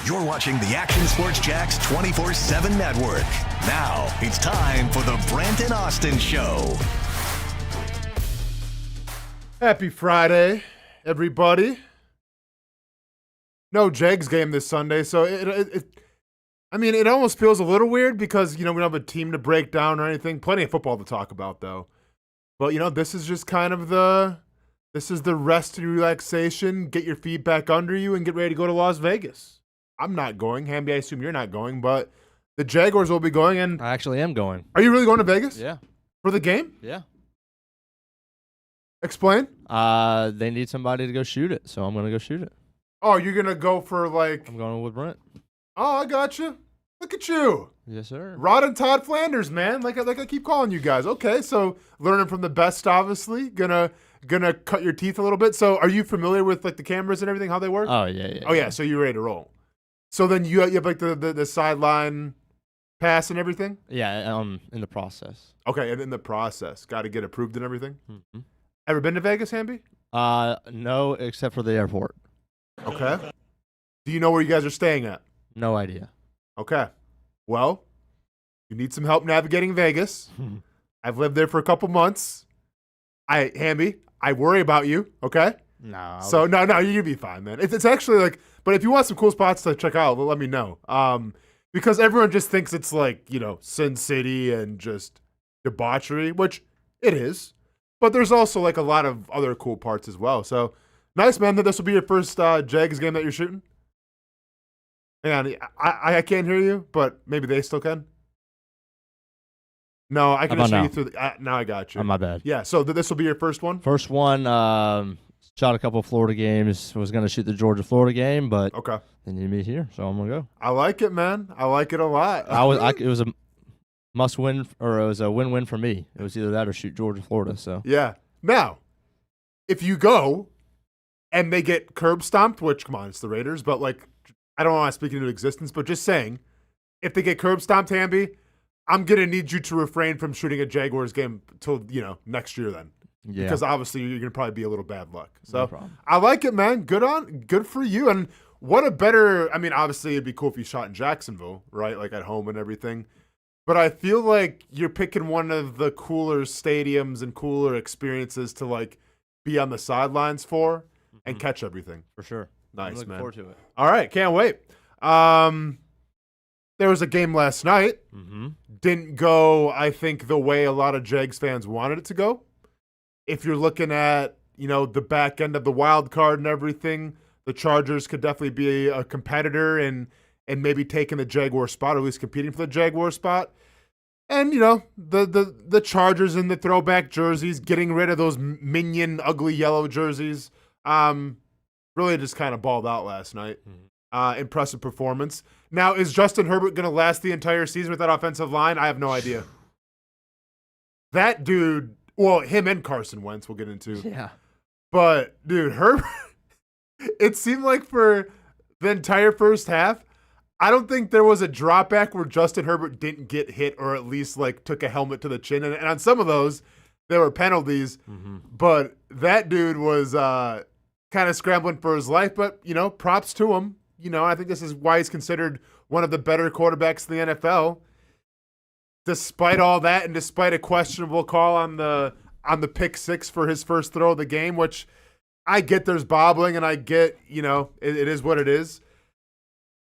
You're watching the Action Sports Jacks 24/7 network. Now it's time for the Brent and Austen Show. Happy Friday, everybody. No Jags game this Sunday, so it almost feels a little weird because, we don't have a team to break down or anything. Plenty of football to talk about, though. But, this is just kind of the rest and relaxation, get your feet back under you, and get ready to go to Las Vegas. I'm not going. Hamby, I assume you're not going, but the Jaguars will be going. And I actually am going. Are you really going to Vegas? Yeah. For the game? Yeah. Explain. They need somebody to go shoot it, so I'm going to go shoot it. Oh, you're going to go for I'm going with Brent. Oh, I got you. Look at you. Yes, sir. Rod and Todd Flanders, man. Like I keep calling you guys. Okay, so learning from the best, obviously. Gonna cut your teeth a little bit. So are you familiar with the cameras and everything, how they work? Oh, yeah. Oh, yeah, so you're ready to roll. So then you have the sideline pass and everything? Yeah, in the process. Okay, and in the process. Got to get approved and everything? Mm-hmm. Ever been to Vegas, Hamby? No, except for the airport. Okay. Do you know where you guys are staying at? No idea. Okay. Well, you need some help navigating Vegas. I've lived there for a couple months. Hamby, I worry about you, okay? No. So, no, you'll be fine, man. It's actually but if you want some cool spots to check out, let me know. Because everyone just thinks it's Sin City and just debauchery, which it is. But there's also a lot of other cool parts as well. So, nice, man, that this will be your first Jags game that you're shooting. Hang on, I can't hear you, but maybe they still can. No, I can just hear you through now I got you. Oh, my bad. Yeah, so this will be your first one? First one, shot a couple of Florida games. Was going to shoot the Georgia-Florida game, but okay, they need me here, so I'm going to go. I like it, man. I like it a lot. It was a must-win, or it was a win-win for me. It was either that or shoot Georgia-Florida. So yeah. Now, if you go and they get curb stomped, which, come on, it's the Raiders, but I don't want to speak into existence, but just saying, if they get curb stomped, Hamby, I'm going to need you to refrain from shooting a Jaguars game till, next year then. Yeah. Because obviously you're going to probably be a little bad luck. So no problem. I like it, man. Good for you. And what a better, obviously it'd be cool if you shot in Jacksonville, right? At home and everything. But I feel like you're picking one of the cooler stadiums and cooler experiences to be on the sidelines for and catch everything. For sure. Nice, I'm looking man. forward to it. All right, can't wait. There was a game last night. Mm-hmm. Didn't go, I think, the way a lot of Jags fans wanted it to go. If you're looking at, the back end of the wild card and everything, the Chargers could definitely be a competitor and maybe taking the Jaguar spot, or at least competing for the Jaguar spot. And, the Chargers in the throwback jerseys, getting rid of those minion, ugly yellow jerseys. Really just kind of balled out last night. Impressive performance. Now, is Justin Herbert going to last the entire season with that offensive line? I have no idea. That dude, well, him and Carson Wentz we'll get into. Yeah. But, dude, Herbert, it seemed like for the entire first half, I don't think there was a drop back where Justin Herbert didn't get hit or at least took a helmet to the chin. And on some of those, there were penalties. Mm-hmm. But that dude was kind of scrambling for his life. But, props to him. I think this is why he's considered one of the better quarterbacks in the NFL. Despite all that and despite a questionable call on the pick six for his first throw of the game, which I get there's bobbling and I get, it is what it is.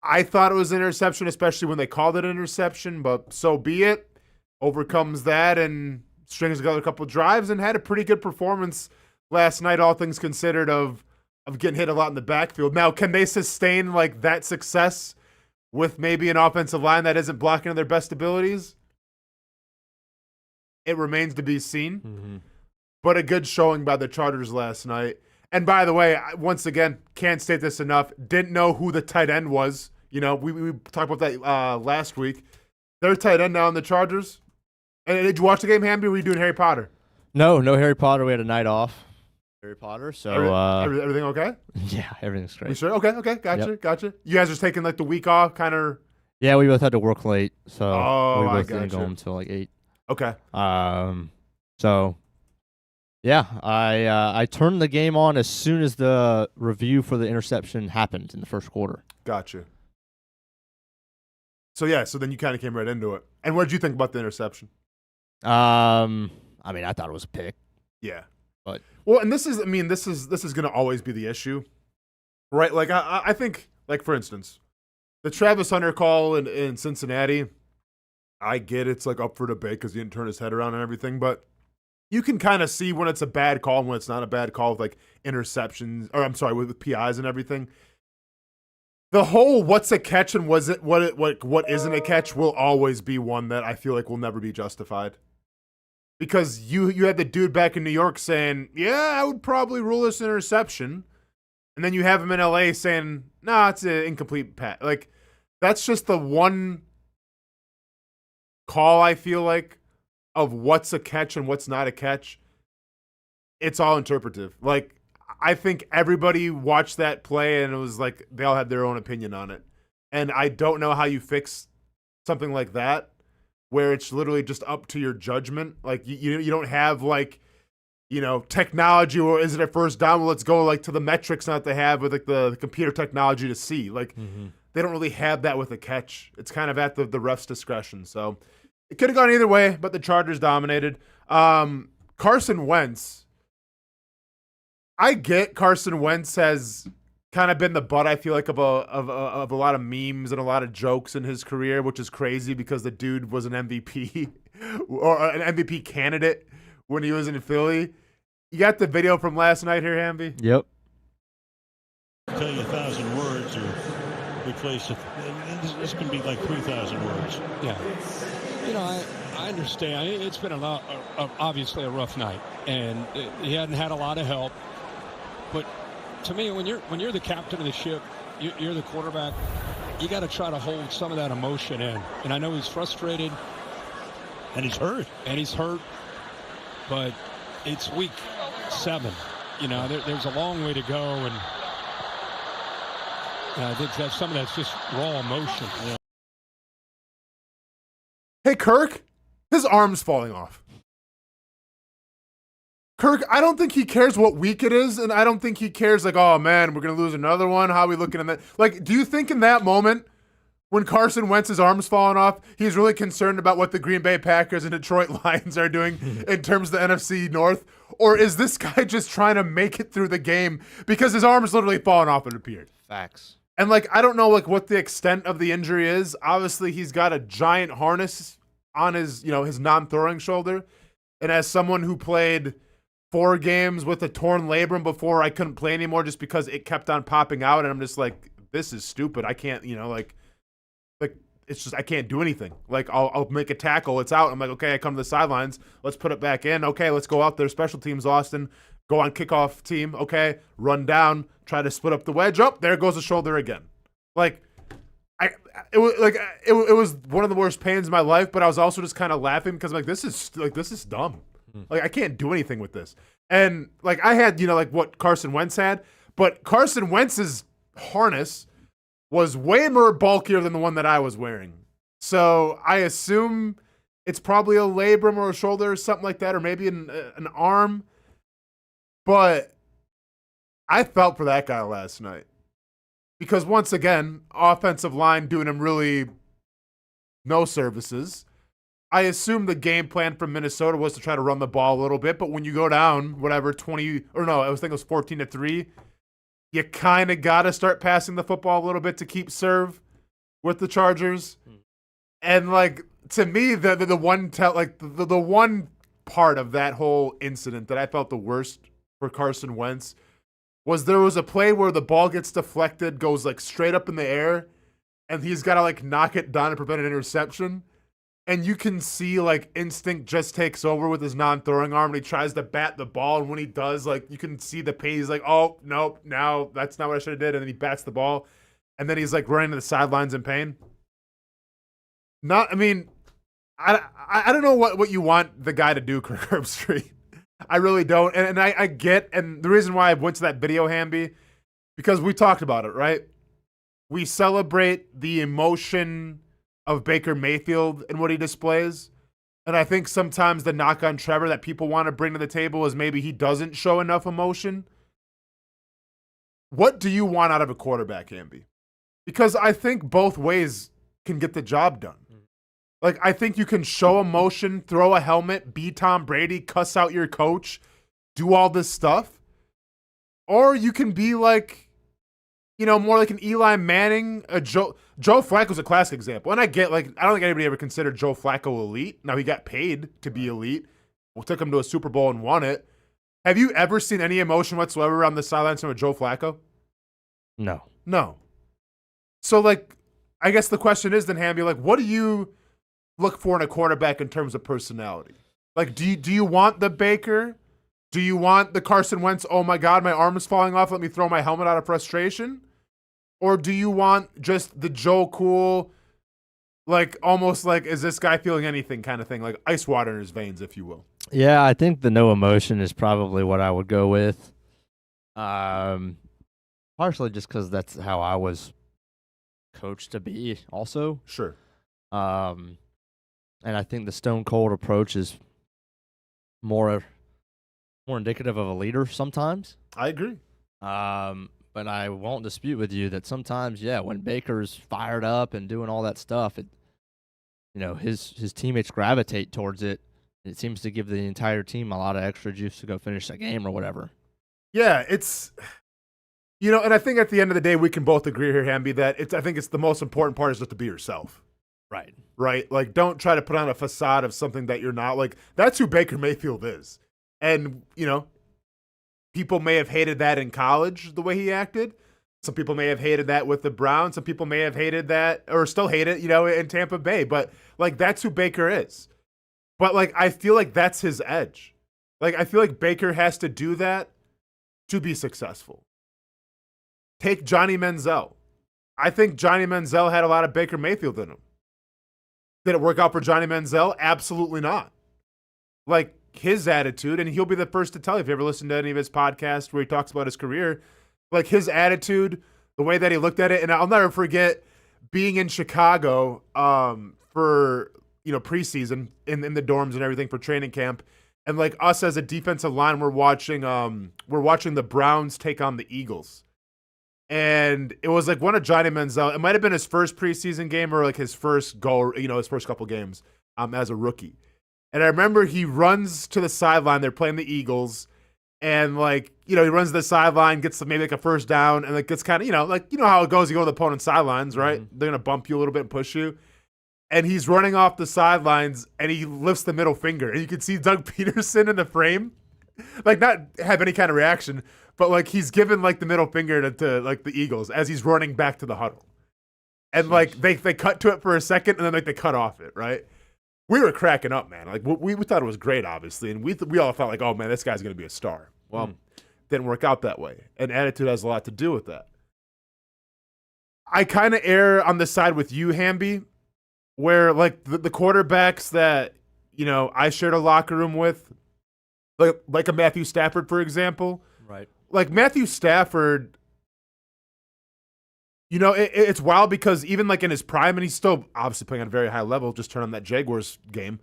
I thought it was an interception, especially when they called it an interception, but so be it. Overcomes that and strings together a couple of drives and had a pretty good performance last night, all things considered, of getting hit a lot in the backfield. Now, can they sustain that success with maybe an offensive line that isn't blocking their best abilities? It remains to be seen. Mm-hmm. But a good showing by the Chargers last night. And by the way, once again, can't state this enough, didn't know who the tight end was. We talked about that last week. Their tight end now in the Chargers. And did you watch the game, Hamby, or were you doing Harry Potter? No Harry Potter. We had a night off. Harry Potter, so everything okay? Yeah, everything's great. You sure? Okay, gotcha. You guys are taking the week off, kind of. Yeah, we both had to work late, so we both gotcha. didn't go until 8. Okay. So yeah, I turned the game on as soon as the review for the interception happened in the first quarter. Gotcha. So then you kind of came right into it. And what did you think about the interception? I mean, I thought it was a pick. Yeah. But well, and this is going to always be the issue, right? Like I think, like for instance, the Travis Hunter call in Cincinnati, I get it's like up for debate because he didn't turn his head around and everything, but you can kind of see when it's a bad call and when it's not a bad call with like interceptions, or I'm sorry, with PIs and everything. The whole what's a catch and what isn't a catch will always be one that I feel like will never be justified. Because you had the dude back in New York saying, yeah, I would probably rule this interception. And then you have him in LA saying, nah, it's an incomplete pass. Like, that's just the one call, I feel like, of what's a catch and what's not a catch. It's all interpretive. Like, I think everybody watched that play and it was like they all had their own opinion on it. And I don't know how you fix something like that where it's literally just up to your judgment. Like, you don't have, like, you know, technology, or is it a first down? Well, let's go like to the metrics that they have with like the computer technology to see. Like, they don't really have that with a catch. It's kind of at the ref's discretion. So it could have gone either way, but the Chargers dominated. Carson Wentz. I get Carson Wentz has kind of been the butt, I feel like, of a lot of memes and a lot of jokes in his career, which is crazy because the dude was an MVP or an MVP candidate when he was in Philly. You got the video from last night here, Hamby? Yep. Tell you 1,000 words or replace it. This can be like 3,000 words. Yeah. You know, I understand. It's been obviously a rough night, and he hadn't had a lot of help. But to me, when you're the captain of the ship, you're the quarterback, you got to try to hold some of that emotion in. And I know he's frustrated. And he's hurt. But it's week 7. You know, there's a long way to go. And I think some of that's just raw emotion. You know? Hey, Kirk, his arm's falling off. Kirk, I don't think he cares what week it is, and I don't think he cares, like, oh, man, we're going to lose another one. How are we looking at that? Like, do you think in that moment, when Carson Wentz's arm's falling off, he's really concerned about what the Green Bay Packers and Detroit Lions are doing in terms of the NFC North? Or is this guy just trying to make it through the game because his arm's literally falling off, it appeared? Facts. And, like, I don't know, like, what the extent of the injury is. Obviously, he's got a giant harness on his, you know, his non-throwing shoulder. And as someone who played 4 games with a torn labrum before, I couldn't play anymore just because it kept on popping out. And I'm just like, this is stupid. I can't, you know, like it's just, I can't do anything. Like, I'll make a tackle. It's out. I'm like, okay, I come to the sidelines. Let's put it back in. Okay, let's go out there. Special teams, Austin. Go on kickoff team. Okay, run down. Try to split up the wedge. Oh, there goes the shoulder again. Like, it was one of the worst pains in my life, but I was also just kind of laughing because I'm like, this is dumb. Like, I can't do anything with this. And, like, I had, you know, like what Carson Wentz had, but Carson Wentz's harness was way more bulkier than the one that I was wearing. So I assume it's probably a labrum or a shoulder or something like that, or maybe an arm. But I felt for that guy last night. Because once again, offensive line doing him really no services. I assume the game plan from Minnesota was to try to run the ball a little bit, but when you go down, whatever, 20, or no, I think it was 14-3, you kind of got to start passing the football a little bit to keep serve with the Chargers. And, like, to me, the one part of that whole incident that I felt the worst for Carson Wentz was there was a play where the ball gets deflected, goes, like, straight up in the air, and he's got to, like, knock it down and prevent an interception. And you can see, like, instinct just takes over with his non-throwing arm, and he tries to bat the ball, and when he does, like, you can see the pain. He's like, oh, nope, now that's not what I should have did, and then he bats the ball, and then he's, like, running to the sidelines in pain. I don't know what you want the guy to do, Kirk Herbstreit. I really don't, and I get, and the reason why I went to that video, Hamby, because we talked about it, right? We celebrate the emotion of Baker Mayfield and what he displays. And I think sometimes the knock on Trevor that people want to bring to the table is maybe he doesn't show enough emotion. What do you want out of a quarterback, Hamby? Because I think both ways can get the job done. Like, I think you can show emotion, throw a helmet, be Tom Brady, cuss out your coach, do all this stuff. Or you can be like, more like an Eli Manning, a Joe Flacco's a classic example. And I get, like, I don't think anybody ever considered Joe Flacco elite. Now, he got paid to be elite. We took him to a Super Bowl and won it. Have you ever seen any emotion whatsoever on the sidelines from a Joe Flacco? No. So, like, I guess the question is then, Hamby, like, what do you look for in a quarterback in terms of personality? Like, do you want the Baker? Do you want the Carson Wentz, oh my God, my arm is falling off, let me throw my helmet out of frustration? Or do you want just the Joe Cool, like, almost like, is this guy feeling anything kind of thing, like ice water in his veins, if you will? Yeah, I think the no emotion is probably what I would go with. Partially just because that's how I was coached to be also. Sure. And I think the stone cold approach is more indicative of a leader sometimes. I agree. But I won't dispute with you that sometimes, when Baker's fired up and doing all that stuff, his teammates gravitate towards it. It seems to give the entire team a lot of extra juice to go finish that game or whatever. Yeah, it's, and I think at the end of the day, we can both agree here, Hamby, that I think it's the most important part is just to be yourself. Right? Like, don't try to put on a facade of something that you're not. Like, that's who Baker Mayfield is. And, people may have hated that in college, the way he acted. Some people may have hated that with the Browns. Some people may have hated that or still hate it, in Tampa Bay. But, like, that's who Baker is. But, like, I feel like that's his edge. Like, I feel like Baker has to do that to be successful. Take Johnny Manziel. I think Johnny Manziel had a lot of Baker Mayfield in him. Did it work out for Johnny Manziel? Absolutely not. Like, his attitude, and he'll be the first to tell you if you ever listen to any of his podcasts where he talks about his career, like his attitude, the way that he looked at it. And I'll never forget being in Chicago for, preseason in the dorms and everything for training camp. And like us as a defensive line, we're watching the Browns take on the Eagles. And it was like one of Johnny Manziel. It might have been his first preseason game or like his first goal, his first couple games as a rookie. And I remember he runs to the sideline. They're playing the Eagles. And like, he runs to the sideline, gets maybe like a first down, and like gets kind of, how it goes. You go to the opponent's sidelines, right? Mm-hmm. They're going to bump you a little bit and push you. And he's running off the sidelines and he lifts the middle finger. And you can see Doug Peterson in the frame, like not have any kind of reaction. But, like, he's given, like, the middle finger to like, the Eagles as he's running back to the huddle. And, like, they cut to it for a second, and then, like, they cut off it, right? We were cracking up, man. Like, we thought it was great, obviously. And we all felt like, oh, man, this guy's going to be a star. Well, didn't work out that way. And attitude has a lot to do with that. I kind of err on the side with you, Hamby, where, like, the quarterbacks that, I shared a locker room with, like a Matthew Stafford, for example. Right. Like Matthew Stafford, it's wild because even like in his prime, and he's still obviously playing at a very high level, just turn on that Jaguars game.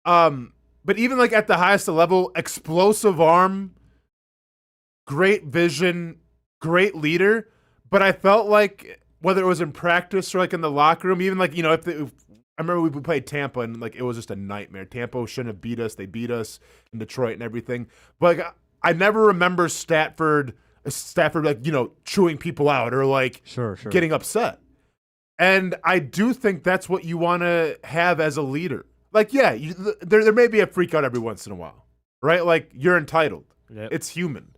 But even like at the highest level, explosive arm, great vision, great leader. But I felt like whether it was in practice or like in the locker room, even like, I remember we played Tampa and like it was just a nightmare. Tampa shouldn't have beat us. They beat us in Detroit and everything. But like, I never remember Stafford like, chewing people out or like sure. getting upset. And I do think that's what you want to have as a leader. Like, yeah, there may be a freak out every once in a while, right? Like, you're entitled. Yep. It's human.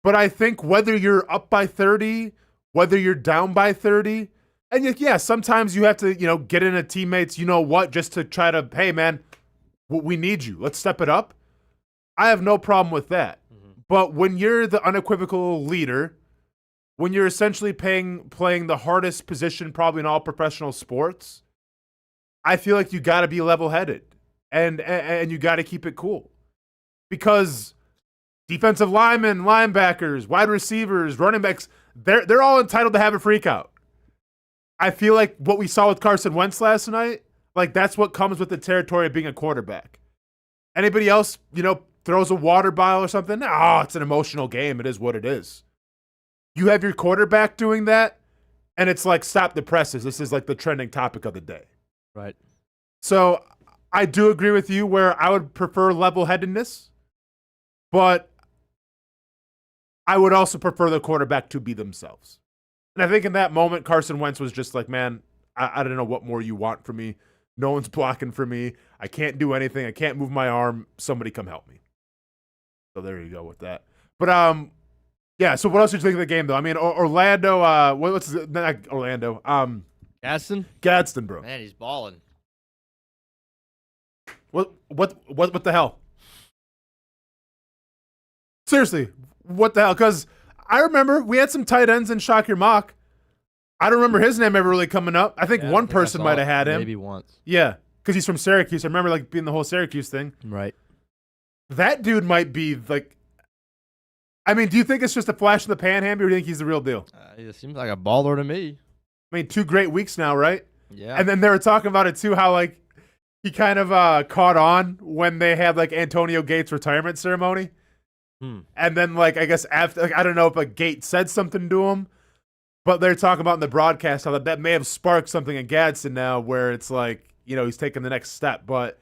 But I think whether you're up by 30, whether you're down by 30, and yeah, sometimes you have to, get in a teammate's, just to try to, hey, man, we need you. Let's step it up. I have no problem with that. Mm-hmm. But when you're the unequivocal leader, when you're essentially playing the hardest position probably in all professional sports, I feel like you got to be level-headed and you got to keep it cool. Because defensive linemen, linebackers, wide receivers, running backs, they're all entitled to have a freak out. I feel like what we saw with Carson Wentz last night, like that's what comes with the territory of being a quarterback. Anybody else, throws a water bottle or something, it's an emotional game. It is what it is. You have your quarterback doing that, And it's like, stop the presses. This is like the trending topic of the day. Right. So I do agree with you where I would prefer level-headedness, but I would also prefer the quarterback to be themselves. And I think in that moment, Carson Wentz was just like, man, I don't know what more you want from me. No one's blocking for me. I can't do anything. I can't move my arm. Somebody come help me. So there you go with that. But yeah. So what else did you think of the game, though? I mean, Orlando. What's not Orlando? Gadsden, bro. Man, he's balling. What the hell? Seriously, what the hell? Because I remember we had some tight ends in Shock Your Mock. I don't remember his name ever really coming up. I think one person might have had him. Maybe once. Yeah, because he's from Syracuse. I remember like being the whole Syracuse thing. Right. That dude might be like. I mean, do you think it's just a flash in the pan, Hamby, or do you think he's the real deal? He seems like a baller to me. I mean, 2 great weeks now, right? Yeah. And then they were talking about it too, how like he kind of caught on when they had like Antonio Gates' retirement ceremony. And then like I guess after, like, I don't know if like Gates said something to him. But they're talking about in the broadcast how that may have sparked something in Gadsden now where it's like, you know, he's taking the next step. But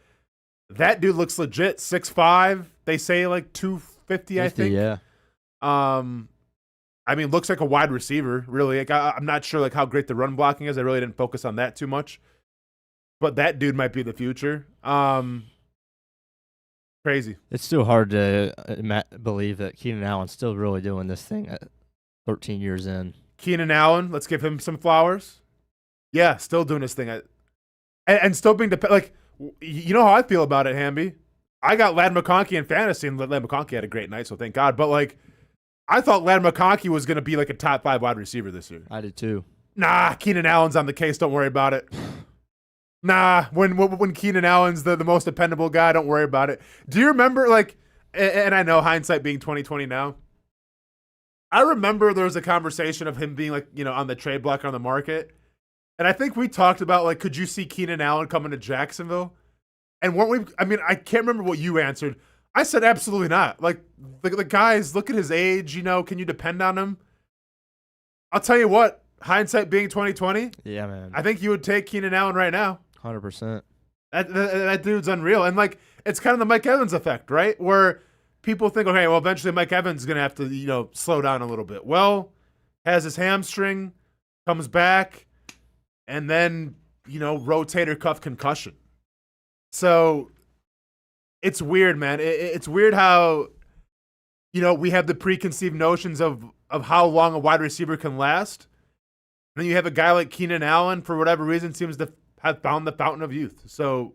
that dude looks legit. 6'5". They say like 250, I think. Yeah. I mean, looks like a wide receiver, really. Like, I'm not sure like how great the run blocking is. I really didn't focus on that too much. But that dude might be the future. Crazy. It's still hard to believe that Keenan Allen's still really doing this thing at 13 years in. Keenan Allen, let's give him some flowers. Yeah, still doing his thing. And still being like, you know how I feel about it, Hamby. I got Ladd McConkey in fantasy, and Ladd McConkey had a great night, so thank God. But like, I thought Ladd McConkey was going to be like a top 5 wide receiver this year. I did too. Nah, Keenan Allen's on the case. Don't worry about it. Nah, when Keenan Allen's the most dependable guy, don't worry about it. Do you remember like? And I know hindsight being 2020 now. I remember there was a conversation of him being like, you know, on the trade block on the market. And I think we talked about like, could you see Keenan Allen coming to Jacksonville? And weren't we, I mean, I can't remember what you answered. I said, absolutely not. Like the guys, look at his age, you know, can you depend on him? I'll tell you what, hindsight being 2020. Yeah, man. I think you would take Keenan Allen right now. 100%. That dude's unreal. And like, it's kind of the Mike Evans effect, right? Where people think, okay, well, eventually Mike Evans is going to have to, you know, slow down a little bit. Well, has his hamstring, comes back, and then, you know, rotator cuff concussion. So it's weird, man. It's weird how, you know, we have the preconceived notions of how long a wide receiver can last. And then you have a guy like Keenan Allen, for whatever reason, seems to have found the fountain of youth. So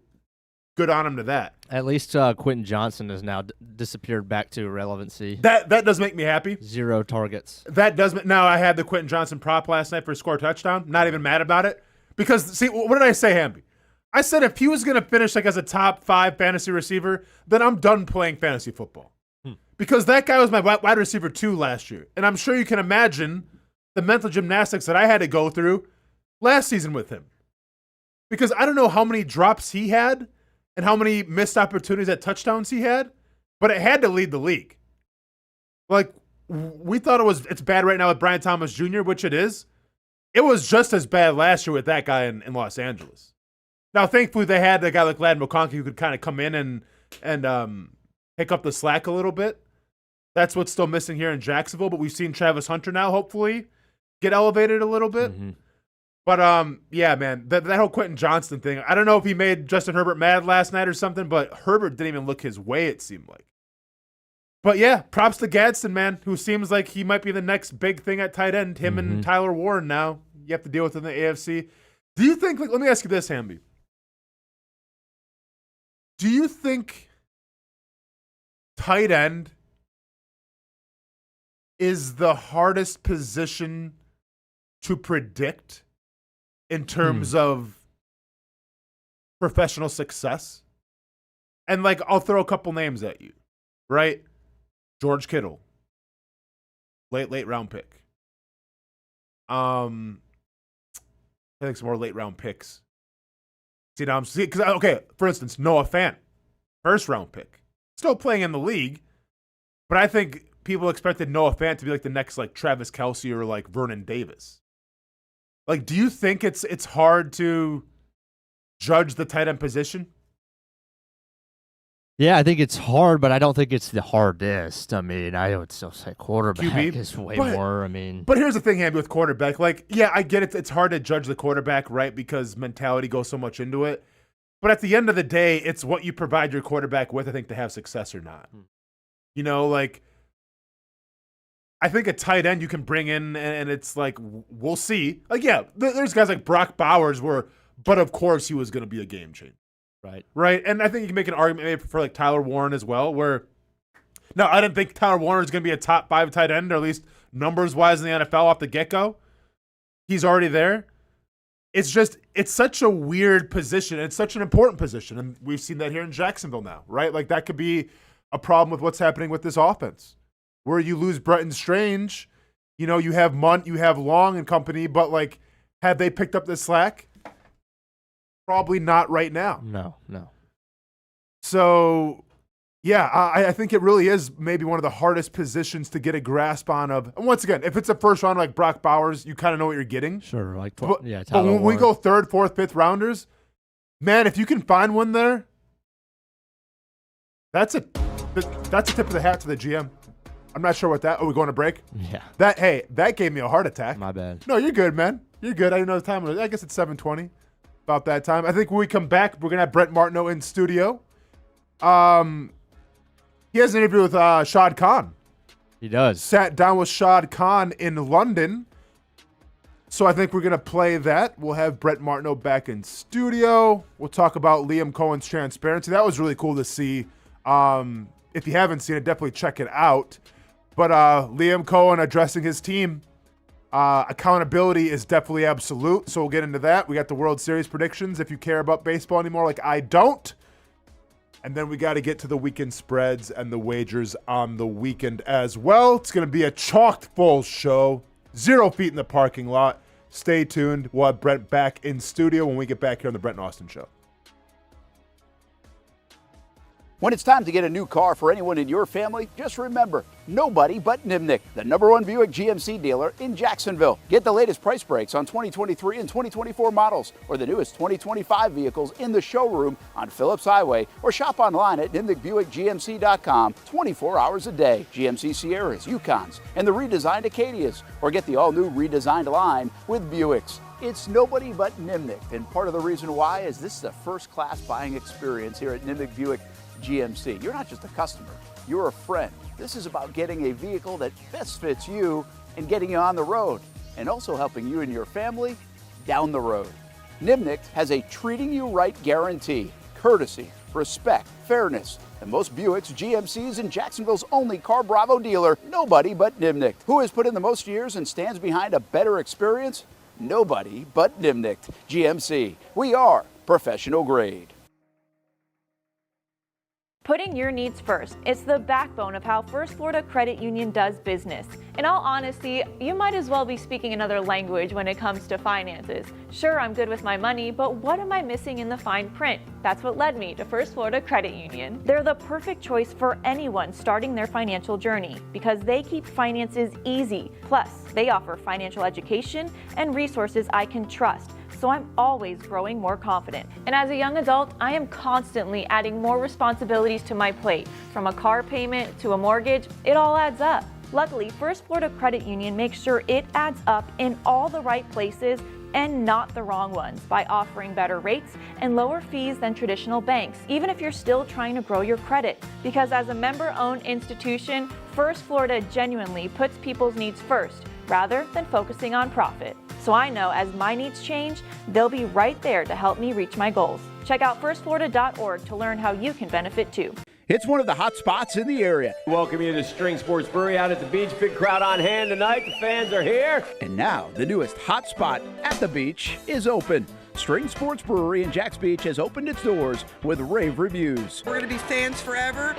good on him to that. At least Quentin Johnson has now disappeared back to irrelevancy. That does make me happy. 0 targets. That does. Now, I had the Quentin Johnson prop last night for a score touchdown. Not even mad about it. Because, see, what did I say, Hamby? I said if he was going to finish like as a top 5 fantasy receiver, then I'm done playing fantasy football. Because that guy was my wide receiver 2 last year. And I'm sure you can imagine the mental gymnastics that I had to go through last season with him. Because I don't know how many drops he had and how many missed opportunities at touchdowns he had, but it had to lead the league. Like, we thought it's bad right now with Brian Thomas Jr., which it is. It was just as bad last year with that guy in Los Angeles. Now, thankfully, they had a guy like Ladd McConkey who could kind of come in and pick up the slack a little bit. That's what's still missing here in Jacksonville, but we've seen Travis Hunter now, hopefully, get elevated a little bit. Mm-hmm. But, yeah, man, that whole Quentin Johnston thing, I don't know if he made Justin Herbert mad last night or something, but Herbert didn't even look his way, it seemed like. But, yeah, props to Gadsden, man, who seems like he might be the next big thing at tight end, him and Tyler Warren now. You have to deal with in the AFC. Do you think, like, let me ask you this, Hamby. Do you think tight end is the hardest position to predict in terms of professional success? And like, I'll throw a couple names at you, right? George Kittle, late round pick. I think some more late round picks. See, now because okay, for instance, Noah Fant, first round pick, still playing in the league, but I think people expected Noah Fant to be like the next like Travis Kelce or like Vernon Davis. Like, do you think it's hard to judge the tight end position? Yeah, I think it's hard, but I don't think it's the hardest. I mean, I would still say quarterback QB, is way more. I mean, but here's the thing, Hamby, with quarterback. Like, yeah, I get it. It's hard to judge the quarterback, right? Because mentality goes so much into it. But at the end of the day, it's what you provide your quarterback with, I think, to have success or not. You know, like, I think a tight end you can bring in, and it's like, we'll see. Like, yeah, there's guys like Brock Bowers but of course he was going to be a game changer. Right. And I think you can make an argument maybe for like Tyler Warren as well, where no, I didn't think Tyler Warren is going to be a top 5 tight end, or at least numbers-wise in the NFL off the get-go. He's already there. It's such a weird position. It's such an important position, and we've seen that here in Jacksonville now, right? Like, that could be a problem with what's happening with this offense, where you lose Bretton Strange. You know, you have Munt, you have Long and company, but, like, have they picked up the slack? Probably not right now. No. So, yeah, I think it really is maybe one of the hardest positions to get a grasp on. And once again, if it's a first round like Brock Bowers, you kind of know what you're getting. Sure, like but when we go 3rd, 4th, 5th rounders, man, if you can find one there, that's a tip of the hat to the GM. I'm not sure what that. Oh, we're going to break? Yeah. That gave me a heart attack. My bad. No, you're good, man. You're good. I didn't know the time. I guess it's 7:20. About that time. I think when we come back, we're going to have Brent Martineau in studio. He has an interview with Shad Khan. He does. Sat down with Shad Khan in London. So I think we're going to play that. We'll have Brent Martineau back in studio. We'll talk about Liam Coen's transparency. That was really cool to see. If you haven't seen it, definitely check it out. But Liam Coen addressing his team. Accountability is definitely absolute, so we'll get into that. We got the World Series predictions if you care about baseball anymore, like I don't. And then we got to get to the weekend spreads and the wagers on the weekend as well. It's going to be a chock-full show. 0 feet in the parking lot. Stay tuned. We'll have Brent back in studio when we get back here on the Brent and Austen Show. When it's time to get a new car for anyone in your family, just remember, nobody but Nimnick, the #1 Buick GMC dealer in Jacksonville. Get the latest price breaks on 2023 and 2024 models, or the newest 2025 vehicles in the showroom on Phillips Highway, or shop online at NimnickBuickGMC.com 24 hours a day. GMC Sierras, Yukons, and the redesigned Acadias, or get the all-new redesigned line with Buicks. It's nobody but Nimnick, and part of the reason why is this is a first-class buying experience here at Nimnick Buick GMC. You're not just a customer, you're a friend. This is about getting a vehicle that best fits you and getting you on the road, and also helping you and your family down the road. Nimnick has a treating you right guarantee, courtesy, respect, fairness, and most Buicks, GMCs, and Jacksonville's only Car Bravo dealer, nobody but Nimnick. Who has put in the most years and stands behind a better experience? Nobody but Nimnick. GMC. We are professional grade. Putting your needs first. It's the backbone of how First Florida Credit Union does business. In all honesty, you might as well be speaking another language when it comes to finances. Sure, I'm good with my money, but what am I missing in the fine print? That's what led me to First Florida Credit Union. They're the perfect choice for anyone starting their financial journey because they keep finances easy. Plus, they offer financial education and resources I can trust. So I'm always growing more confident. And as a young adult, I am constantly adding more responsibilities to my plate. From a car payment to a mortgage, it all adds up. Luckily, First Florida Credit Union makes sure it adds up in all the right places and not the wrong ones by offering better rates and lower fees than traditional banks, even if you're still trying to grow your credit. Because as a member-owned institution, First Florida genuinely puts people's needs first rather than focusing on profit. So I know as my needs change, they'll be right there to help me reach my goals. Check out firstflorida.org to learn how you can benefit too. It's one of the hot spots in the area. Welcome you to String Sports Brewery out at the beach. Big crowd on hand tonight. The fans are here. And now the newest hot spot at the beach is open. String Sports Brewery in Jax Beach has opened its doors with rave reviews. We're going to be fans forever.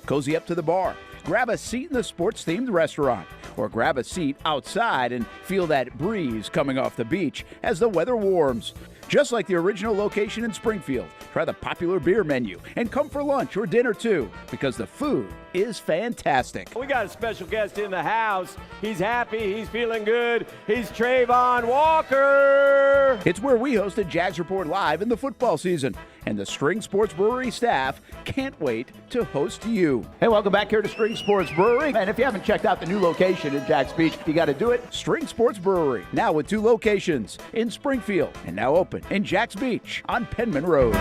Cozy up to the bar. Grab a seat in the sports-themed restaurant. or grab a seat outside and feel that breeze coming off the beach as the weather warms. Just like the original location in Springfield, try the popular beer menu and come for lunch or dinner too, because the food is fantastic. We got a special guest in the house. He's happy. He's feeling good. He's Trayvon Walker. It's where we hosted Jags Report Live in the football season, and the String Sports Brewery staff can't wait to host you. Hey, welcome back here to String Sports Brewery. And if you haven't checked out the new location in Jax Beach, you got to do it. String Sports Brewery, now with 2 locations in Springfield and now open in Jax Beach on Penman Road.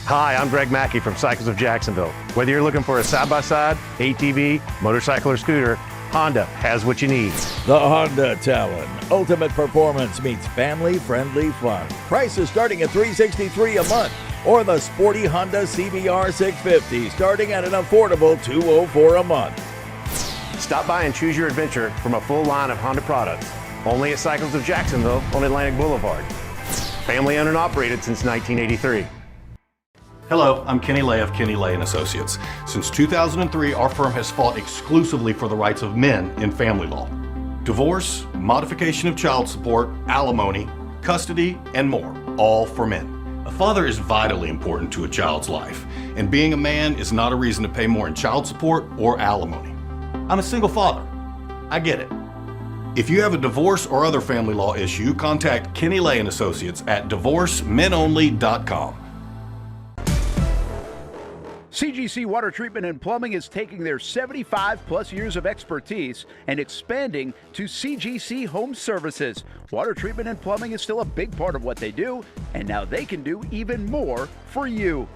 Hi, I'm Greg Mackey from Cycles of Jacksonville. Whether you're looking for a side-by-side, ATV, motorcycle, or scooter, Honda has what you need. The Honda Talon. Ultimate performance meets family-friendly fun. Prices starting at $363 a month. Or the sporty Honda CBR 650 starting at an affordable $204 a month. Stop by and choose your adventure from a full line of Honda products. Only at Cycles of Jacksonville on Atlantic Boulevard. Family owned and operated since 1983. Hello, I'm Kenny Lay of Kenny Lay & Associates. Since 2003, our firm has fought exclusively for the rights of men in family law. Divorce, modification of child support, alimony, custody, and more, all for men. A father is vitally important to a child's life, and being a man is not a reason to pay more in child support or alimony. I'm a single father. I get it. If you have a divorce or other family law issue, contact Kenny Lay & Associates at divorcemenonly.com. CGC Water Treatment and Plumbing is taking their 75-plus years of expertise and expanding to CGC Home Services. Water treatment and plumbing is still a big part of what they do, and now they can do even more for you.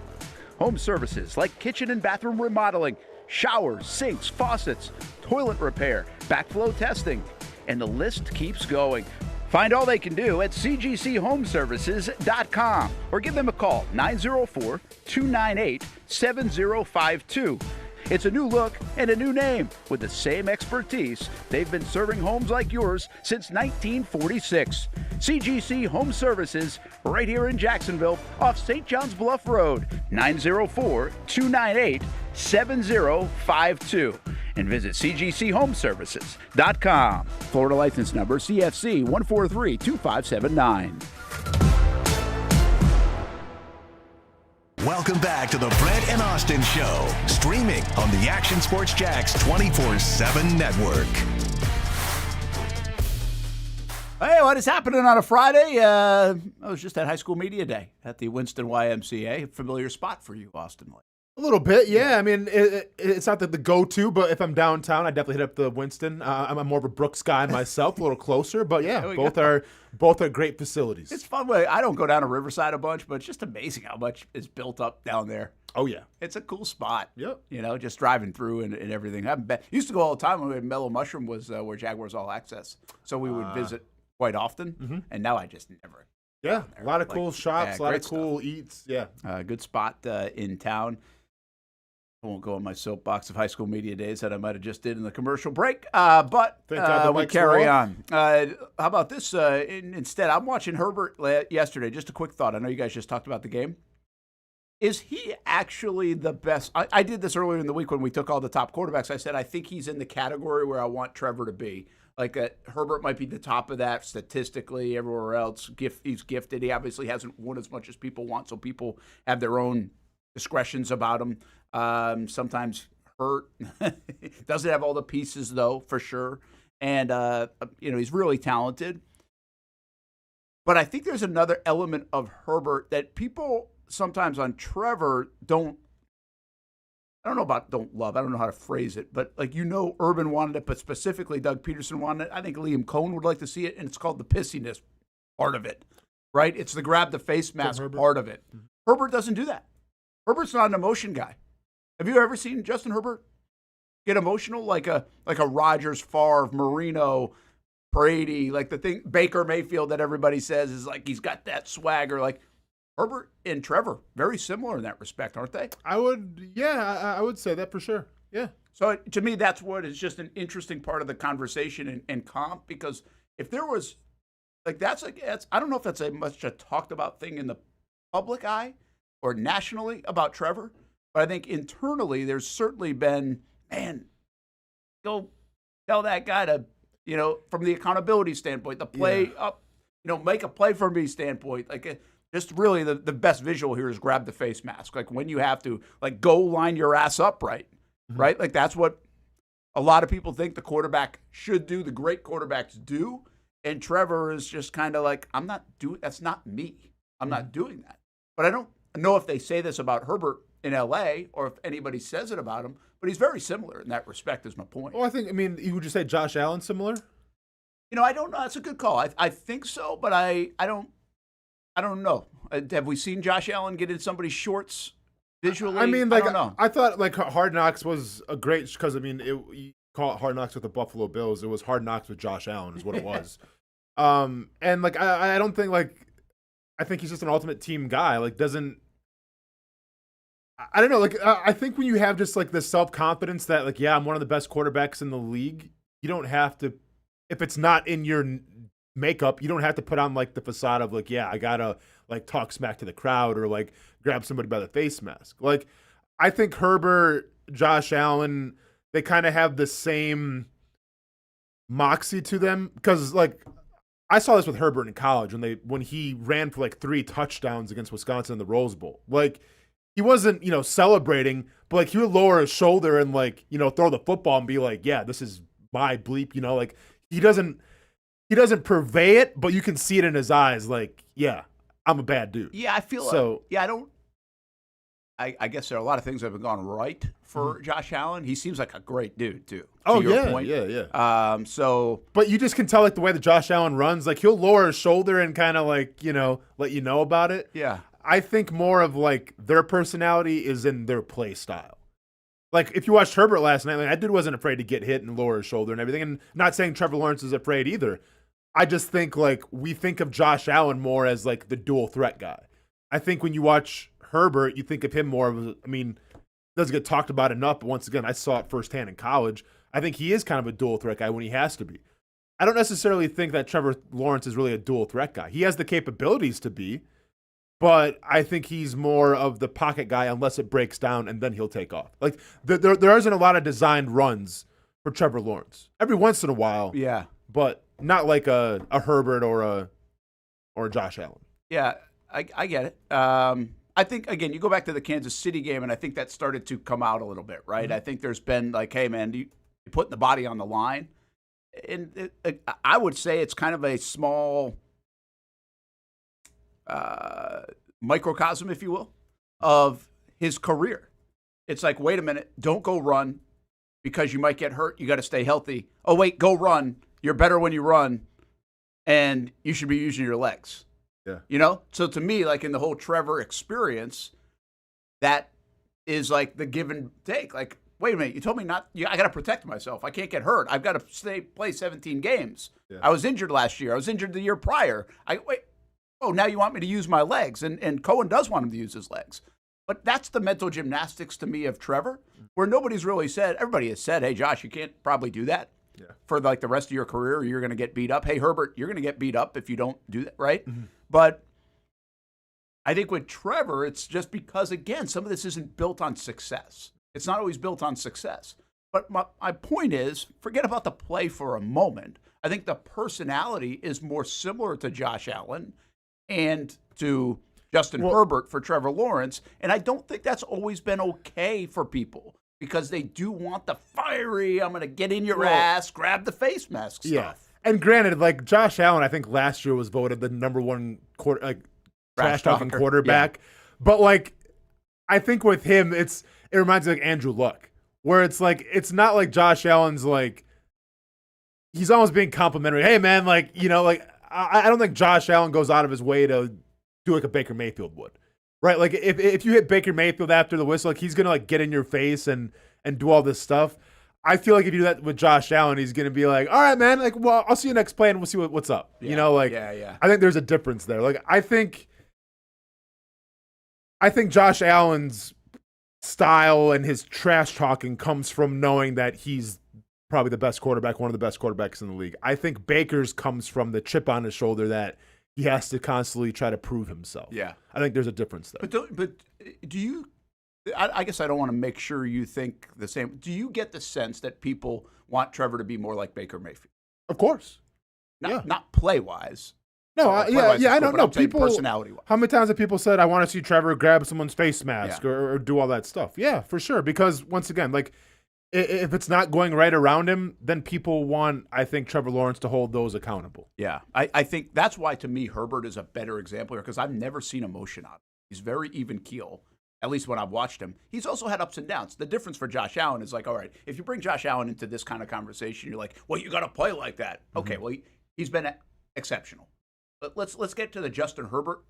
Home services like kitchen and bathroom remodeling, showers, sinks, faucets, toilet repair, backflow testing, and the list keeps going. Find all they can do at cgchomeservices.com or give them a call, 904-298-7052. It's a new look and a new name with the same expertise. They've been serving homes like yours since 1946. CGC Home Services, right here in Jacksonville off St. John's Bluff Road, 904-298-7052. And visit cgchomeservices.com. Florida license number CFC 1432579. Welcome back to the Brent and Austin Show, streaming on the Action Sports Jax 24/7 network. Hey, what is happening on a Friday? It was just at High School Media Day at the Winston YMCA. A familiar spot for you, Austen Lane. A little bit, yeah. I mean, it's not the go-to, but if I'm downtown, I definitely hit up the Winston. I'm more of a Brooks guy myself, a little closer, but yeah, both are great facilities. It's fun. I don't go down to Riverside a bunch, but it's just amazing how much is built up down there. Oh yeah, it's a cool spot. Yep. You know, just driving through and everything. I haven't been. Used to go all the time when we had Mellow Mushroom was where Jaguars All Access, so we would visit quite often. And now I just never. Yeah, a lot of cool shops, a lot of cool stuff. eats. Yeah, good spot in town. I won't go on my soapbox of High School Media Days that I might have just did in the commercial break, but we carry on. How about this? Instead, I'm watching Herbert yesterday. Just a quick thought. I know you guys just talked about the game. Is he actually the best? I did this earlier in the week when we took all the top quarterbacks. I said I think he's in the category where I want Trevor to be. Like Herbert might be the top of that statistically. Everywhere else, he's gifted. He obviously hasn't won as much as people want, so people have their own discretions about him. Sometimes hurt. Doesn't have all the pieces though, for sure. And he's really talented. But I think there's another element of Herbert that people sometimes on Trevor don't love. I don't know how to phrase it, but Urban wanted it, but specifically Doug Peterson wanted it. I think Liam Coen would like to see it, and it's called the pissiness part of it, right? It's the grab the face mask part of it. Mm-hmm. Herbert doesn't do that. Herbert's not an emotion guy. Have you ever seen Justin Herbert get emotional like a Rodgers, Favre, Marino, Brady, like the thing Baker Mayfield that everybody says is like he's got that swagger. Like Herbert and Trevor, very similar in that respect, aren't they? I would say that for sure. Yeah. So to me, that's what is just an interesting part of the conversation and comp, because if there was I don't know if that's much a talked about thing in the public eye or nationally about Trevor. But I think internally, there's certainly been, go tell that guy to, from the accountability standpoint, the play up, make a play for me standpoint. Like, just really the best visual here is grab the face mask. Like, when you have to, like, go line your ass up right? Like, that's what a lot of people think the quarterback should do, the great quarterbacks do. And Trevor is just kind of like, that's not me. I'm not doing that. But I don't know if they say this about Herbert in L.A. or if anybody says it about him, but he's very similar in that respect is my point. Well, you would just say Josh Allen similar? I don't know. That's a good call. I think so, but I don't know. Have we seen Josh Allen get in somebody's shorts visually? I don't know. I thought like Hard Knocks was a great, because you call it Hard Knocks with the Buffalo Bills. It was Hard Knocks with Josh Allen is what it was. And like I don't think I think he's just an ultimate team guy. Like I don't know. Like I think when you have just like this self-confidence that like, I'm one of the best quarterbacks in the league, you don't have to, if it's not in your makeup, you don't have to put on like the facade of like, I gotta like talk smack to the crowd or like grab somebody by the face mask. Like I think Herbert, Josh Allen, they kind of have the same moxie to them, because like I saw this with Herbert in college when he ran for like 3 touchdowns against Wisconsin in the Rose Bowl. Like he wasn't, celebrating, but like he would lower his shoulder and like, throw the football and be like, this is my bleep, like he doesn't purvey it, but you can see it in his eyes. Like, I'm a bad dude. Yeah, I feel so. I guess there are a lot of things that have gone right for Josh Allen. He seems like a great dude too. Oh your point. Yeah. So, but you just can tell like the way that Josh Allen runs, like he'll lower his shoulder and kind of like let you know about it. Yeah. I think more of like their personality is in their play style. Like if you watched Herbert last night, like that dude wasn't afraid to get hit and lower his shoulder and everything. And not saying Trevor Lawrence is afraid either. I just think like we think of Josh Allen more as like the dual threat guy. I think when you watch Herbert, you think of him more of, doesn't get talked about enough, but once again, I saw it firsthand in college. I think he is kind of a dual threat guy when he has to be. I don't necessarily think that Trevor Lawrence is really a dual threat guy. He has the capabilities to be, but I think he's more of the pocket guy unless it breaks down and then he'll take off. Like there isn't a lot of designed runs for Trevor Lawrence. Every once in a while, but not like a Herbert or a Josh Allen. Yeah, I get it. I think, again, you go back to the Kansas City game, and I think that started to come out a little bit, right? Mm-hmm. I think there's been like, hey, man, you're putting the body on the line. And I would say it's kind of a small microcosm, if you will, of his career. It's like, wait a minute, don't go run because you might get hurt. You got to stay healthy. Oh, wait, go run. You're better when you run, and you should be using your legs. Yeah. So to me, like in the whole Trevor experience, that is like the give and take. Like, wait a minute, you told me I got to protect myself. I can't get hurt. I've got to play 17 games. Yeah. I was injured last year. I was injured the year prior. Now you want me to use my legs. And Coen does want him to use his legs. But that's the mental gymnastics to me of Trevor, where nobody's really said, everybody has said, hey, Josh, you can't probably do that. Yeah. For like the rest of your career, or you're going to get beat up. Hey, Herbert, you're going to get beat up if you don't do that, right? Mm-hmm. But I think with Trevor, it's just because, again, some of this isn't built on success. It's not always built on success. But my point is, forget about the play for a moment. I think the personality is more similar to Josh Allen and to Justin Herbert for Trevor Lawrence. And I don't think that's always been okay for people, because they do want the fiery, I'm going to get in your ass, grab the face mask stuff. Yeah. And granted, like Josh Allen, I think last year was voted the number one trash talking quarterback. Yeah. But like, I think with him, it reminds me of like Andrew Luck, where it's like, it's not like Josh Allen's like, he's almost being complimentary. Hey man, like, I don't think Josh Allen goes out of his way to do like a Baker Mayfield would. Right? Like if you hit Baker Mayfield after the whistle, like he's gonna like get in your face and do all this stuff. I feel like if you do that with Josh Allen, he's gonna be like, all right, man, like, well, I'll see you next play and we'll see what's up. Yeah. I think there's a difference there. Like I think Josh Allen's style and his trash talking comes from knowing that he's probably the best quarterback, one of the best quarterbacks in the league. I think Baker's comes from the chip on his shoulder that he has to constantly try to prove himself. Yeah. I think there's a difference there. But do you I guess I don't want to make sure you think the same. Do you get the sense that people want Trevor to be more like Baker Mayfield? Of course. Not play-wise. No, I don't know. People, personality-wise. How many times have people said, I want to see Trevor grab someone's face mask or do all that stuff? Yeah, for sure. Because, once again, like, if it's not going right around him, then people want, I think, Trevor Lawrence to hold those accountable. Yeah, I think that's why, to me, Herbert is a better example here, because I've never seen emotion out of him. He's very even keel, at least when I've watched him. He's also had ups and downs. The difference for Josh Allen is like, all right, if you bring Josh Allen into this kind of conversation, you're like, well, you got to play like that. Okay, well, he's been exceptional. But let's get to the Justin Herbert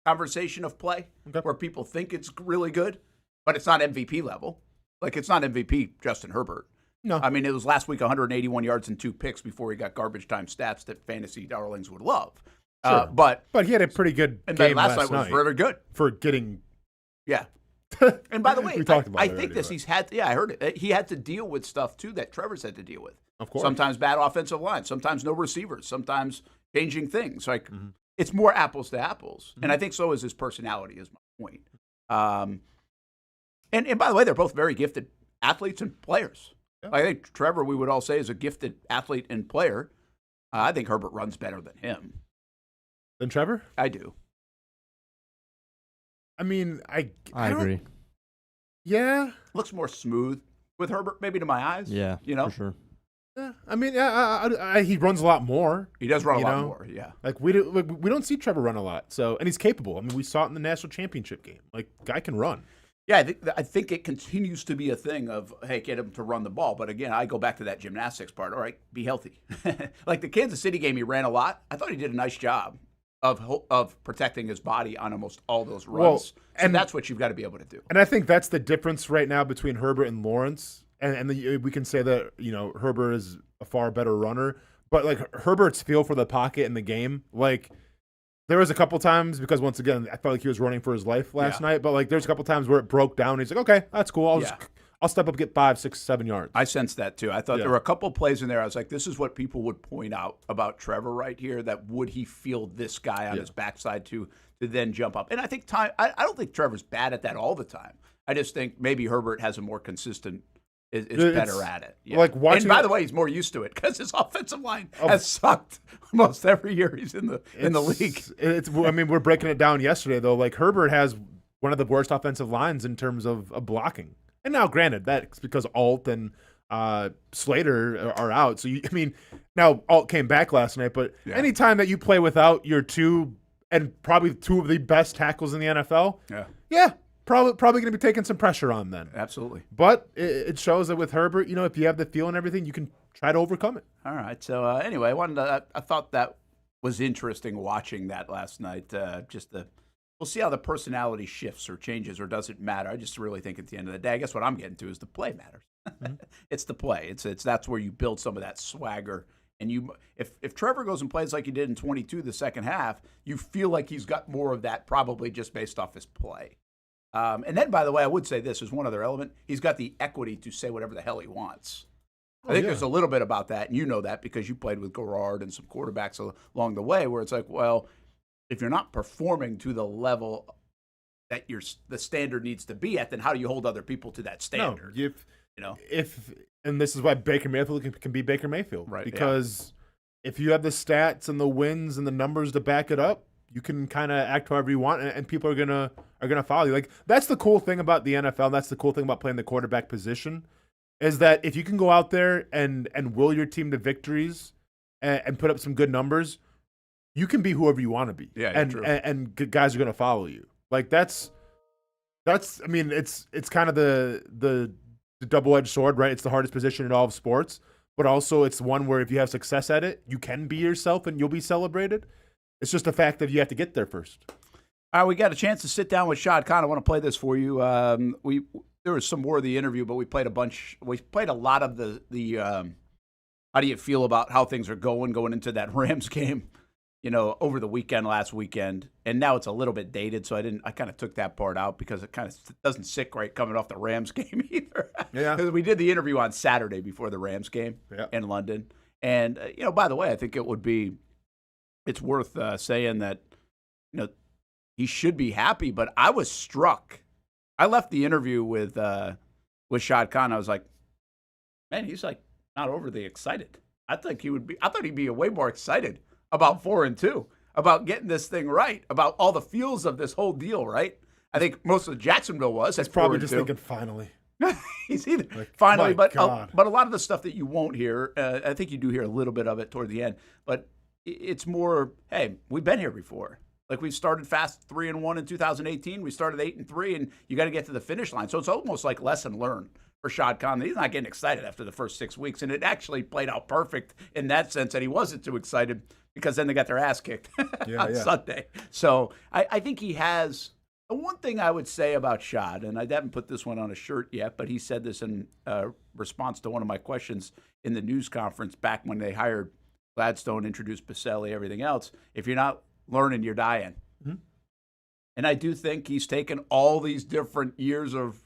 conversation of play, where people think it's really good, but it's not MVP level. Like, it's not MVP Justin Herbert. No. I mean, it was last week 181 yards and 2 picks before he got garbage time stats that fantasy darlings would love. Sure. But he had a pretty good game last night was very good for getting. Yeah. And by the way, we talked about I it think already, this, he's had, I heard it. He had to deal with stuff too that Trevor's had to deal with. Of course. Sometimes bad offensive line, sometimes no receivers, sometimes changing things. Like, it's more apples to apples. And I think so is his personality, is my point. And by the way, they're both very gifted athletes and players. Yeah. I think Trevor, we would all say, is a gifted athlete and player. I think Herbert runs better than him. Than Trevor? I do. I mean, I agree. Yeah. Looks more smooth with Herbert, maybe to my eyes. Yeah, you know? for sure. Yeah, I mean, he runs a lot more. He does run a lot more, yeah. Like, we don't see Trevor run a lot, so, and he's capable. I mean, we saw it in the national championship game. Like, guy can run. Yeah, I think it continues to be a thing of, hey, get him to run the ball. But again, I go back to that gymnastics part. All right, be healthy. Like the Kansas City game, he ran a lot. I thought he did a nice job of protecting his body on almost all those runs. And that's what you've got to be able to do. And I think that's the difference right now between Herbert and Lawrence. And we can say that, Herbert is a far better runner. But, like, Herbert's feel for the pocket in the game, like, there was a couple times, because once again, I felt like he was running for his life last night, but like there's a couple times where it broke down. He's like, okay, that's cool. I'll step up, get 5, 6, 7 yards. I sensed that too. I thought there were a couple plays in there. I was like, this is what people would point out about Trevor right here, that would he feel this guy on his backside to then jump up. And I think I don't think Trevor's bad at that all the time. I just think maybe Herbert has a more consistent is better at it. Yeah. Like watching, and by the way, he's more used to it because his offensive line has sucked almost every year he's in the league. I mean, we're breaking it down yesterday though. Like Herbert has one of the worst offensive lines in terms of blocking. And now, granted, that's because Alt and Slater are out. So now Alt came back last night. But anytime that you play without your two and probably two of the best tackles in the NFL, probably going to be taking some pressure on then. Absolutely. But it shows that with Herbert, if you have the feel and everything, you can try to overcome it. All right. So anyway, I thought that was interesting watching that last night. We'll see how the personality shifts or changes, or does it matter? I just really think at the end of the day, I guess what I'm getting to is the play matters. It's the play. It's that's where you build some of that swagger. And if Trevor goes and plays like he did in 22 the second half, you feel like he's got more of that probably just based off his play. And then, by the way, I would say this is one other element. He's got the equity to say whatever the hell he wants. I think there's a little bit about that, and you know that because you played with Garrard and some quarterbacks along the way, where it's like, well, if you're not performing to the level that the standard needs to be at, then how do you hold other people to that standard? No, and this is why Baker Mayfield can be Baker Mayfield, right? Because if you have the stats and the wins and the numbers to back it up, you can kind of act however you want, and people are gonna follow you. Like that's the cool thing about the NFL. That's the cool thing about playing the quarterback position, is that if you can go out there and will your team to victories and put up some good numbers, you can be whoever you want to be. Yeah, and true. And guys are gonna follow you. Like that's. I mean, it's kind of the double-edged sword, right? It's the hardest position in all of sports, but also it's one where if you have success at it, you can be yourself and you'll be celebrated. It's just a fact that you have to get there first. We got a chance to sit down with Shad Khan. I want to play this for you. There was some more of the interview, but we played a bunch. We played a lot of the how do you feel about how things are going into that Rams game, over the last weekend. And now it's a little bit dated, so I kind of took that part out because it kind of doesn't sit right coming off the Rams game either. Yeah. Because we did the interview on Saturday before the Rams game in London. And, by the way, I think it's worth saying that, he should be happy, but I was struck I left the interview with Shad Khan. I was like, man, he's like not overly excited. I thought he'd be way more excited about 4-2, about getting this thing right, about all the feels of this whole deal, right? I think most of Jacksonville was. He's probably just thinking, finally. He's either like, finally, but a lot of the stuff that you won't hear, I think you do hear a little bit of it toward the end, but it's more, hey, we've been here before. Like we started fast 3-1 in 2018. We started 8-3, and you got to get to the finish line. So it's almost like lesson learned for Shad Khan. He's not getting excited after the first 6 weeks, and it actually played out perfect in that sense that he wasn't too excited because then they got their ass kicked on Sunday. So I think he has. The one thing I would say about Shad, and I haven't put this one on a shirt yet, but he said this in response to one of my questions in the news conference back when they hired Gladstone, introduced Baselli, everything else. If you're not learning, you're dying. Mm-hmm. And I do think he's taken all these different years of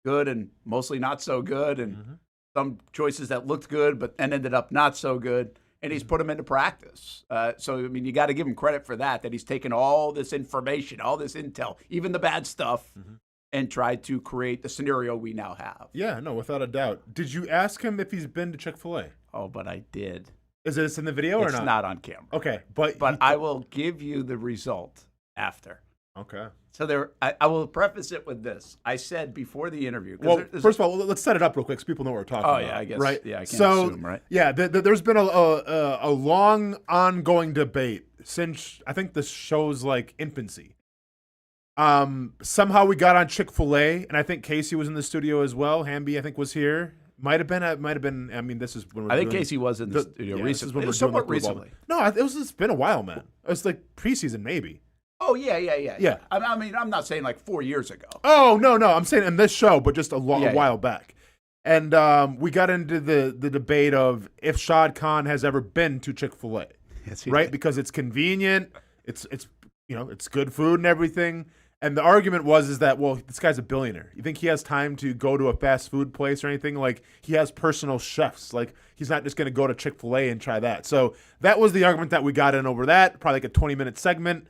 good and mostly not so good, and some choices that looked good but and ended up not so good, and he's put them into practice. So, I mean, you got to give him credit for that he's taken all this information, all this intel, even the bad stuff, and tried to create the scenario we now have. Yeah, no, without a doubt. Did you ask him if he's been to Chick-fil-A? Oh, but I did. Is this in the video or not? It's not on camera. Okay, but I will give you the result after. Okay. So I will preface it with this. I said before the interview. Well, first of all, let's set it up real quick so people know what we're talking about. Oh, yeah, I guess. Right? Yeah, I can't assume, right? Yeah, there's been a long ongoing debate since, I think, this show's like infancy. Somehow we got on Chick-fil-A, and I think Casey was in the studio as well. Hamby, I think, was here. Might have been. I mean, this is when we're. I think Casey was in the studio recently. Somewhat recently. No, it's been a while, man. It's like preseason, maybe. Oh yeah. I mean, I'm not saying like 4 years ago. Oh no, I'm saying in this show, but just a while back. And we got into the debate of if Shad Khan has ever been to Chick-fil-A, right? Because it's convenient, it's good food and everything. And the argument is that, well, this guy's a billionaire. You think he has time to go to a fast food place or anything? Like, he has personal chefs. Like, he's not just going to go to Chick-fil-A and try that. So that was the argument that we got in over that, probably like a 20-minute segment.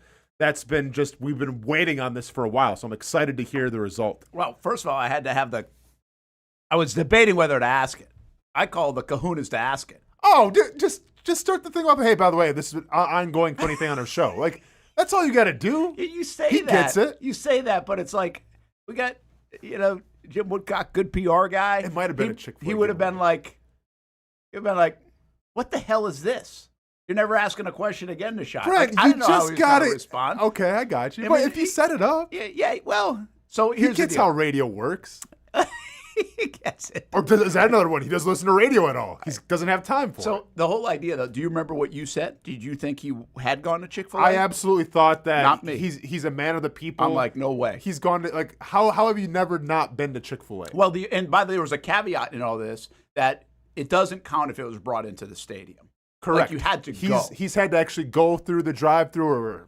We've been waiting on this for a while, so I'm excited to hear the result. Well, first of all, I was debating whether to ask it. I called the kahunas to ask it. Oh, dude, just start the thing off. Hey, by the way, this is an ongoing funny thing on our show. Like, that's all you got to do. You say he that. Gets it. You say that, but it's like, we got, Jim Woodcock, good PR guy. It might have been a Chick-fil-A. He would have been like, what the hell is this? You're never asking a question again to Shad. Brent, I you didn't know how just he was got gonna it. Respond. Okay, I got you. But if you set it up. Yeah, well, so here's he gets the deal. how radio works. He gets it. Or is that another one? He doesn't listen to radio at all. He doesn't have time for it. So the whole idea, though, do you remember what you said? Did you think he had gone to Chick-fil-A? I absolutely thought that. Not me. He's a man of the people. I'm like, no way. He's gone to, like, how have you never not been to Chick-fil-A? Well, and by the way, there was a caveat in all this that it doesn't count if it was brought into the stadium. Correct. Like you had to go. He's had to actually go through the drive-through or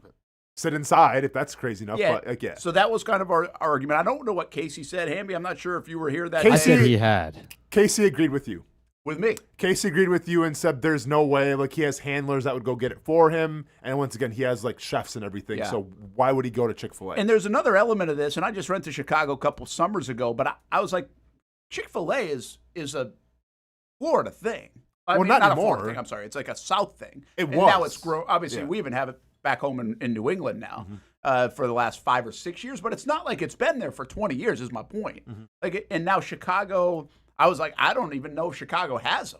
sit inside, if that's crazy enough. Yeah. But, yeah. So that was kind of our argument. I don't know what Casey said. Hamby, I'm not sure if you were here that I day. said he had. Casey agreed with you. With me. Casey agreed with you and said there's no way. Like, he has handlers that would go get it for him. And once again, he has, like, chefs and everything. Yeah. So why would he go to Chick-fil-A? And there's another element of this, and I just went to Chicago a couple summers ago, but I was like, Chick-fil-A is a Florida thing. I mean, not a anymore. Florida thing, I'm sorry. It's like a South thing. And now it's grown. Obviously, Yeah. we even have it back home in New England now for the last 5 or 6 years, but it's not like it's been there for 20 years is my point. Like, and now Chicago, I was like, I don't even know if Chicago has them.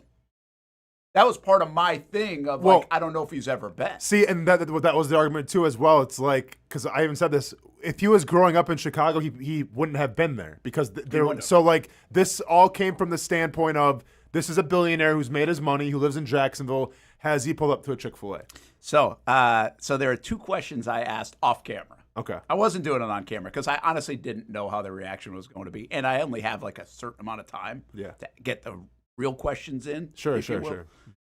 That was part of my thing of, like, I don't know if he's ever been. See, and that was the argument, too, as well. It's like, because I even said this, if he was growing up in Chicago, he wouldn't have been there. Because so, like, this all came from the standpoint of, this is a billionaire who's made his money, who lives in Jacksonville. Has he pulled up to a Chick-fil-A? So there are two questions I asked off camera. Okay. I wasn't doing it on camera because I honestly didn't know how the reaction was going to be. And I only have like a certain amount of time to get the real questions in. Sure.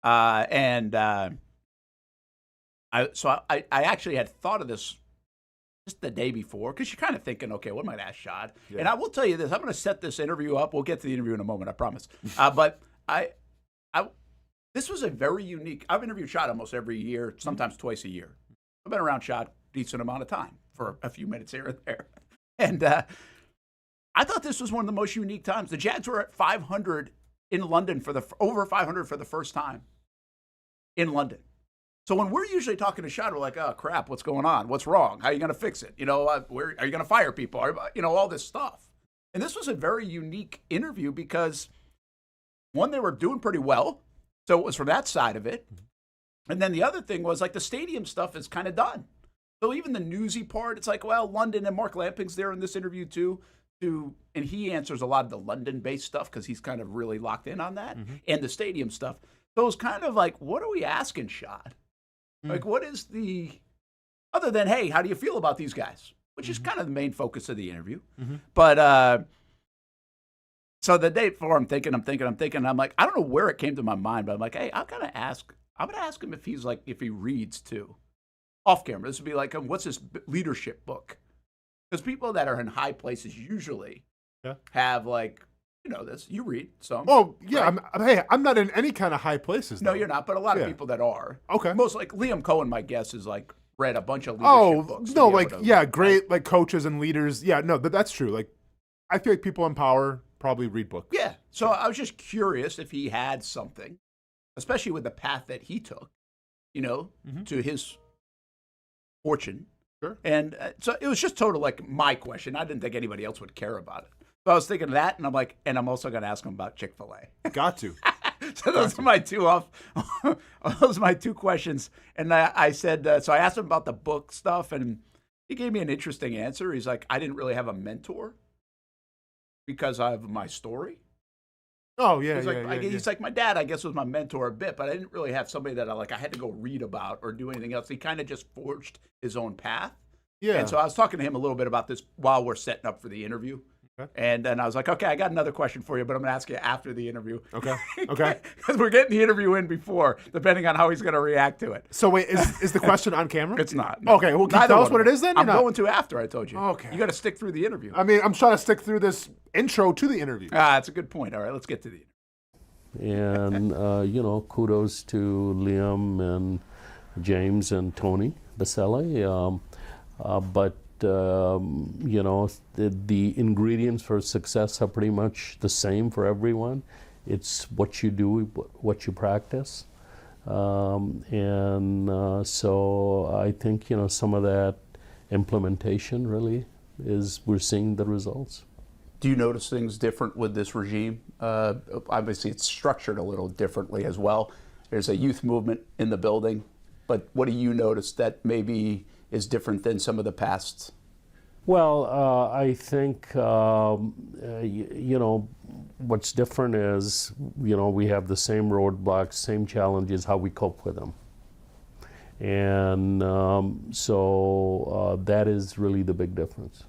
I actually had thought of this just the day before because you're kind of thinking, okay, what might I ask Shad? Yeah. And I will tell you this. I'm going to set this interview up. We'll get to the interview in a moment, I promise. But this was a very unique. I've interviewed Shad almost every year, sometimes twice a year. I've been around Shad a decent amount of time for a few minutes here and there. And I thought this was one of the most unique times. The Jags were at 500 in London over 500 for the first time in London. So when we're usually talking to Shad, we're like, oh, crap, what's going on? What's wrong? How are you going to fix it? Are you going to fire people? All this stuff. And this was a very unique interview because, one, they were doing pretty well. So it was from that side of it. And then the other thing was, like, the stadium stuff is kind of done. So even the newsy part, it's like, well, London, and Mark Lamping's there in this interview too. And he answers a lot of the London-based stuff because he's kind of really locked in on that, and the stadium stuff. So it was kind of like, what are we asking, Shad? Like, what is other than, hey, how do you feel about these guys? Which is kind of the main focus of the interview. But so the day before, I'm thinking, I'm like, I don't know where it came to my mind, but I'm like, hey, I'm going to ask him if he reads too. Off camera. This would be like, what's his leadership book? Because people that are in high places usually have, like, this. You read some. Oh, yeah. Right? I'm not in any kind of high places. No, though. you're not. But a lot of people that are. Okay. Most, like, Liam Coen, my guess, is, like, read a bunch of leadership books. Oh, no, great, like, coaches and leaders. Yeah, no, that's true. Like, I feel like people in power probably read books. Yeah. So I was just curious if he had something, especially with the path that he took, to his fortune. Sure. And so it was just total, like, my question. I didn't think anybody else would care about it. So I was thinking of that, and I'm like, and I'm also going to ask him about Chick-fil-A. Got to. So those are my two those are my two questions. And I said, so I asked him about the book stuff, and he gave me an interesting answer. He's like, I didn't really have a mentor because of my story. Oh, yeah, He's like, my dad, I guess, was my mentor a bit, but I didn't really have somebody that I had to go read about or do anything else. He kind of just forged his own path. Yeah. And so I was talking to him a little bit about this while we're setting up for the interview. Okay. And then I was like, okay, I got another question for you, but I'm going to ask you after the interview. Okay. Because we're getting the interview in before, depending on how he's going to react to it. So wait, is the question on camera? It's not. No. Okay, well, can you tell us what it is then? I'm going to after I told you. Okay. You got to stick through the interview. I mean, I'm trying to stick through this intro to the interview. That's a good point. All right, let's get to the interview. And, kudos to Liam and James and Tony Baselli. But the ingredients for success are pretty much the same for everyone. It's what you do, what you practice. So I think, some of that implementation really is, we're seeing the results. Do you notice things different with this regime? Obviously, it's structured a little differently as well. There's a youth movement in the building, but what do you notice that maybe is different than some of the past? Well, I think, what's different is, we have the same roadblocks, same challenges, how we cope with them. And so that is really the big difference.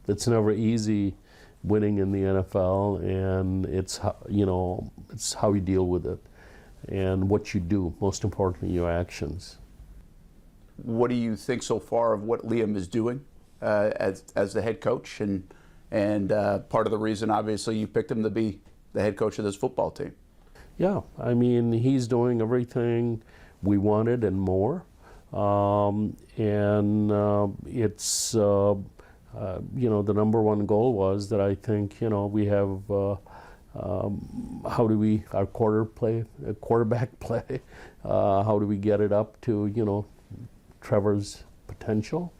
It's never easy winning in the NFL, and it's how you deal with it and what you do, most importantly, your actions. What do you think so far of what Liam is doing as the head coach, and part of the reason, obviously, you picked him to be the head coach of this football team? Yeah, I mean, he's doing everything we wanted and more, it's the number one goal was that I think we have how do we our quarterback play, how do we get it up to Trevor's potential,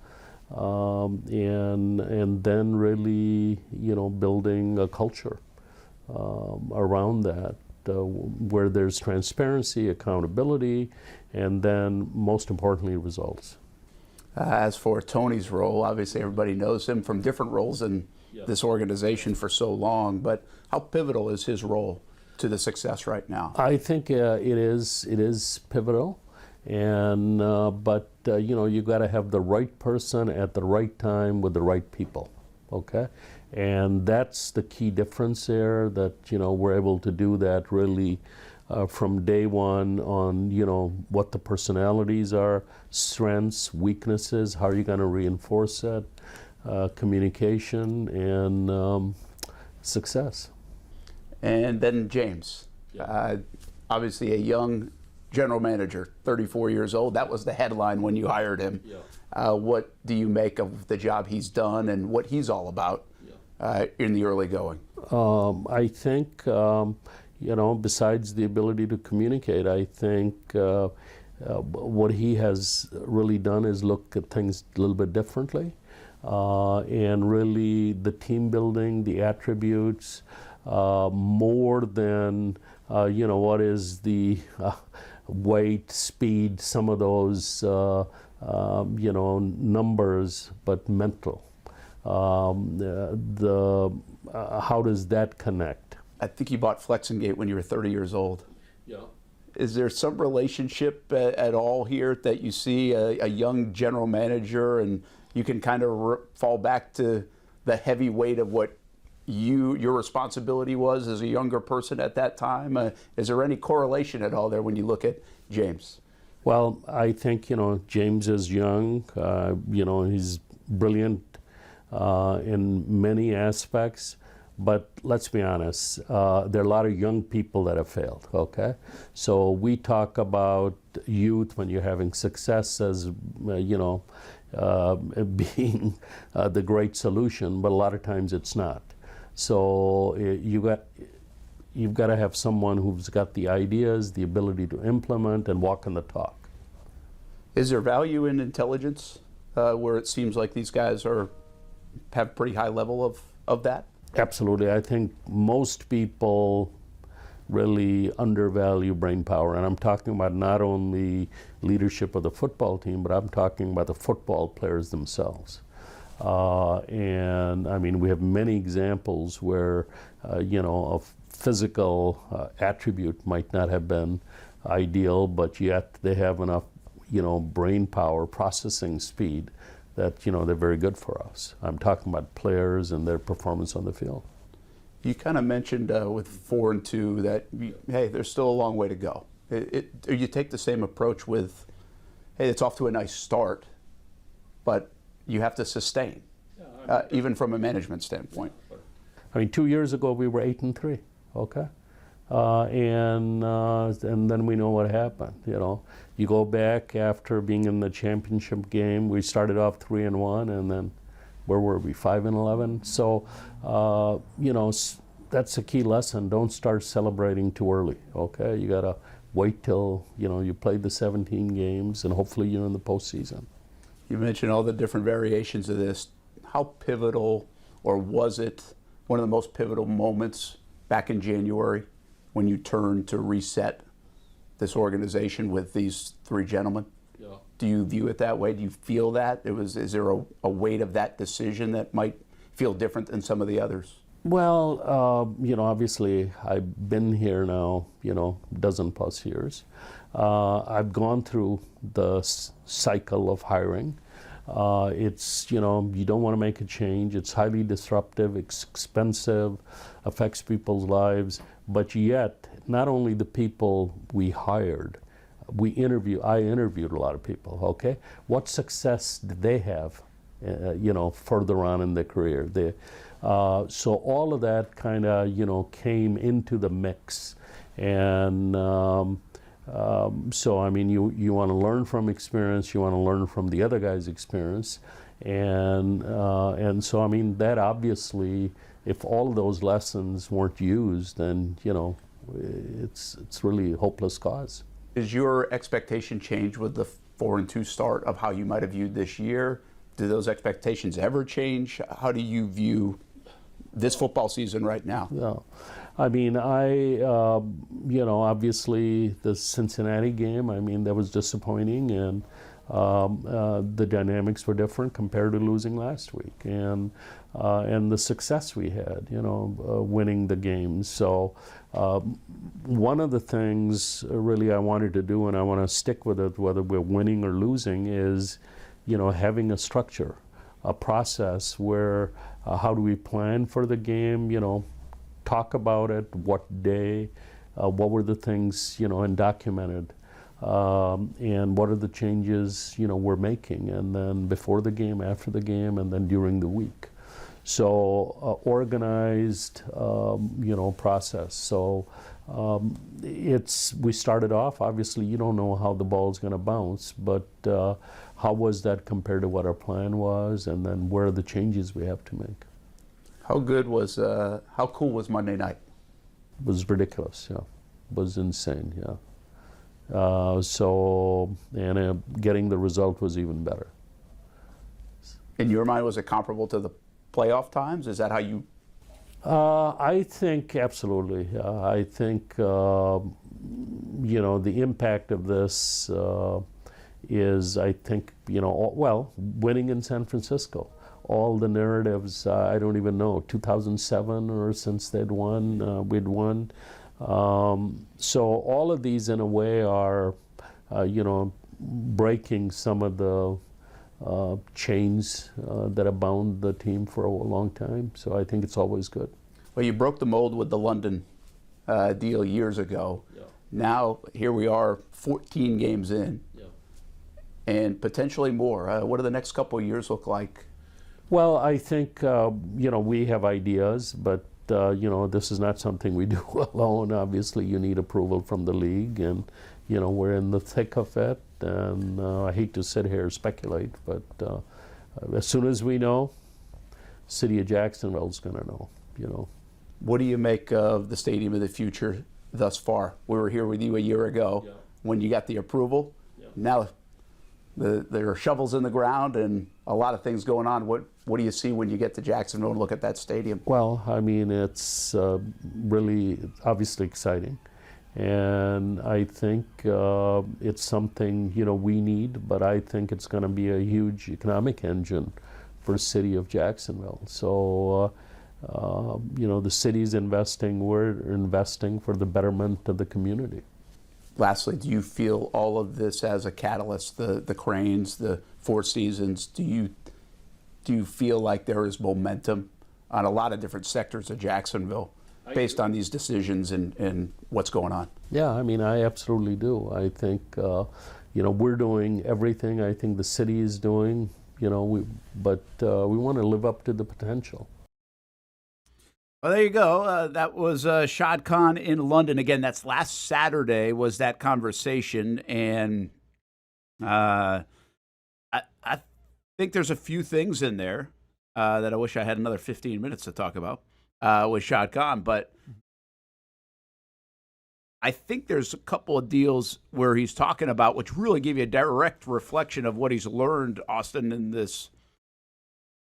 and then really building a culture around that where there's transparency, accountability, and then most importantly results. As for Tony's role, obviously everybody knows him from different roles in this organization for so long, but how pivotal is his role to the success right now? I think it is pivotal, and but you got to have the right person at the right time with the right people, okay? And that's the key difference there, that we're able to do that really from day one on, what the personalities are, strengths, weaknesses, how are you going to reinforce that, communication, and success. And then James, obviously a young general manager, 34 years old. That was the headline when you hired him. What do you make of the job he's done and what he's all about in the early going? I think, besides the ability to communicate, I think what he has really done is look at things a little bit differently. And really the team building, the attributes, more than, what is the weight, speed, some of those, numbers, but mental. How does that connect? I think you bought Flexingate when you were 30 years old. Yeah. Is there some relationship at all here that you see a young general manager and you can kind of fall back to the heavy weight of what your responsibility was as a younger person at that time? Is there any correlation at all there when you look at James? Well, I think, James is young. He's brilliant in many aspects. But let's be honest, there are a lot of young people that have failed, okay? So we talk about youth when you're having success as, being the great solution, but a lot of times it's not. So you've got to have someone who's got the ideas, the ability to implement and walk in the talk. Is there value in intelligence where it seems like these guys have pretty high level of that? Absolutely. I think most people really undervalue brain power. And I'm talking about not only leadership of the football team, but I'm talking about the football players themselves. And I mean, we have many examples where, a physical attribute might not have been ideal, but yet they have enough, brain power, processing speed that, they're very good for us. I'm talking about players and their performance on the field. You kind of mentioned with 4-2 that, hey, there's still a long way to go. You take the same approach with, hey, it's off to a nice start, but you have to sustain, even from a management standpoint. I mean, 2 years ago we were 8-3, okay? And then we know what happened. You go back after being in the championship game. We started off 3-1, and then where were we? 5-11. So that's a key lesson. Don't start celebrating too early. Okay, you gotta wait till you play the 17 games, and hopefully you're in the postseason. You mentioned all the different variations of this. How pivotal, or was it one of the most pivotal moments back in January when you turned to reset this organization with these three gentlemen? Yeah. Do you view it that way? Do you feel that? Is there a weight of that decision that might feel different than some of the others? Well, obviously I've been here now, dozen plus years. I've gone through the cycle of hiring. It's, you don't want to make a change. It's highly disruptive, it's expensive, affects people's lives. But yet, not only the people we hired, I interviewed a lot of people, okay? What success did they have, further on in their career? So all of that kind of, came into the mix. And so, I mean, you want to learn from experience, you want to learn from the other guy's experience. And so, I mean, that obviously, if all of those lessons weren't used, then, it's really a hopeless cause. Is your expectation change with the 4-2 start of how you might have viewed this year? Do those expectations ever change? How do you view this football season right now? Yeah. I mean, obviously the Cincinnati game, I mean, that was disappointing, and the dynamics were different compared to losing last week, and the success we had, winning the games. So one of the things really I wanted to do, and I want to stick with it, whether we're winning or losing, is, having a structure, a process where how do we plan for the game, talk about it, what day, what were the things, and documented. And what are the changes, we're making, and then before the game, after the game, and then during the week. So organized, process. So We started off, obviously you don't know how the ball's going to bounce, but how was that compared to what our plan was, and then where are the changes we have to make? How cool was Monday night? It was ridiculous, yeah. It was insane, yeah. Getting the result was even better. In your mind, was it comparable to the playoff times? Is that how you? I think absolutely. I think the impact of this is, I think, winning in San Francisco. All the narratives, I don't even know, 2007 or since they'd won, we'd won. So all of these, in a way, are, breaking some of the chains that have bound the team for a long time. So I think it's always good. Well, you broke the mold with the London deal years ago. Yeah. Now, here we are, 14 games in, and potentially more. What do the next couple of years look like? Well, I think, we have ideas, but, this is not something we do alone. Obviously, you need approval from the league, and, we're in the thick of it, and I hate to sit here and speculate, but as soon as we know, city of Jacksonville's going to know, What do you make of the Stadium of the Future thus far? We were here with you a year ago when you got the approval. Now there are shovels in the ground and a lot of things going on. What do you see when you get to Jacksonville and look at that stadium? Well, I mean, it's really obviously exciting. And I think it's something, we need, but I think it's going to be a huge economic engine for the city of Jacksonville. So, the city's investing, we're investing for the betterment of the community. Lastly, do you feel all of this as a catalyst, the cranes, the Four Seasons, do you feel like there is momentum on a lot of different sectors of Jacksonville based on these decisions and what's going on? Yeah, I mean, I absolutely do. I think, we're doing everything I think the city is doing, but we want to live up to the potential. Well, there you go. That was Shad Khan in London. Again, that's last Saturday was that conversation. And I think there's a few things in there that I wish I had another 15 minutes to talk about with Shad Khan. But I think there's a couple of deals where he's talking about, which really give you a direct reflection of what he's learned, Austen, in this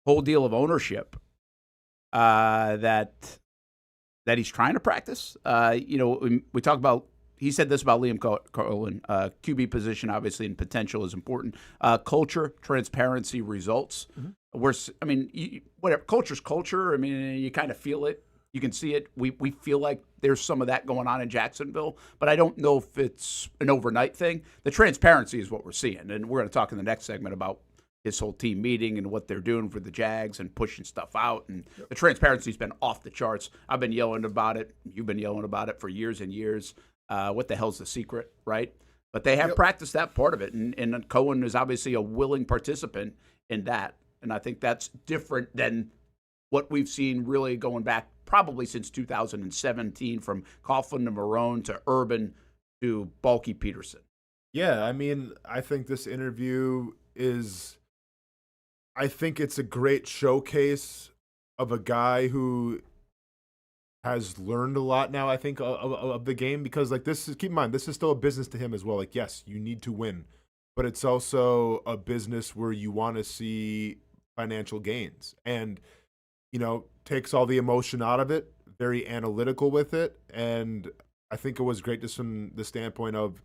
whole deal of ownership. That he's trying to practice. We talk about, he said this about Liam Coen, QB position obviously and potential is important. Culture, transparency, results. Whatever, culture's culture. I mean, you kind of feel it. You can see it. We feel like there's some of that going on in Jacksonville, but I don't know if it's an overnight thing. The transparency is what we're seeing, and we're going to talk in the next segment about his whole team meeting and what they're doing for the Jags and pushing stuff out. And the transparency's been off the charts. I've been yelling about it. You've been yelling about it for years and years. What the hell's the secret, right? But they have practiced that part of it. And Coen is obviously a willing participant in that. And I think that's different than what we've seen really going back probably since 2017 from Coughlin to Marone to Urban to Bulky Peterson. Yeah, I mean, I think this interview I think it's a great showcase of a guy who has learned a lot now, I think, of the game, because keep in mind, this is still a business to him as well. Like, yes, you need to win, but it's also a business where you want to see financial gains, and, takes all the emotion out of it, very analytical with it. And I think it was great just from the standpoint of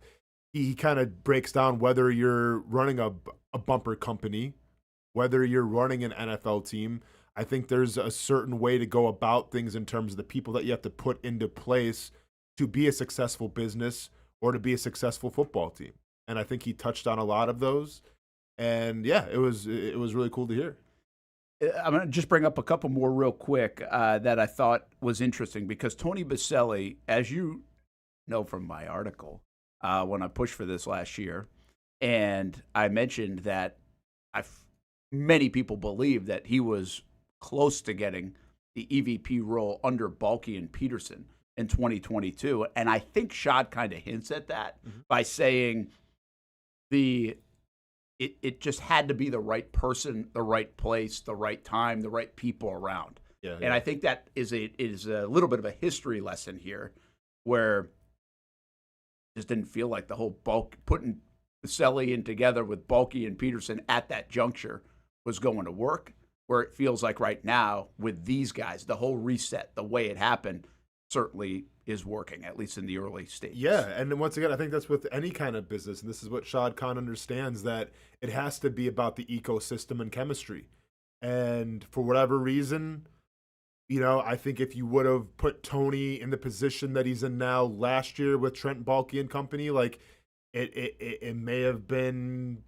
he kind of breaks down whether you're running a bumper company, whether you're running an NFL team. I think there's a certain way to go about things in terms of the people that you have to put into place to be a successful business or to be a successful football team. And I think he touched on a lot of those. And yeah, it was really cool to hear. I'm going to just bring up a couple more real quick that I thought was interesting, because Tony Baselli, as you know from my article, when I pushed for this last year, and I mentioned that many people believe that he was close to getting the EVP role under Bulky and Peterson. in 2022. And I think Shad kind of hints at that by saying it just had to be the right person, the right place, the right time, the right people around. Yeah, and I think that is a little bit of a history lesson here, where it just didn't feel like the whole putting Baselli in together with Bulky and Peterson at that juncture was going to work. Where it feels like right now with these guys, the whole reset, the way it happened, certainly is working, at least in the early stages. Yeah, and then once again, I think that's with any kind of business, and this is what Shad Khan understands, that it has to be about the ecosystem and chemistry. And for whatever reason, I think if you would have put Tony in the position that he's in now last year with Trent Baalke and company, like it may have been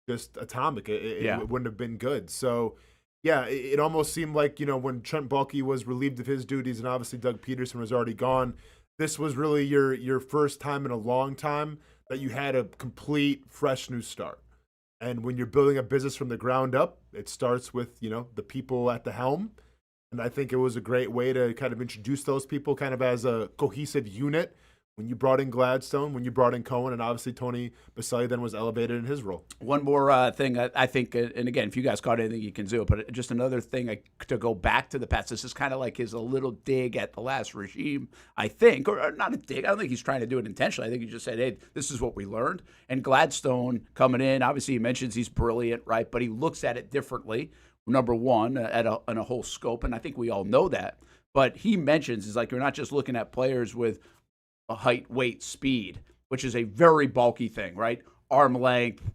just atomic. It wouldn't have been good. So, yeah, it almost seemed like, when Trent Baalke was relieved of his duties and obviously Doug Peterson was already gone, this was really your first time in a long time that you had a complete, fresh new start. And when you're building a business from the ground up, it starts with, the people at the helm. And I think it was a great way to kind of introduce those people kind of as a cohesive unit. When you brought in Gladstone, when you brought in Coen, and obviously Tony Baselli then was elevated in his role. One more thing I think, and again, if you guys caught anything, you can do it, but just another thing to go back to the past. This is kind of like a little dig at the last regime, I think, or not a dig. I don't think he's trying to do it intentionally. I think he just said, hey, this is what we learned. And Gladstone coming in, obviously he mentions he's brilliant, right? But he looks at it differently, number one, in a whole scope, and I think we all know that. But he mentions, is like, you're not just looking at players with a height, weight, speed, which is a very bulky thing, right? Arm length,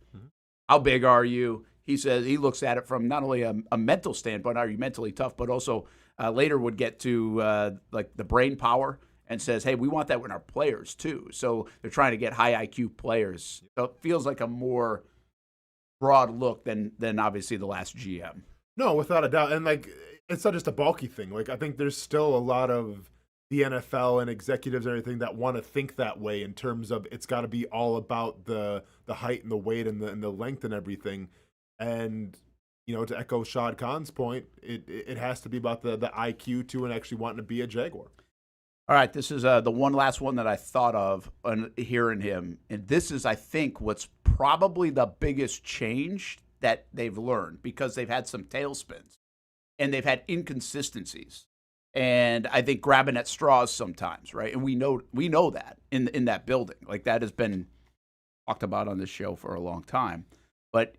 how big are you? He says he looks at it from not only a mental standpoint, are you mentally tough, but also later would get to like the brain power, and says, hey, we want that in our players too. So they're trying to get high IQ players. So it feels like a more broad look than obviously the last GM. No, without a doubt. And like, it's not just a bulky thing. Like, I think there's still a lot of the NFL and executives and everything that want to think that way in terms of it's got to be all about the height and the weight and the length and everything. And, to echo Shad Khan's point, it has to be about the IQ too, and actually wanting to be a Jaguar. All right, this is the one last one that I thought of hearing him. And this is, I think, what's probably the biggest change that they've learned, because they've had some tailspins and they've had inconsistencies. And I think grabbing at straws sometimes, right? And we know that in that building. Like, that has been talked about on this show for a long time. But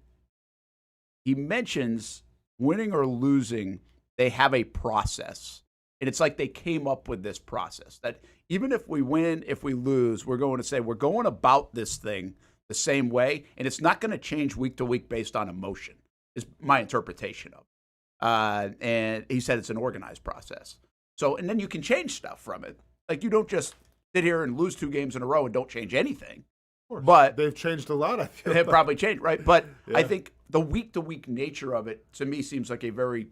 he mentions winning or losing, they have a process. And it's like they came up with this process that even if we win, if we lose, we're going to say we're going about this thing the same way. And it's not going to change week to week based on emotion, is my interpretation of it. And he said it's an organized process. So, and then you can change stuff from it. Like, you don't just sit here and lose 2 games in a row and don't change anything. Of course. But they've changed a lot, I feel. They've probably changed, right? But yeah. I think the week-to-week nature of it, to me, seems like a very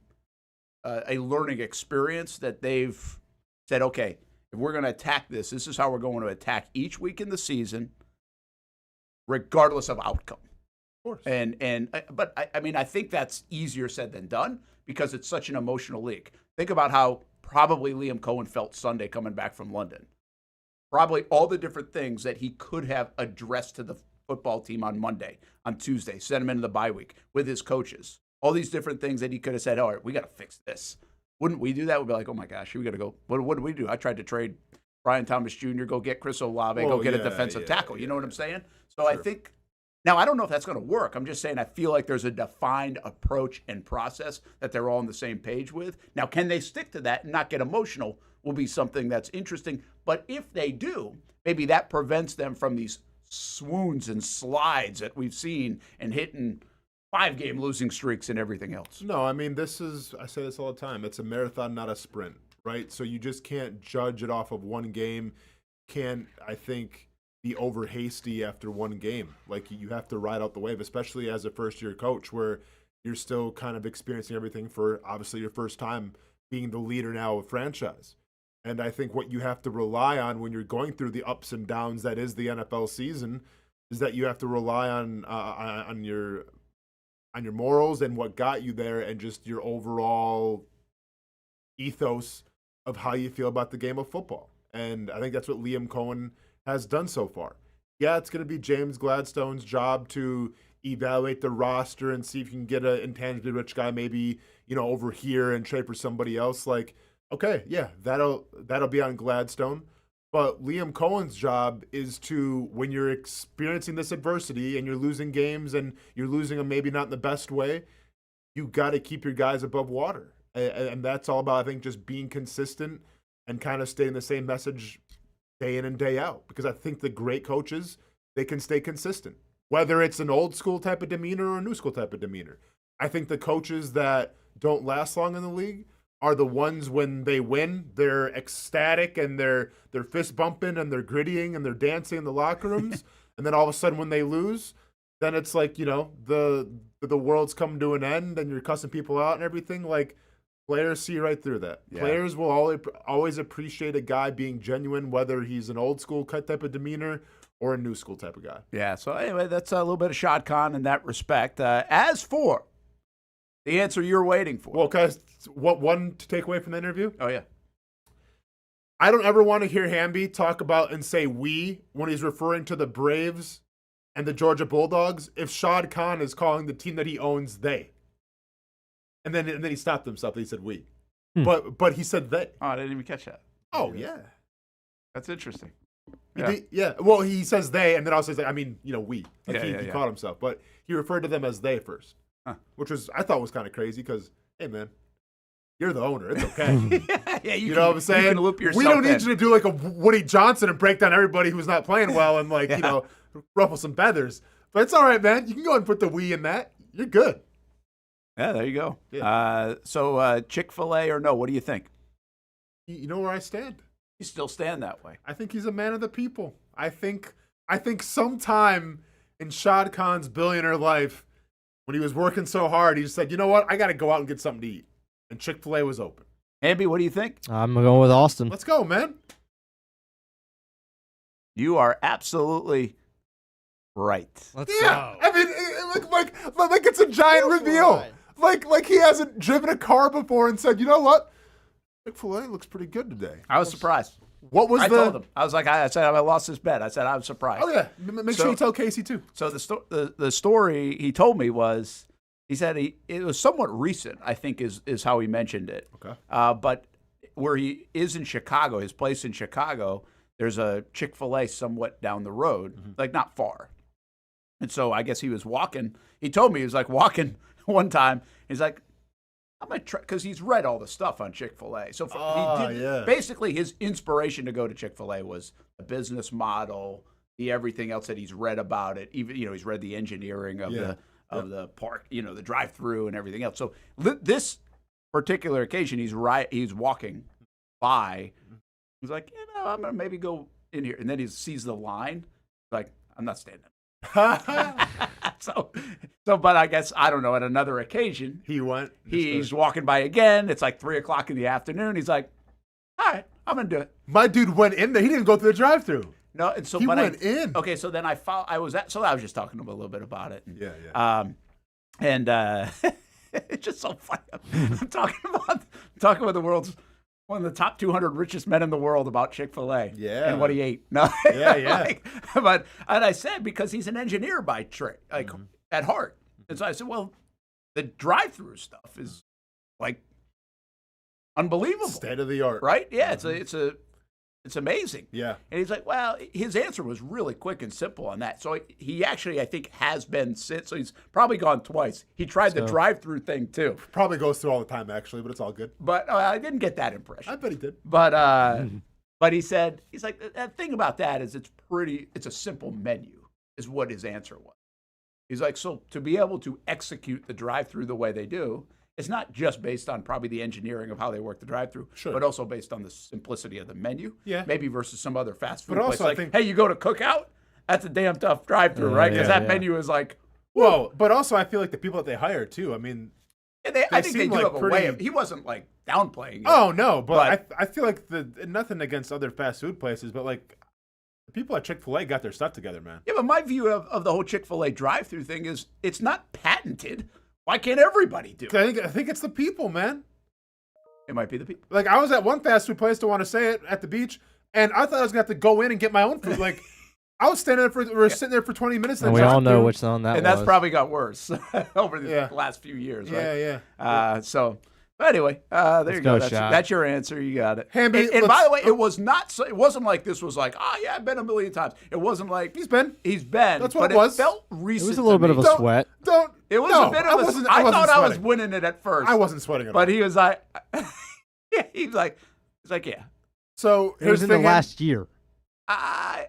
a learning experience that they've said, okay, if we're going to attack this is how we're going to attack each week in the season, regardless of outcome. Of course. But I think that's easier said than done, because it's such an emotional league. Think about how probably Liam Coen felt Sunday coming back from London. Probably all the different things that he could have addressed to the football team on Monday, on Tuesday, sent him into the bye week with his coaches. All these different things that he could have said, all right, we got to fix this. Wouldn't we do that? We'd be like, oh my gosh, we got to go. What did we do? I tried to trade Brian Thomas Jr., go get Chris Olave, go get a defensive tackle. You know what I'm saying? So sure. I think, now I don't know if that's going to work. I'm just saying I feel like there's a defined approach and process that they're all on the same page with. Now, can they stick to that and not get emotional will be something that's interesting. But if they do, maybe that prevents them from these swoons and slides that we've seen and hitting 5-game losing streaks and everything else. No, I mean, I say this all the time. It's a marathon, not a sprint, right? So you just can't judge it off of one game. Can't, I think, be over hasty after one game. Like, you have to ride out the wave, especially as a first-year coach, where you're still kind of experiencing everything for, obviously, your first time being the leader now of franchise. And I think what you have to rely on when you're going through the ups and downs that is the NFL season is that you have to rely on your morals and what got you there, and just your overall ethos of how you feel about the game of football. And I think that's what Liam Coen has done so far. Yeah, it's going to be James Gladstone's job to evaluate the roster and see if you can get an intangibly rich guy maybe, over here and trade for somebody else. Like, okay, yeah, that'll be on Gladstone. But Liam Cohen's job is to, when you're experiencing this adversity and you're losing games and you're losing them maybe not in the best way, you got to keep your guys above water. And that's all about, I think, just being consistent and kind of staying the same message day in and day out. Because I think the great coaches, they can stay consistent, whether it's an old school type of demeanor or a new school type of demeanor. I think the coaches that don't last long in the league are the ones when they win, they're ecstatic and they're fist bumping and they're grittying and they're dancing in the locker rooms. And then all of a sudden when they lose, then it's like, the world's come to an end and you're cussing people out and everything. Like, players see right through that. Yeah. Players will always appreciate a guy being genuine, whether he's an old school type of demeanor or a new school type of guy. Yeah, so anyway, that's a little bit of Shad Khan in that respect. As for the answer you're waiting for. Well, guys, what one to take away from the interview? Oh, yeah. I don't ever want to hear Hamby talk about and say we when he's referring to the Braves and the Georgia Bulldogs if Shad Khan is calling the team that he owns they. And then he stopped himself. He said we. But he said they. Oh, I didn't even catch that. Oh, yeah. That's interesting. Yeah. Well, he says they, and then also says, we. Like he caught himself. But he referred to them as they first, which I thought was kind of crazy because, hey, man, you're the owner. It's okay. Yeah, you know what I'm saying? You can loop yourself we don't need in. you to do like a Woody Johnson and break down everybody who's not playing well and ruffle some feathers. But it's all right, man. You can go and put the we in that. You're good. Yeah, there you go. Yeah. So Chick-fil-A or no, what do you think? You know where I stand. You still stand that way. I think he's a man of the people. I think sometime in Shad Khan's billionaire life, when he was working so hard, he just said, you know what? I got to go out and get something to eat. And Chick-fil-A was open. Hamby, what do you think? I'm going with Austen. Let's go, man. You are absolutely right. Let's go. I mean, like it's a giant reveal. Right. Like he hasn't driven a car before and said, you know what? Chick-fil-A looks pretty good today. I was surprised. What was I told him. I was like, I said I lost this bet. I said I was surprised. Oh yeah, make sure you tell Casey too. So the story he told me was, he said it was somewhat recent. I think is how he mentioned it. Okay. But where he is in Chicago, his place in Chicago, there's a Chick-fil-A somewhat down the road, like not far. And so I guess he was walking. He told me he was like walking one time. He's like, I'm going to try, because he's read all the stuff on Chick-fil-A. So basically his inspiration to go to Chick-fil-A was the business model, the everything else that he's read about it. Even, he's read the engineering of the park, the drive-through and everything else. So this particular occasion, he's walking by. He's like, I'm going to maybe go in here. And then he sees the line. He's like, I'm not standing. But I guess, I don't know, at another occasion, he's walking by again. It's like 3:00 in the afternoon. He's like, all right, I'm going to do it. My dude went in there. He didn't go through the drive-thru. No, and so he went in. Okay, so then I was just talking to him a little bit about it. Yeah. And it's just so funny. I'm talking about the world's one of the top 200 richest men in the world about Chick-fil-A. Yeah. And what he ate. No. Yeah. And I said, because he's an engineer by trade, at heart. And so I said, well, the drive-through stuff is like unbelievable. State of the art. Right? Yeah, it's amazing. Yeah. And he's like, well, his answer was really quick and simple on that. So he actually, I think, has been since. So he's probably gone twice. He tried the drive-through thing, too. Probably goes through all the time, actually, but it's all good. But I didn't get that impression. I bet he did. But he's like, the thing about that is it's a simple menu, is what his answer was. He's like, so to be able to execute the drive-through the way they do, it's not just based on probably the engineering of how they work the drive-through, but also based on the simplicity of the menu. Yeah. Maybe versus some other fast food But place. also, I Like, think- hey, you go to Cookout? That's a damn tough drive-through, right? Because that menu is like, well, but also I feel like the people that they hire too. I mean, I think they do like have a way of. He wasn't like downplaying it. Oh no, but I feel like nothing against other fast food places, but like the people at Chick-fil-A got their stuff together, man. Yeah, but my view of the whole Chick-fil-A drive-through thing is it's not patented. Why can't everybody do it? I think it's the people, man. It might be the people. Like I was at one fast food place, don't want to say it, at the beach. And I thought I was going to have to go in and get my own food. Like, I was sitting there for 20 minutes. And we all know which one that was. And that's probably got worse over the last few years, right? Yeah. But anyway, there you go. That's your answer. You got it. Hamby, and by the way, it wasn't like this was like, oh yeah, I've been a million times. It wasn't like he's been. That's what it was. It felt recent. It was a little bit of a sweat. It was a bit of a. I thought I was winning it at first. I wasn't sweating at all. But he was like, he's like, yeah. So it was in the last year. I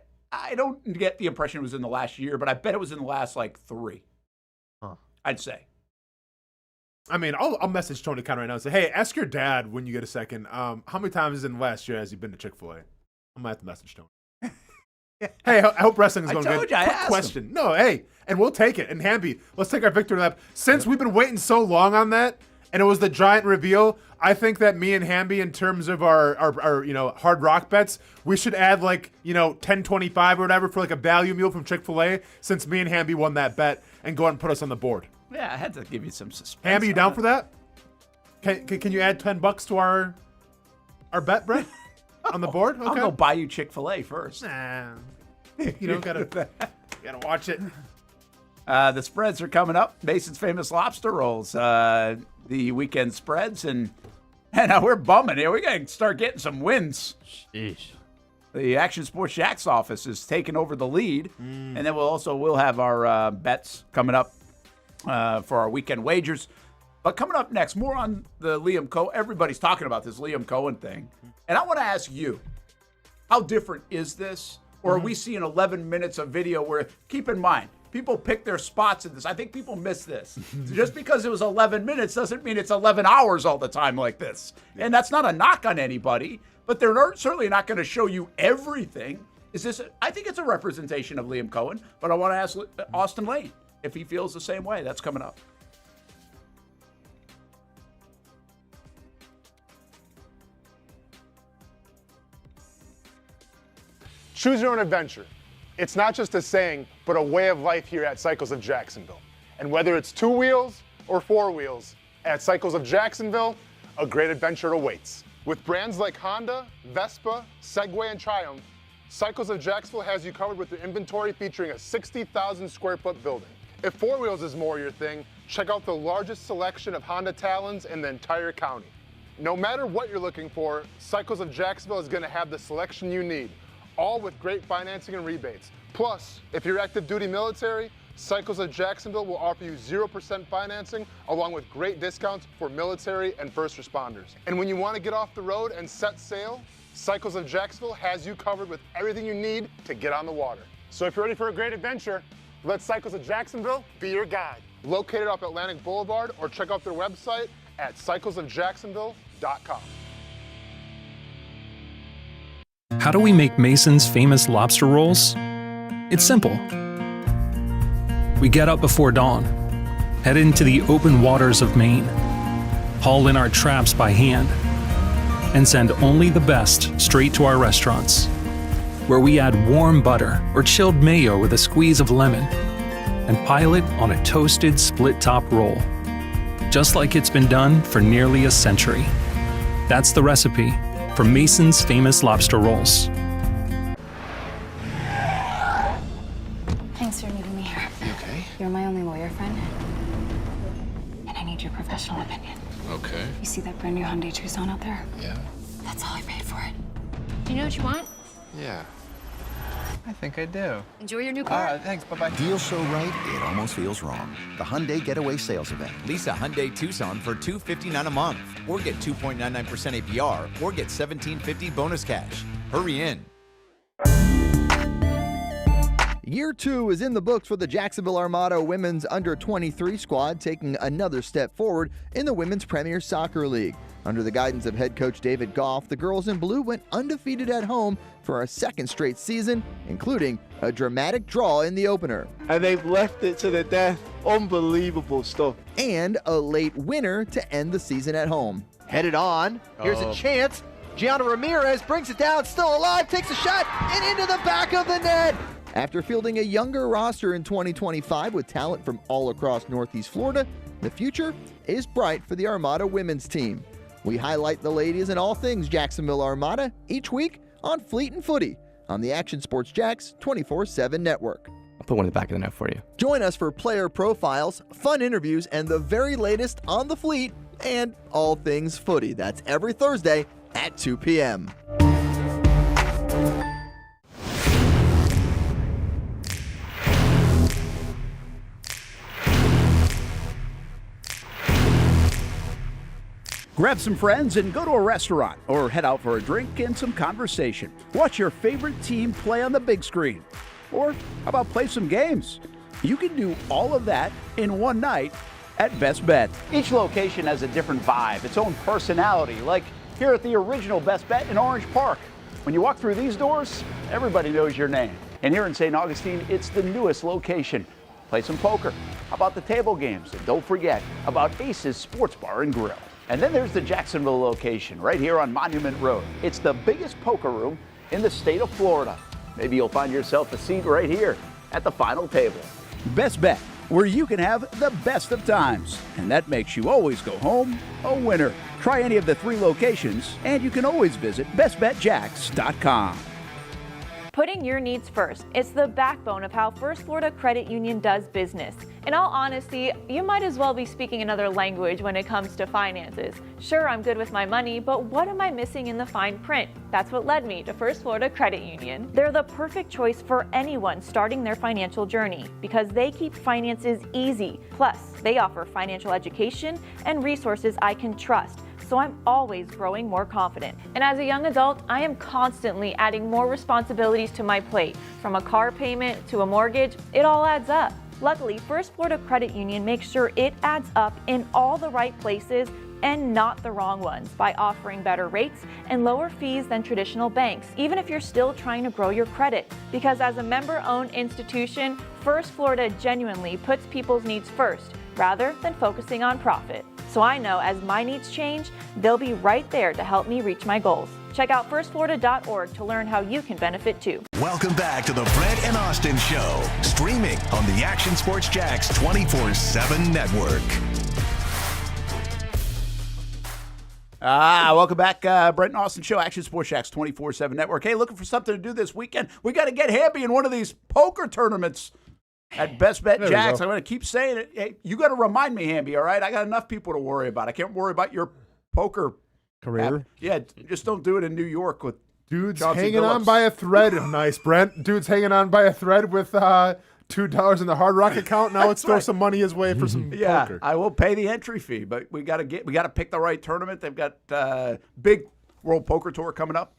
don't get the impression it was in the last year, but I bet it was in the last like 3. I'd say. I mean, I'll message Tony Khan right now and say, hey, ask your dad when you get a second, how many times in the last year has he been to Chick-fil-A? I'm going to have to message Tony. Hey, I hope wrestling is going good. I Quick question. Him. No, hey, and we'll take it. And Hamby, let's take our victory lap. Since we've been waiting so long on that, and it was the giant reveal, I think that me and Hamby, in terms of our Hard Rock bets, we should add like, $10.25 or whatever for like a value meal from Chick-fil-A, since me and Hamby won that bet, and go ahead and put us on the board. Yeah, I had to give you some suspense. Hamby, you down for that? Can you add $10 to our bet, on the board? Okay. I'll go buy you Chick-fil-A first. Nah, gotta watch it. The spreads are coming up. Mason's Famous Lobster Rolls, the weekend spreads, and we're bumming here. We gotta start getting some wins. Sheesh. The Action Sports Jacks office is taking over the lead, and then we'll have our bets coming up for our weekend wagers. But coming up next, more on the Liam Coen. Everybody's talking about this Liam Coen thing. And I want to ask you, how different is this? Or are we seeing 11 minutes of video where, keep in mind, people pick their spots in this. I think people miss this. Just because it was 11 minutes doesn't mean it's 11 hours all the time like this. And that's not a knock on anybody, but they're certainly not going to show you everything. I think it's a representation of Liam Coen, but I want to ask Austen Lane if he feels the same way. That's coming up. Choose your own adventure. It's not just a saying, but a way of life here at Cycles of Jacksonville. And whether it's 2 wheels or 4 wheels, at Cycles of Jacksonville, a great adventure awaits. With brands like Honda, Vespa, Segway, and Triumph, Cycles of Jacksonville has you covered with the inventory featuring a 60,000 square foot building. If 4 wheels is more your thing, check out the largest selection of Honda Talons in the entire county. No matter what you're looking for, Cycles of Jacksonville is going to have the selection you need, all with great financing and rebates. Plus, if you're active duty military, Cycles of Jacksonville will offer you 0% financing along with great discounts for military and first responders. And when you want to get off the road and set sail, Cycles of Jacksonville has you covered with everything you need to get on the water. So if you're ready for a great adventure, let Cycles of Jacksonville be your guide. Located off Atlantic Boulevard, or check out their website at cyclesofjacksonville.com. How do we make Mason's Famous Lobster Rolls? It's simple. We get up before dawn, head into the open waters of Maine, haul in our traps by hand, and send only the best straight to our restaurants, where we add warm butter or chilled mayo with a squeeze of lemon and pile it on a toasted split-top roll, just like it's been done for nearly a century. That's the recipe for Mason's Famous Lobster Rolls. Thanks for meeting me here. You okay? You're my only lawyer friend, and I need your professional opinion. Okay. You see that brand new Hyundai Tucson out there? Yeah. That's all I paid for it. Do you know what you want? Yeah. I think I do. Enjoy your new car. Thanks, bye-bye. Deal so right, it almost feels wrong. The Hyundai Getaway Sales Event. Lease a Hyundai Tucson for $259 a month, or get 2.99% APR, or get $1,750 bonus cash. Hurry in. Year 2 is in the books for the Jacksonville Armada women's under-23 squad, taking another step forward in the Women's Premier Soccer League. Under the guidance of head coach David Goff, the girls in blue went undefeated at home for a second straight season, including a dramatic draw in the opener. And they've left it to the death. Unbelievable stuff. And a late winner to end the season at home. Headed on. Here's a chance. Gianna Ramirez brings it down, still alive, takes a shot, and into the back of the net. After fielding a younger roster in 2025 with talent from all across Northeast Florida, the future is bright for the Armada women's team. We highlight the ladies and all things Jacksonville Armada each week on Fleet and Footy on the Action Sports Jacks 24/7 network. I'll put one in the back of the net for you. Join us for player profiles, fun interviews, and the very latest on the Fleet and all things footy. That's every Thursday at 2 p.m. Grab some friends and go to a restaurant or head out for a drink and some conversation. Watch your favorite team play on the big screen. Or how about play some games? You can do all of that in one night at Best Bet. Each location has a different vibe, its own personality, like here at the original Best Bet in Orange Park. When you walk through these doors, everybody knows your name. And here in St. Augustine, it's the newest location. Play some poker. How about the table games? And don't forget about Ace's Sports Bar and Grill. And then there's the Jacksonville location right here on Monument Road. It's the biggest poker room in the state of Florida. Maybe you'll find yourself a seat right here at the final table. Best Bet, where you can have the best of times. And that makes you always go home a winner. Try any of the 3 locations, and you can always visit bestbetjacks.com. Putting your needs first. It's the backbone of how First Florida Credit Union does business. In all honesty, you might as well be speaking another language when it comes to finances. Sure, I'm good with my money, but what am I missing in the fine print? That's what led me to First Florida Credit Union. They're the perfect choice for anyone starting their financial journey because they keep finances easy. Plus, they offer financial education and resources I can trust. So I'm always growing more confident. And as a young adult, I am constantly adding more responsibilities to my plate. From a car payment to a mortgage, it all adds up. Luckily, First Florida Credit Union makes sure it adds up in all the right places and not the wrong ones by offering better rates and lower fees than traditional banks, even if you're still trying to grow your credit. Because as a member-owned institution, First Florida genuinely puts people's needs first rather than focusing on profit. So I know as my needs change, they'll be right there to help me reach my goals. Check out firstflorida.org to learn how you can benefit too. Welcome back to the Brent and Austen Show, streaming on the Action Sports Jacks 24/7 network. Welcome back, Brent and Austen Show, Action Sports Jacks 24/7 network. Hey, looking for something to do this weekend? We got to get Hamby in one of these poker tournaments at Best Bet Jacks. I'm going to keep saying it. Hey, you got to remind me, Hamby, all right? I got enough people to worry about. I can't worry about your poker career. Yeah, just don't do it in New York with Dude's Chauncey hanging Billups. on by a thread. Nice, Brent. Dude's hanging on by a thread with $2 in the Hard Rock account. Now let's throw some money his way for some poker. I will pay the entry fee, but we got to pick the right tournament. They've got big World Poker Tour coming up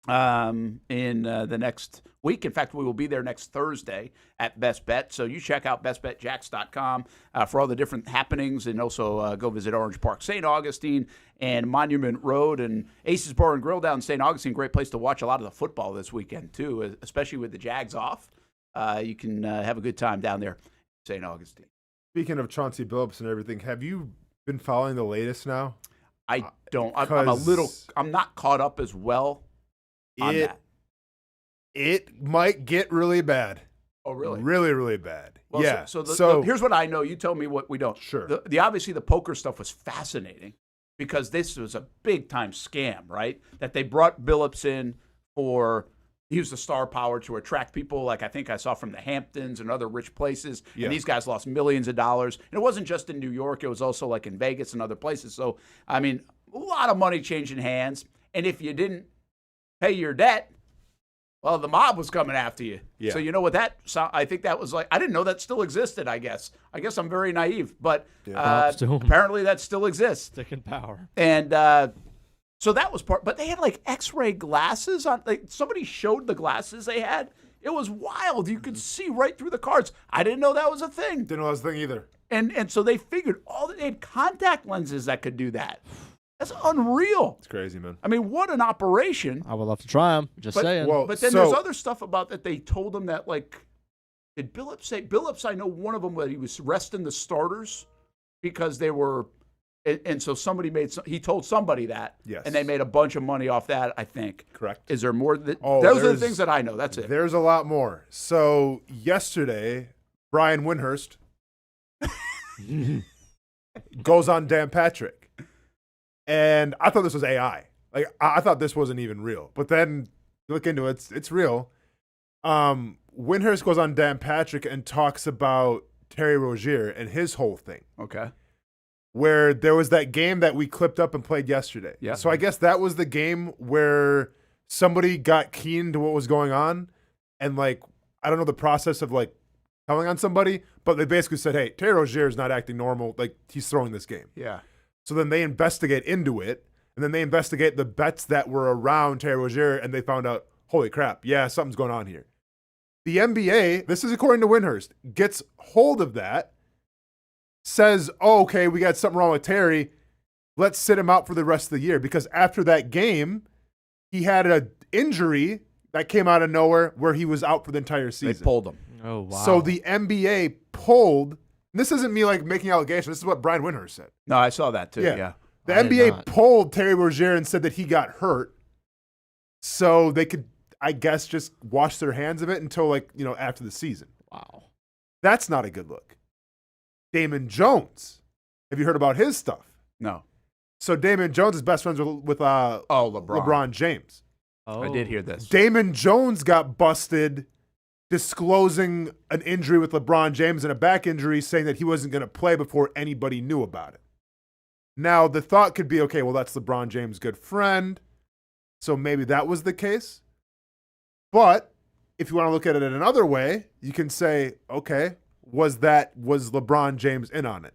in the next week. In fact, we will be there next Thursday at Best Bet. So you check out bestbetjacks.com for all the different happenings, and also go visit Orange Park, St. Augustine, and Monument Road, and Ace's Bar and Grill down in St. Augustine. Great place to watch a lot of the football this weekend too, especially with the Jags off. You can have a good time down there, St. Augustine. Speaking of Chauncey Billups and everything, have you been following the latest now? I don't. I'm not caught up as well on that. It might get really bad. Oh, really? Really, really bad. Well, yeah. So here's what I know. You tell me what we don't. Sure. The obviously the poker stuff was fascinating because this was a big time scam, right? That they brought Billups in for. He used the star power to attract people, like I think I saw from the Hamptons and other rich places. Yeah. And these guys lost millions of dollars. And it wasn't just in New York. It was also like in Vegas and other places. So, I mean, a lot of money changing hands. And if you didn't pay your debt, well, the mob was coming after you. Yeah. So you know what I think that was like. I didn't know that still existed, I guess. I guess I'm very naive. But apparently that still exists. Stick in power. And so that was part, but they had like X-ray glasses on. Like somebody showed the glasses they had. It was wild. You could see right through the cards. I didn't know that was a thing. Didn't know that was a thing either. And so they figured they had contact lenses that could do that. That's unreal. It's crazy, man. I mean, what an operation. I would love to try them. Just saying. Well, but then there's other stuff about that they told them that like, did Billups say? Billups, I know one of them that he was resting the starters because they were. And so he told somebody that, yes, and they made a bunch of money off that, I think. Correct. Is there more? Those are the things that I know. That's it. There's a lot more. So yesterday, Brian Windhurst goes on Dan Patrick. And I thought this was AI. Like, I thought this wasn't even real. But then Look into it. It's real. Windhurst goes on Dan Patrick and talks about Terry Rozier and his whole thing. Okay. Where there was that game that we clipped up and played yesterday. Yeah. So I guess that was the game where somebody got keen to what was going on, and like I don't know the process of like telling on somebody, but they basically said, "Hey, Terry Rozier is not acting normal. Like he's throwing this game." Yeah. So then they investigate into it, and then they investigate the bets that were around Terry Rozier, and they found out, holy crap, yeah, something's going on here. The NBA, this is according to Windhurst, gets hold of that, says, oh, okay, we got something wrong with Terry. Let's sit him out for the rest of the year. Because after that game, he had an injury that came out of nowhere where he was out for the entire season. They pulled him. Oh, wow. So the NBA pulled, and this isn't me like making allegations, this is what Brian Windhurst said. No, I saw that too. Yeah. The I did NBA not. pulled Terry Rozier and said that he got hurt, so they could, I guess, just wash their hands of it until after the season. Wow. That's not a good look. Damon Jones. Have you heard about his stuff? No. So Damon Jones is best friends with LeBron James. Oh. I did hear this. Damon Jones got busted disclosing an injury with LeBron James and a back injury, saying that he wasn't going to play before anybody knew about it. Now, the thought could be, okay, well, that's LeBron James' good friend, so maybe that was the case. But if you want to look at it in another way, you can say, okay, was LeBron James in on it?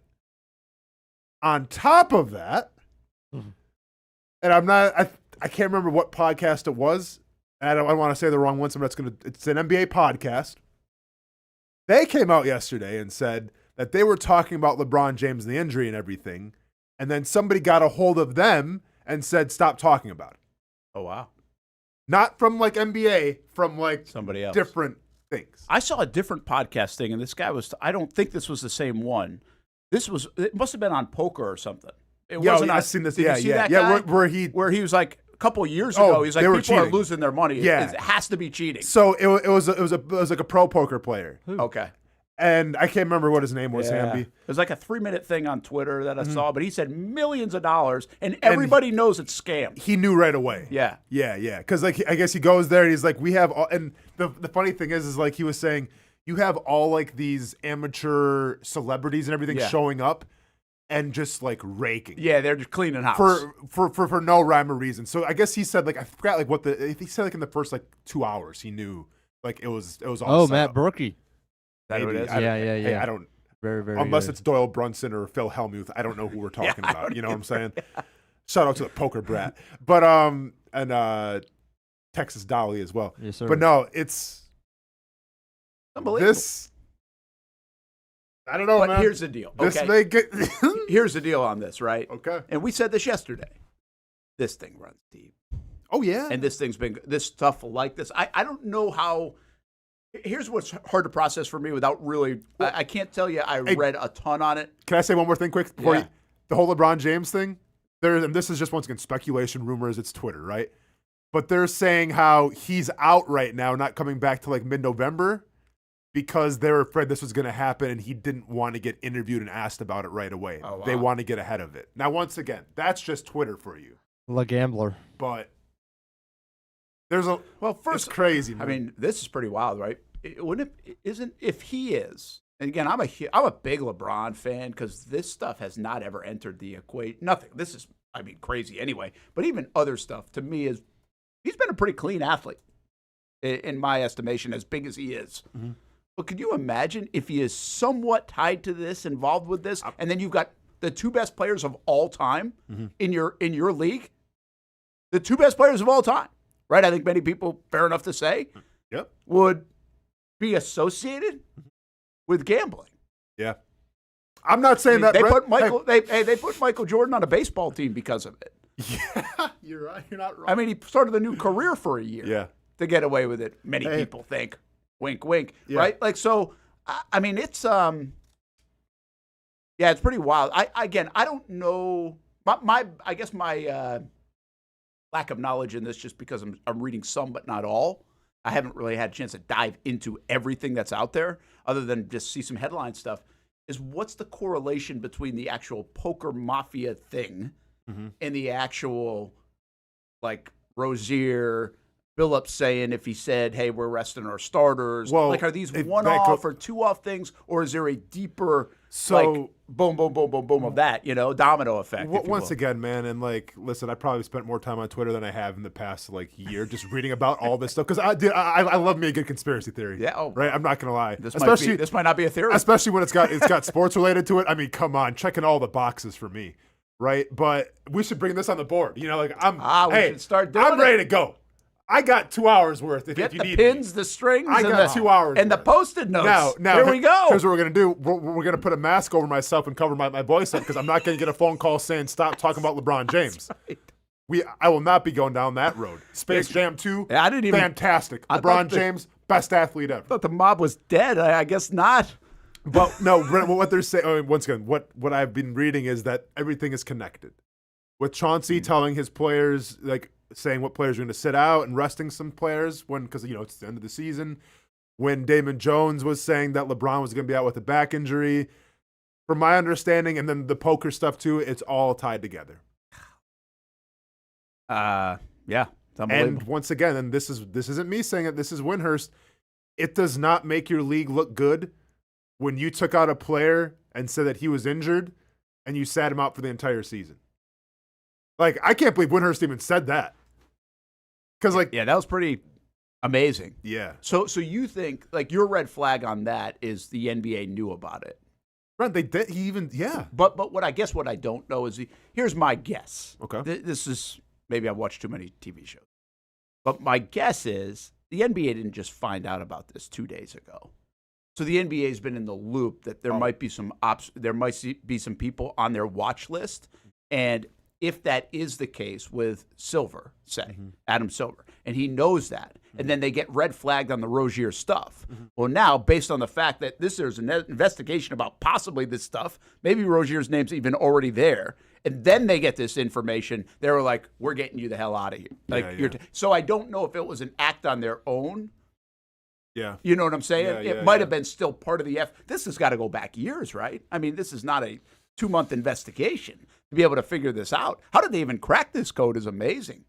On top of that, and I can't remember what podcast it was, and I don't want to say the wrong one, so it's an NBA podcast. They came out yesterday and said that they were talking about LeBron James and the injury and everything, and then somebody got a hold of them and said, stop talking about it. Oh, wow. Not from like NBA, from like somebody else. Different things. I saw a different podcast thing, and this guy I don't think this was the same one. It must have been on poker or something. It wasn't. I've seen this. Did you see that guy? Where he was like a couple of years ago. He's like, people are losing their money. Yeah. It has to be cheating. So it was like a pro poker player. Okay. And I can't remember what his name was, Hamby. It was like a 3-minute thing on Twitter that I saw, but he said millions of dollars, and everybody knows it's scam. He knew right away. Yeah. Yeah. Because like I guess he goes there and he's like, we have all, and the funny thing is like he was saying, you have all like these amateur celebrities and everything showing up and just like raking. Yeah, they're just cleaning house for no rhyme or reason. So I guess he said like I forgot like he said like in the first like 2 hours he knew like it was all. Oh, set Matt up. Berkey. That what it is? Yeah. I don't. Very unless good. it's Doyle Brunson or Phil Hellmuth, I don't know who we're talking about. You know what I'm saying? Shout out to the poker brat, but and Texas Dolly as well. Yes, sir. But no, it's unbelievable. This. I don't know, but man. Here's the deal. This Okay. may get. Here's the deal on this, right? Okay. And we said this yesterday. This thing runs deep. Oh yeah. And this thing's been this stuff like this. I don't know how. Here's what's hard to process for me without really. I can't tell you. I read a ton on it. Can I say one more thing quick before the whole LeBron James thing? And this is just once again speculation, rumors. It's Twitter, right? But they're saying how he's out right now, not coming back to like mid-November, because they're afraid this was going to happen, and he didn't want to get interviewed and asked about it right away. Oh, wow. They want to get ahead of it. Now, once again, that's just Twitter for you. La Gambler. But there's a first, it's crazy. Man. I mean, this is pretty wild, right? If he is, and again, I'm a big LeBron fan because this stuff has not ever entered the equation. Nothing. This is, crazy anyway. But even other stuff to me is, he's been a pretty clean athlete, in my estimation, as big as he is. Mm-hmm. But could you imagine if he is somewhat tied to this, involved with this, and then you've got the two best players of all time in your league, the two best players of all time, right? I think many people, fair enough to say, would be associated with gambling. Yeah, I'm not saying that they Brent, put Michael. They put Michael Jordan on a baseball team because of it. Yeah, you're right. You're not wrong. I mean, he started a new career for a year. Yeah, to get away with it. Many people think, wink, wink, right? Like so. I mean, it's it's pretty wild. I don't know. I guess my lack of knowledge in this, just because I'm reading some but not all. I haven't really had a chance to dive into everything that's out there, other than just see some headline stuff. Is what's the correlation between the actual poker mafia thing and the actual like Rozier, Billups saying if he said, "Hey, we're resting our starters"? Well, like, are these one-off or two-off things, or is there a deeper, like, boom, boom, boom, boom, boom of that, domino effect? Once again, man, and like, listen, I probably spent more time on Twitter than I have in the past year just reading about all this stuff because I love me a good conspiracy theory. Yeah, right. I'm not gonna lie. This might not be a theory, especially when it's got sports related to it. I mean, come on, checking all the boxes for me, right? But we should bring this on the board. We should start doing I'm ready to go. I got 2 hours worth. If you need the pins, the strings, I got 2 hours and the Post-it notes. Now here we go. Here's what we're gonna do. We're gonna put a mask over myself and cover my voice up because I'm not gonna get a phone call saying stop talking about LeBron James. Right. I will not be going down that road. Space Jam 2, fantastic. LeBron James, best athlete ever. I thought the mob was dead. I guess not. But no, what they're saying. Once again, what I've been reading is that everything is connected. With Chauncey telling his players saying what players are going to sit out and resting some players because it's the end of the season. When Damon Jones was saying that LeBron was going to be out with a back injury, from my understanding, and then the poker stuff too, it's all tied together. Yeah, it's unbelievable. And once again, and this isn't me saying it. This is Windhurst. It does not make your league look good when you took out a player and said that he was injured, and you sat him out for the entire season. I can't believe Windhurst even said that. Because that was pretty amazing. Yeah. So you think your red flag on that is the NBA knew about it? Right. They did. Yeah. But what I don't know is here's my guess. Okay. This is maybe I've watched too many TV shows, but my guess is the NBA didn't just find out about this 2 days ago. So the NBA has been in the loop that there might be some people on their watch list, and if that is the case with Silver, Adam Silver, and he knows that, and then they get red flagged on the Rozier stuff. Well, now, based on the fact that there's an investigation about possibly this stuff, maybe Rozier's name's even already there, and then they get this information, they were like, we're getting you the hell out of here. So I don't know if it was an act on their own. Yeah. You know what I'm saying? It might have been still part of the This has got to go back years, right? I mean, this is not a 2-month investigation to be able to figure this out. How did they even crack this code is amazing.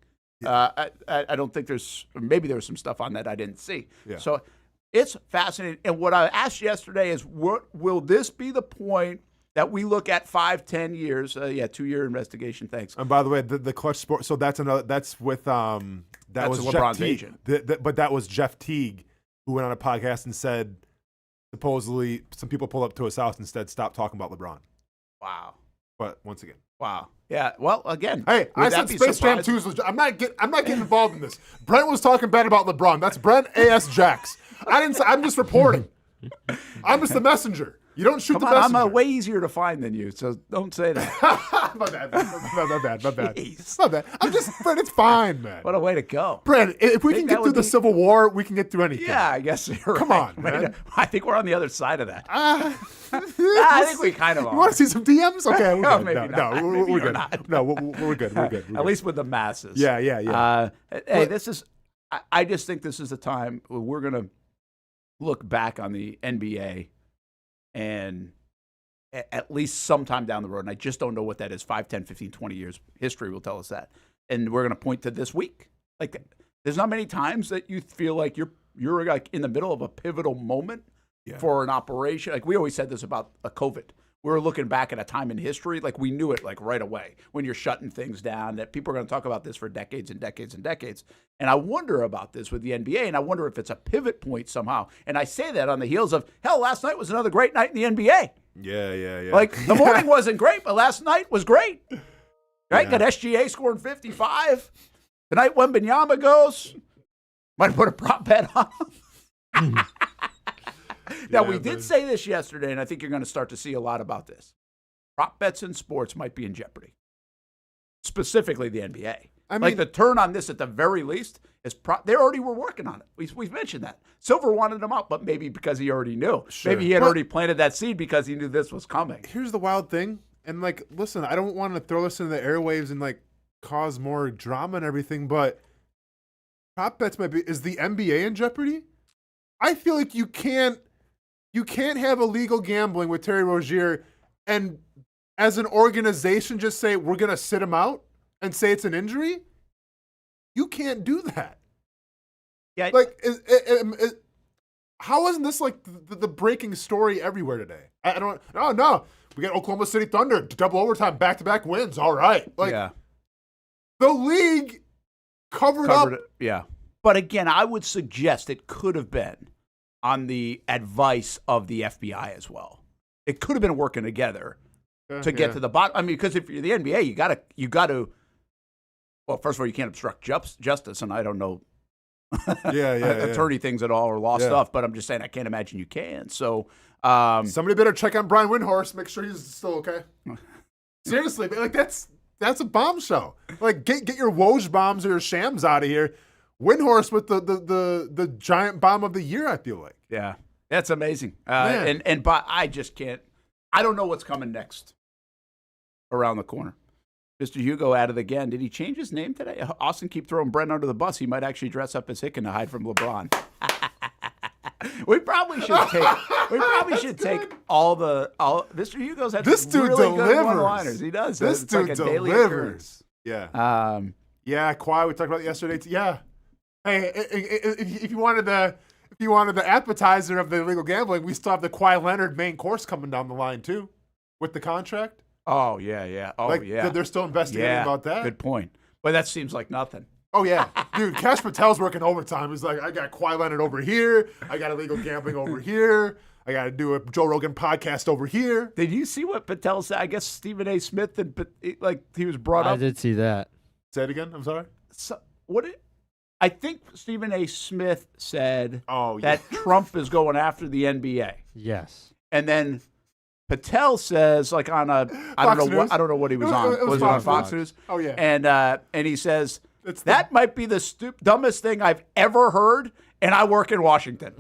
I don't think maybe there was some stuff on that I didn't see. Yeah. So it's fascinating. And what I asked yesterday is, will this be the point that we look at 5-10 years? 2-year investigation. Thanks. And by the way, the Clutch Sport. So that's with that was LeBron's Jeff Teague. agent. But that was Jeff Teague who went on a podcast and said supposedly some people pulled up to his house and said stop talking about LeBron. Wow. But once again. Wow. Yeah. Well, again. Hey, I said Space Jam 2 is legit. I'm not getting involved in this. Brent was talking bad about LeBron. That's Brent A.S. Jax. I'm just reporting. I'm just the messenger. You don't shoot the messenger. I'm way easier to find than you, so don't say that. My bad. My bad. I'm just, Brent, it's fine, man. What a way to go. Brent, if we can get through the Civil War, we can get through anything. Yeah, I guess you're Come right. on, man. I think we're on the other side of that. I think we kind of are. You want to see some DMs? Okay, we're good. Maybe not. We're good. No, we're good. We're good. At least with the masses. Yeah. Hey, I just think this is the time where we're going to look back on the NBA and at least sometime down the road, and I just don't know what that is, 5, 10, 15, 20 years, history will tell us that. And we're going to point to this week. There's not many times that you feel like you're in the middle of a pivotal moment for an operation. We always said this about COVID. We were looking back at a time in history, we knew it right away when you're shutting things down, that people are going to talk about this for decades and decades and decades. And I wonder about this with the NBA, and I wonder if it's a pivot point somehow. And I say that on the heels of, hell, last night was another great night in the NBA. Yeah. The morning wasn't great, but last night was great. Right? Got SGA scoring 55. Tonight, Wembanyama goes. Might have put a prop bet on him. Now, we did say this yesterday, and I think you're going to start to see a lot about this. Prop bets in sports might be in jeopardy, specifically the NBA. I mean, the turn on this at the very least is they already were working on it. We've mentioned that. Silver wanted them out, but maybe because he already knew. Sure. Maybe he had already planted that seed because he knew this was coming. Here's the wild thing. And, listen, I don't want to throw this into the airwaves and, cause more drama and everything, but prop bets is the NBA in jeopardy? I feel like you can't have illegal gambling with Terry Rozier and as an organization just say we're going to sit him out and say it's an injury. You can't do that. Yeah. Like, how isn't this like the breaking story everywhere today? I don't. No. We got Oklahoma City Thunder, double overtime, back-to-back wins. All right. Like, the league covered up. It. Yeah. But again, I would suggest it could have been on the advice of the FBI as well. It could have been working together to get to the bottom. I mean, because if you're the NBA, you got to. Well, first of all, you can't obstruct justice, and I don't know. Attorney things at all or law stuff, but I'm just saying I can't imagine you can. So somebody better check on Brian Windhorst, make sure he's still okay. Seriously, like that's a bombshell. Like get your Woj bombs or your shams out of here. Windhorst with the giant bomb of the year, I feel like. Yeah, that's amazing. But I just can't. I don't know what's coming next around the corner. Mr. Hugo at it again. Did he change his name today? Austin, keep throwing Brent under the bus. He might actually dress up as Hicken to hide from LeBron. We probably should take all Mr. Hugo's had this dude really delivers. Good one-liners. He does. This it's dude like a daily delivers. Yeah. Kawhi. We talked about it yesterday. Yeah. Hey, if you wanted the appetizer of the illegal gambling, we still have the Kawhi Leonard main course coming down the line too, with the contract. Oh yeah. They're still investigating about that. Good point. But that seems like nothing. Oh yeah, dude. Cash Patel's working overtime. He's like, I got Kawhi Leonard over here. I got illegal gambling over here. I got to do a Joe Rogan podcast over here. Did you see what Patel said? I guess Stephen A. Smith he was brought up. I did see that. Say it again. I'm sorry. I think Stephen A. Smith said that Trump is going after the NBA. Yes. And then Patel says, like on a I don't know what he was on. Was it on Fox News? Oh yeah. And he says that might be the dumbest thing I've ever heard, and I work in Washington.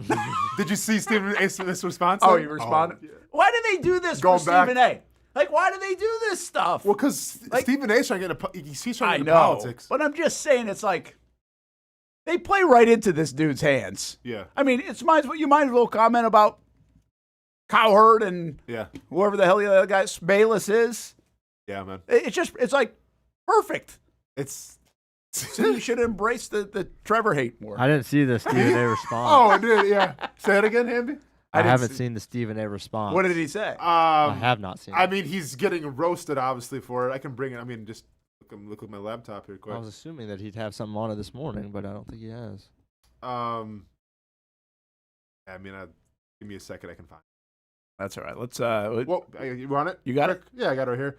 Did you see Stephen A. Smith's response? Oh, he responded. Yeah. Why do they do this for Stephen A.? Like, why do they do this stuff? Well, because Stephen A.'s trying to get he's trying to get into politics. But I'm just saying, it's like they play right into this dude's hands. Yeah. I mean, you might as well comment about Cowherd and whoever the hell the other guy Bayless is. Yeah, man. It's like perfect. So you should embrace the Trevor hate more. I didn't see the Stephen A. response. Oh, I did. Yeah. Say it again, Hamby. I haven't seen the Stephen A. response. What did he say? I have not seen it. I mean, he's getting roasted, obviously, for it. I can bring it. I mean, just look at my laptop here quick. I was assuming that he'd have something on it this morning, but I don't think he has. I mean, give me a second. I can find it. That's all right. Let's. You want it? You got it? Yeah, I got it right here.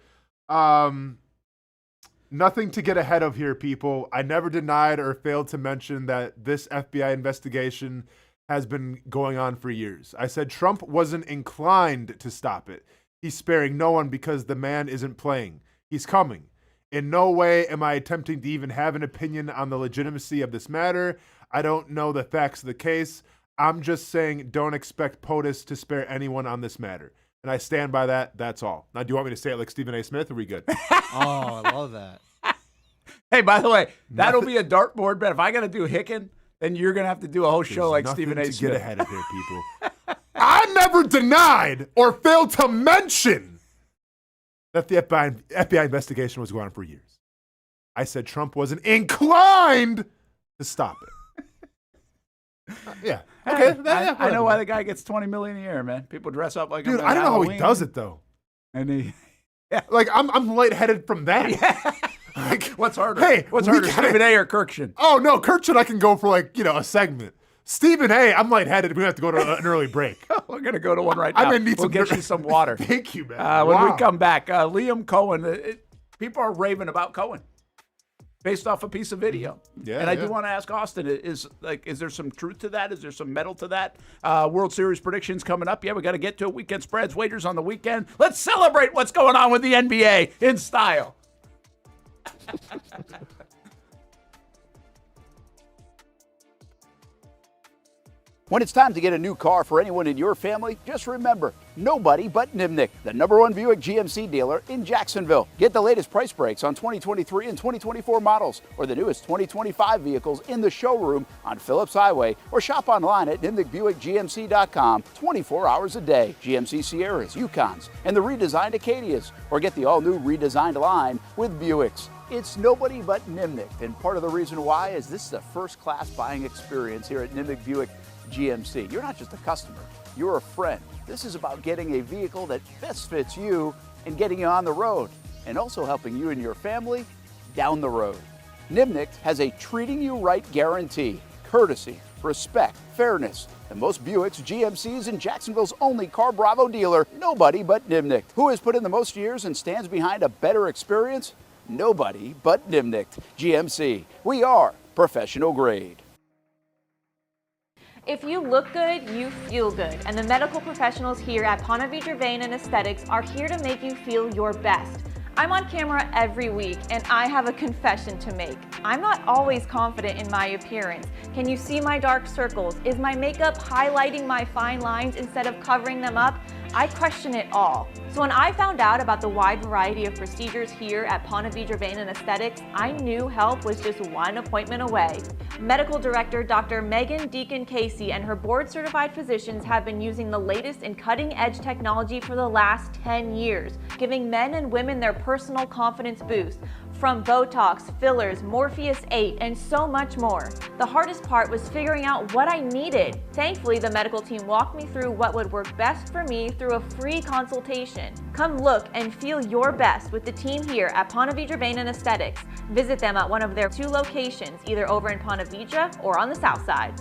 Nothing to get ahead of here, people. I never denied or failed to mention that this FBI investigation has been going on for years. I said Trump wasn't inclined to stop it. He's sparing no one because the man isn't playing. He's coming. In no way am I attempting to even have an opinion on the legitimacy of this matter. I don't know the facts of the case. I'm just saying don't expect POTUS to spare anyone on this matter. And I stand by that. That's all. Now, do you want me to say it like Stephen A. Smith, or are we good? Oh, I love that. Hey, by the way, that'll be a dartboard bet. If I got to do Hicken, then you're going to have to do a whole show like Stephen A. Smith. Get ahead of here, people. I never denied or failed to mention that the FBI investigation was going on for years. I said Trump wasn't inclined to stop it. Yeah. Okay. I know why the guy gets $20 million a year, man. People dress up like him. Dude, I don't know how he does it though. And like I'm lightheaded from that. Yeah. Like, what's harder? Hey, what's harder, Stephen A. or Kirkshin? Oh no, Kirkshin I can go for a segment. Stephen A. I'm lightheaded. We have to go to an early break. We're gonna go to one right now. I'm gonna need we'll get you some water. Thank you, man. When we come back, Liam Coen. People are raving about Coen. Based off a piece of video. Yeah, and I do want to ask Austin, is there some truth to that? Is there some metal to that? World Series predictions coming up. Yeah, we got to get to it. Weekend spreads, wagers on the weekend. Let's celebrate what's going on with the NBA in style. When it's time to get a new car for anyone in your family, just remember, nobody but Nimnick, the #1 Buick GMC dealer in Jacksonville. Get the latest price breaks on 2023 and 2024 models or the newest 2025 vehicles in the showroom on Phillips Highway or shop online at nimnickbuickgmc.com 24 hours a day. GMC Sierras, Yukons, and the redesigned Acadias, or get the all-new redesigned line with Buicks. It's nobody but Nimnicht, and part of the reason why is this is a first-class buying experience here at Nimnicht Buick GMC. You're not just a customer, you're a friend. This is about getting a vehicle that best fits you and getting you on the road, and also helping you and your family down the road. Nimnicht has a treating you right guarantee, courtesy, respect, fairness. And most Buicks, GMCs, and Jacksonville's only Car Bravo dealer, nobody but Nimnicht. Who has put in the most years and stands behind a better experience? Nobody but Nimnicht. GMC. We are professional grade. If you look good, you feel good. And the medical professionals here at Ponte Vedra Vein and Aesthetics are here to make you feel your best. I'm on camera every week, and I have a confession to make. I'm not always confident in my appearance. Can you see my dark circles? Is my makeup highlighting my fine lines instead of covering them up? I question it all. So when I found out about the wide variety of procedures here at Ponte Vedra Vein and Aesthetics, I knew help was just one appointment away. Medical Director Dr. Megan Deacon Casey and her board-certified physicians have been using the latest in cutting-edge technology for the last 10 years, giving men and women their personal confidence boost. From Botox, fillers, Morpheus 8, and so much more. The hardest part was figuring out what I needed. Thankfully, the medical team walked me through what would work best for me through a free consultation. Come look and feel your best with the team here at Ponte Vedra Vein and Aesthetics. Visit them at one of their 2 locations, either over in Ponte Vedra or on the south side.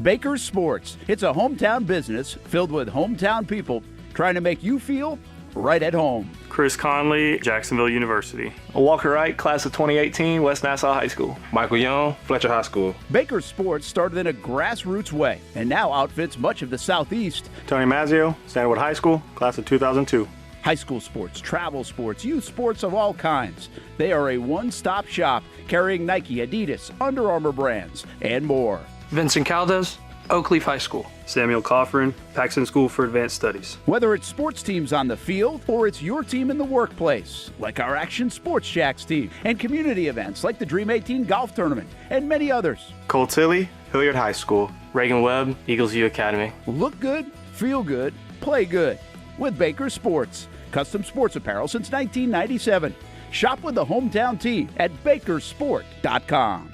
Baker's Sports. It's a hometown business filled with hometown people trying to make you feel right at home. Chris Conley, Jacksonville University. Walker Wright, class of 2018, West Nassau High School. Michael Young, Fletcher High School. Baker's Sports started in a grassroots way and now outfits much of the Southeast. Tony Mazzio, Stanwood High School, class of 2002. High school sports, travel sports, youth sports of all kinds. They are a one-stop shop carrying Nike, Adidas, Under Armour brands, and more. Vincent Caldes, Oak Leaf High School. Samuel Coffrin, Paxton School for Advanced Studies. Whether it's sports teams on the field or it's your team in the workplace, like our Action Sports Shacks team, and community events like the Dream 18 Golf Tournament, and many others. Cole Tilley, Hilliard High School. Reagan Webb, Eagles View Academy. Look good, feel good, play good with Baker Sports. Custom sports apparel since 1997. Shop with the hometown team at bakersport.com.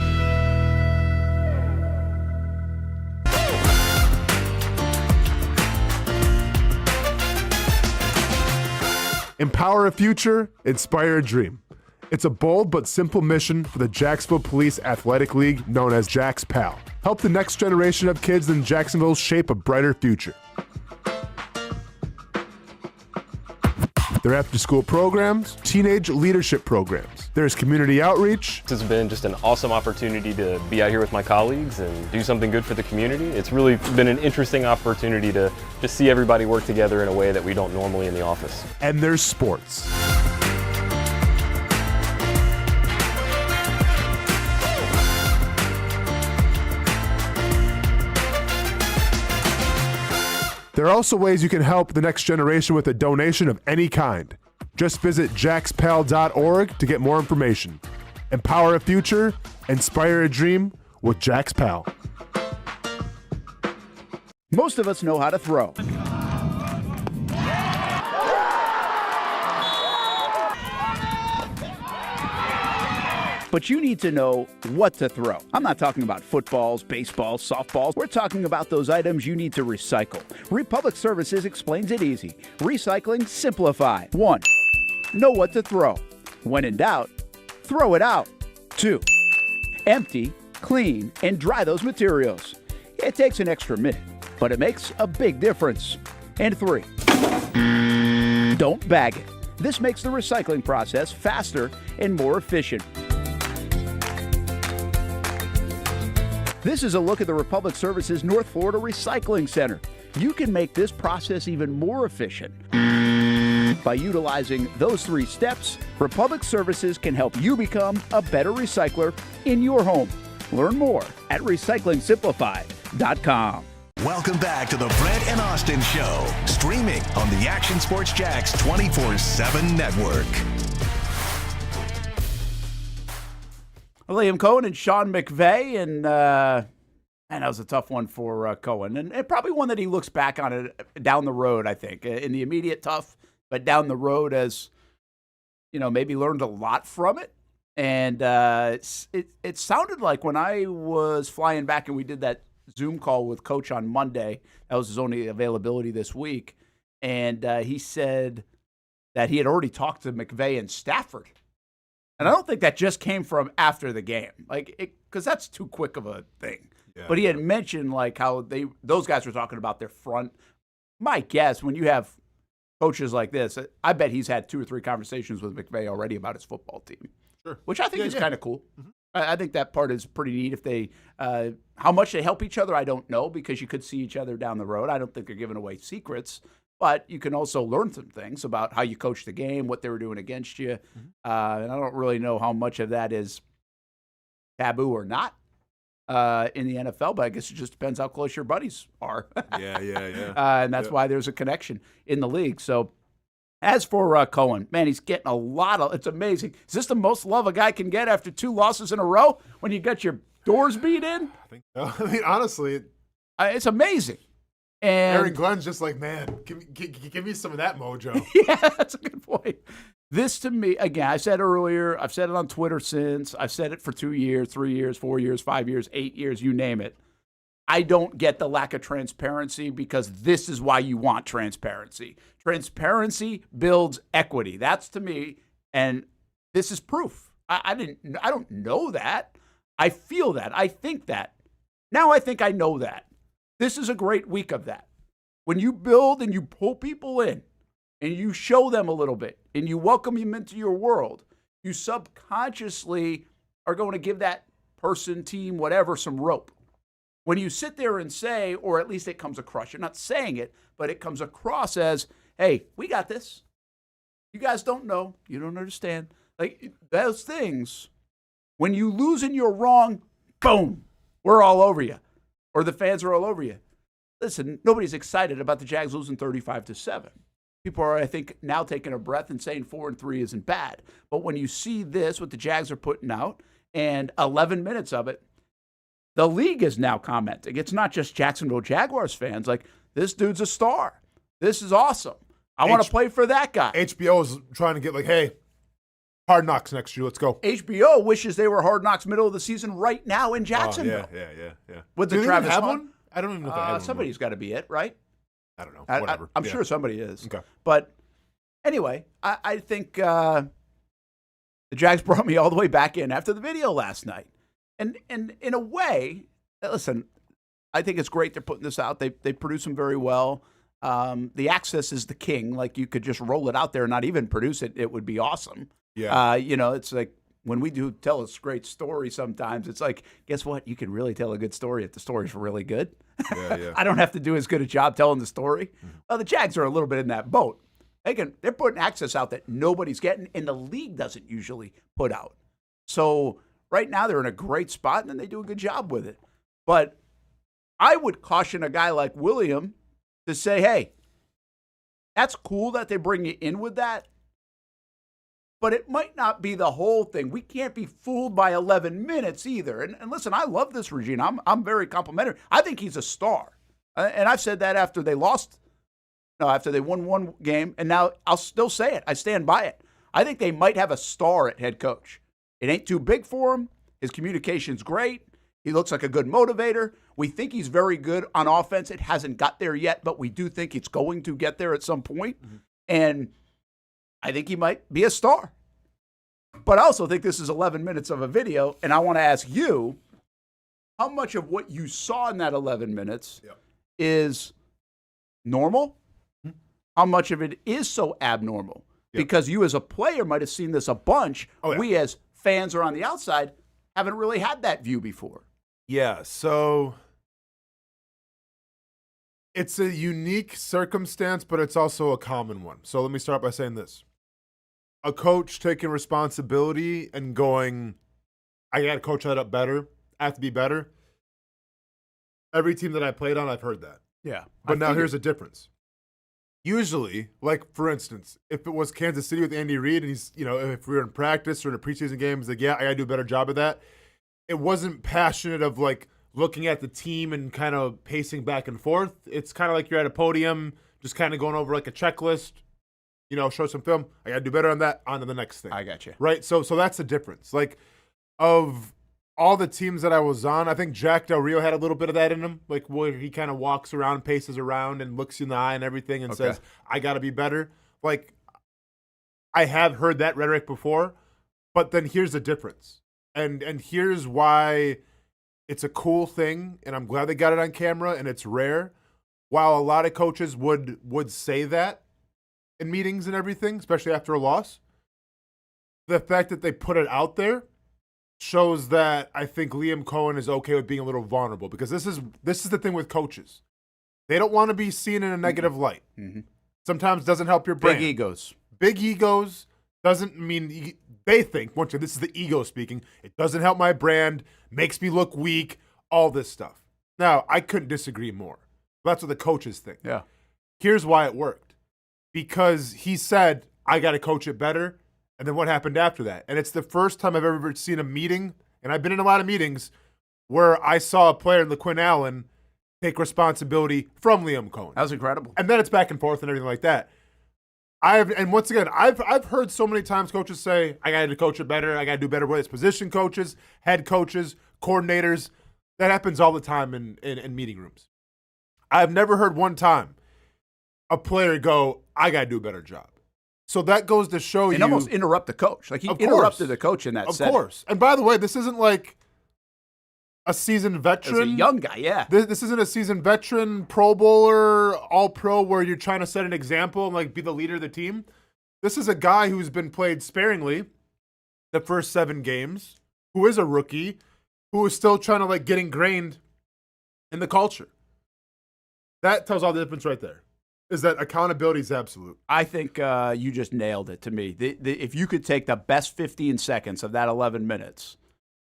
Empower a future, inspire a dream. It's a bold but simple mission for the Jacksonville Police Athletic League known as Jax PAL. Help the next generation of kids in Jacksonville shape a brighter future. Their after-school programs, teenage leadership programs. There's community outreach. This has been just an awesome opportunity to be out here with my colleagues and do something good for the community. It's really been an interesting opportunity to just see everybody work together in a way that we don't normally in the office. And there's sports. There are also ways you can help the next generation with a donation of any kind. Just visit jaxpal.org to get more information. Empower a future, inspire a dream with Jax PAL. Most of us know how to throw. But you need to know what to throw. I'm not talking about footballs, baseballs, softballs. We're talking about those items you need to recycle. Republic Services explains it easy. Recycling simplified. 1. Know what to throw. When in doubt, throw it out. 2. Empty, clean, and dry those materials. It takes an extra minute, but it makes a big difference. And 3. Don't bag it. This makes the recycling process faster and more efficient. This is a look at the Republic Services North Florida Recycling Center. You can make this process even more efficient. By utilizing those 3 steps, Republic Services can help you become a better recycler in your home. Learn more at recyclingsimplified.com. Welcome back to the Brent and Austen Show, streaming on the Action Sports Jacks 24/7 network. Liam Coen and Sean McVay, and that was a tough one for Coen, and probably one that he looks back on it down the road, I think. In the immediate, tough, but down the road as, maybe learned a lot from it. And it sounded like when I was flying back and we did that Zoom call with Coach on Monday, that was his only availability this week, and he said that he had already talked to McVay and Stafford. And I don't think that just came from after the game, because that's too quick of a thing. Yeah, but he had mentioned like how those guys were talking about their front. My guess, when you have coaches like this, I bet he's had 2 or 3 conversations with McVay already about his football team. Sure. Which I think is kind of cool. Mm-hmm. I think that part is pretty neat. If they, how much they help each other, I don't know, because you could see each other down the road. I don't think they're giving away secrets, but you can also learn some things about how you coach the game, what they were doing against you. Mm-hmm. And I don't really know how much of that is taboo or not in the NFL, but I guess it just depends how close your buddies are. Yeah. And that's why there's a connection in the league. So, as for Coen, man, he's getting a lot of – it's amazing. Is this the most love a guy can get after 2 losses in a row when you got your doors beat in? I think so. I mean, honestly. It's amazing. And Aaron Glenn's just like, man, give me some of that mojo. Yeah, that's a good point. This to me, again, I said earlier, I've said it on Twitter since. I've said it for 2 years, 3 years, 4 years, 5 years, 8 years, you name it. I don't get the lack of transparency because this is why you want transparency. Transparency builds equity. That's to me, and this is proof. I don't know that. I feel that. I think that. Now I think I know that. This is a great week of that. When you build and you pull people in and you show them a little bit and you welcome them into your world, you subconsciously are going to give that person, team, whatever, some rope. When you sit there and say, or at least it comes across, you're not saying it, but it comes across as, hey, we got this. You guys don't know. You don't understand. Like those things, when you lose and you're wrong, boom, we're all over you. Or the fans are all over you. Listen, nobody's excited about the Jags losing 35-7. People are, I think, now taking a breath and saying 4-3 isn't bad. But when you see this, what the Jags are putting out, and 11 minutes of it, the league is now commenting. It's not just Jacksonville Jaguars fans. Like, this dude's a star. This is awesome. I want to play for that guy. HBO is trying to get like, hey, Hard Knocks next year. Let's go. HBO wishes they were Hard Knocks middle of the season right now in Jacksonville. Yeah. With Do the they Travis even have Hunt. one? I don't even know if they have one. Somebody's got to be it, right? I don't know. Whatever. I'm sure somebody is. Okay. But anyway, I think the Jags brought me all the way back in after the video last night. And in a way, listen, I think it's great they're putting this out. They produce them very well. The access is the king. Like, you could just roll it out there and not even produce it. It would be awesome. Yeah. It's like when we do tell a great story sometimes, it's like, guess what? You can really tell a good story if the story's really good. Yeah. I don't have to do as good a job telling the story. Mm-hmm. Well, the Jags are a little bit in that boat. They're putting access out that nobody's getting, and the league doesn't usually put out. So right now they're in a great spot, and they do a good job with it. But I would caution a guy like William to say, hey, that's cool that they bring you in with that, but it might not be the whole thing. We can't be fooled by 11 minutes either. And listen, I love this regime. I'm very complimentary. I think he's a star. And I've said that after they won one game, and now I'll still say it. I stand by it. I think they might have a star at head coach. It ain't too big for him. His communication's great. He looks like a good motivator. We think he's very good on offense. It hasn't got there yet, but we do think it's going to get there at some point. Mm-hmm. And I think he might be a star. But I also think this is 11 minutes of a video, and I want to ask you, how much of what you saw in that 11 minutes is normal? Mm-hmm. How much of it is so abnormal? Because you as a player might have seen this a bunch. We as fans are on the outside haven't really had that view before. Yeah, so it's a unique circumstance, but it's also a common one. So let me start by saying this. A coach taking responsibility and going, I got to coach that up better. I have to be better. Every team that I played on, I've heard that. Yeah. But now here's a difference. Usually, like, for instance, if it was Kansas City with Andy Reid and he's, if we were in practice or in a preseason game, he's like, yeah, I got to do a better job of that. It wasn't passionate of, like, looking at the team and kind of pacing back and forth. It's kind of like you're at a podium, just kind of going over, like, a checklist. show some film. I got to do better on that. On to the next thing. I got you. Right? So that's the difference. Like, of all the teams that I was on, I think Jack Del Rio had a little bit of that in him, like where he kind of walks around, paces around, and looks you in the eye and everything and says, I got to be better. Like, I have heard that rhetoric before, but then here's the difference. And here's why it's a cool thing, and I'm glad they got it on camera, and it's rare. While a lot of coaches would say that in meetings and everything, especially after a loss, the fact that they put it out there shows that I think Liam Coen is okay with being a little vulnerable, because this is the thing with coaches. They don't want to be seen in a negative light. Mm-hmm. Sometimes doesn't help your brand. Big egos doesn't mean they think, once again, this is the ego speaking, it doesn't help my brand, makes me look weak, all this stuff. Now, I couldn't disagree more. That's what the coaches think. Yeah. Here's why it worked. Because he said, I got to coach it better. And then what happened after that? And it's the first time I've ever seen a meeting, and I've been in a lot of meetings, where I saw a player, LaQuinn Allen, take responsibility from Liam Coen. That was incredible. And then it's back and forth and everything like that. And once again, I've heard so many times coaches say, I got to coach it better. I got to do better with it's position coaches, head coaches, coordinators. That happens all the time in meeting rooms. I've never heard one time a player go, I got to do a better job. So that goes to show you. And almost interrupt the coach. Like, he interrupted the coach in that setting. Of course. And by the way, this isn't like a seasoned veteran. As a young guy, yeah. This isn't a seasoned veteran, Pro Bowler, All-Pro, where you're trying to set an example and, like, be the leader of the team. This is a guy who's been played sparingly the first 7 games, who is a rookie, who is still trying to, like, get ingrained in the culture. That tells all the difference right there. Is that accountability is absolute. I think you just nailed it to me. If you could take the best 15 seconds of that 11 minutes,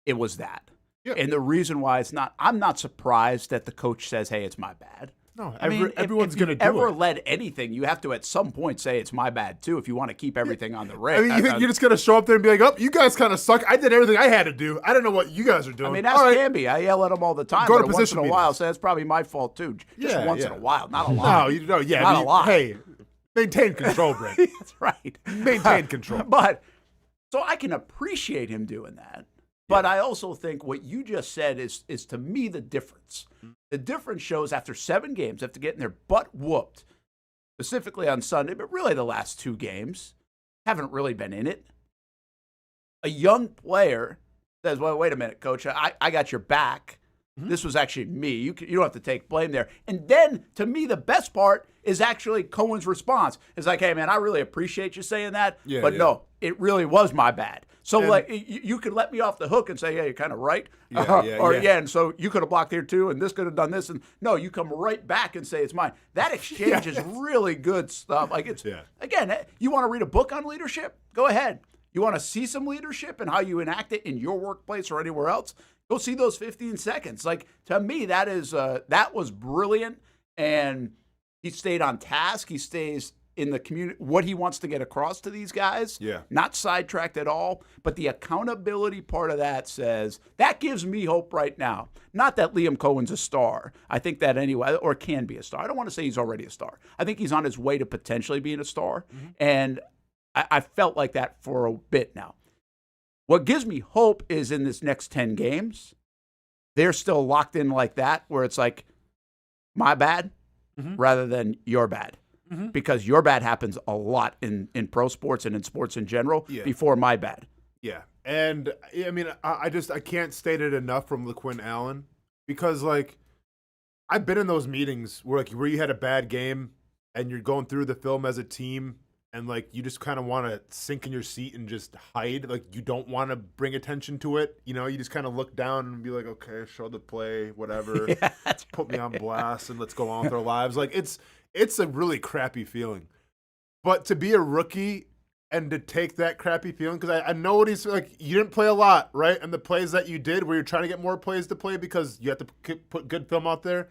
it was that. Yeah. And the reason why I'm not surprised that the coach says, hey, it's my bad. No, everyone's going to do it. If you ever led anything, you have to at some point say it's my bad too if you want to keep everything on the rig. I mean, you think you're just going to show up there and be like, oh, you guys kind of suck. I did everything I had to do. I don't know what you guys are doing. I mean, that's Hamby. I yell at him all the time. Go to but position once in a while, say that's probably my fault too. Just once in a while, not a lot. Not a lot. Hey, maintain control, Brent. That's right. Maintain control. But so I can appreciate him doing that. But I also think what you just said is to me the difference. The difference shows after 7 games, after getting their butt whooped, specifically on Sunday, but really the last 2 games, haven't really been in it. A young player says, well, wait a minute, coach, I got your back. Mm-hmm. This was actually me. You don't have to take blame there. And then, to me, the best part is actually Cohen's response. It's like, hey, man, I really appreciate you saying that, no, it really was my bad. So, you could let me off the hook and say, yeah, you're kind of right. And so you could have blocked here too, and this could have done this. And no, you come right back and say it's mine. That exchange is really good stuff. Like, it's, again, you want to read a book on leadership? Go ahead. You want to see some leadership and how you enact it in your workplace or anywhere else? Go see those 15 seconds. Like, to me, that was brilliant. And he stayed on task. He stays in the community, what he wants to get across to these guys. Yeah. Not sidetracked at all. But the accountability part of that says, that gives me hope right now. Not that Liam Coen's a star. I think that anyway, or can be a star. I don't want to say he's already a star. I think he's on his way to potentially being a star. Mm-hmm. And I felt like that for a bit now. What gives me hope is in this next 10 games, they're still locked in like that, where it's like, my bad, rather than your bad. Mm-hmm. Because your bad happens a lot in pro sports and in sports in general before my bad. Yeah. And, I mean, I can't state it enough from LaQuinn Allen, because, like, I've been in those meetings where you had a bad game and you're going through the film as a team, and, like, you just kind of want to sink in your seat and just hide. Like, you don't want to bring attention to it. You know, you just kind of look down and be like, okay, show the play, whatever. Put me on blast and let's go on with our lives. Like, it's a really crappy feeling. But to be a rookie and to take that crappy feeling, because I know what he's like, you didn't play a lot, right? And the plays that you did, where you're trying to get more plays to play because you have to put good film out there.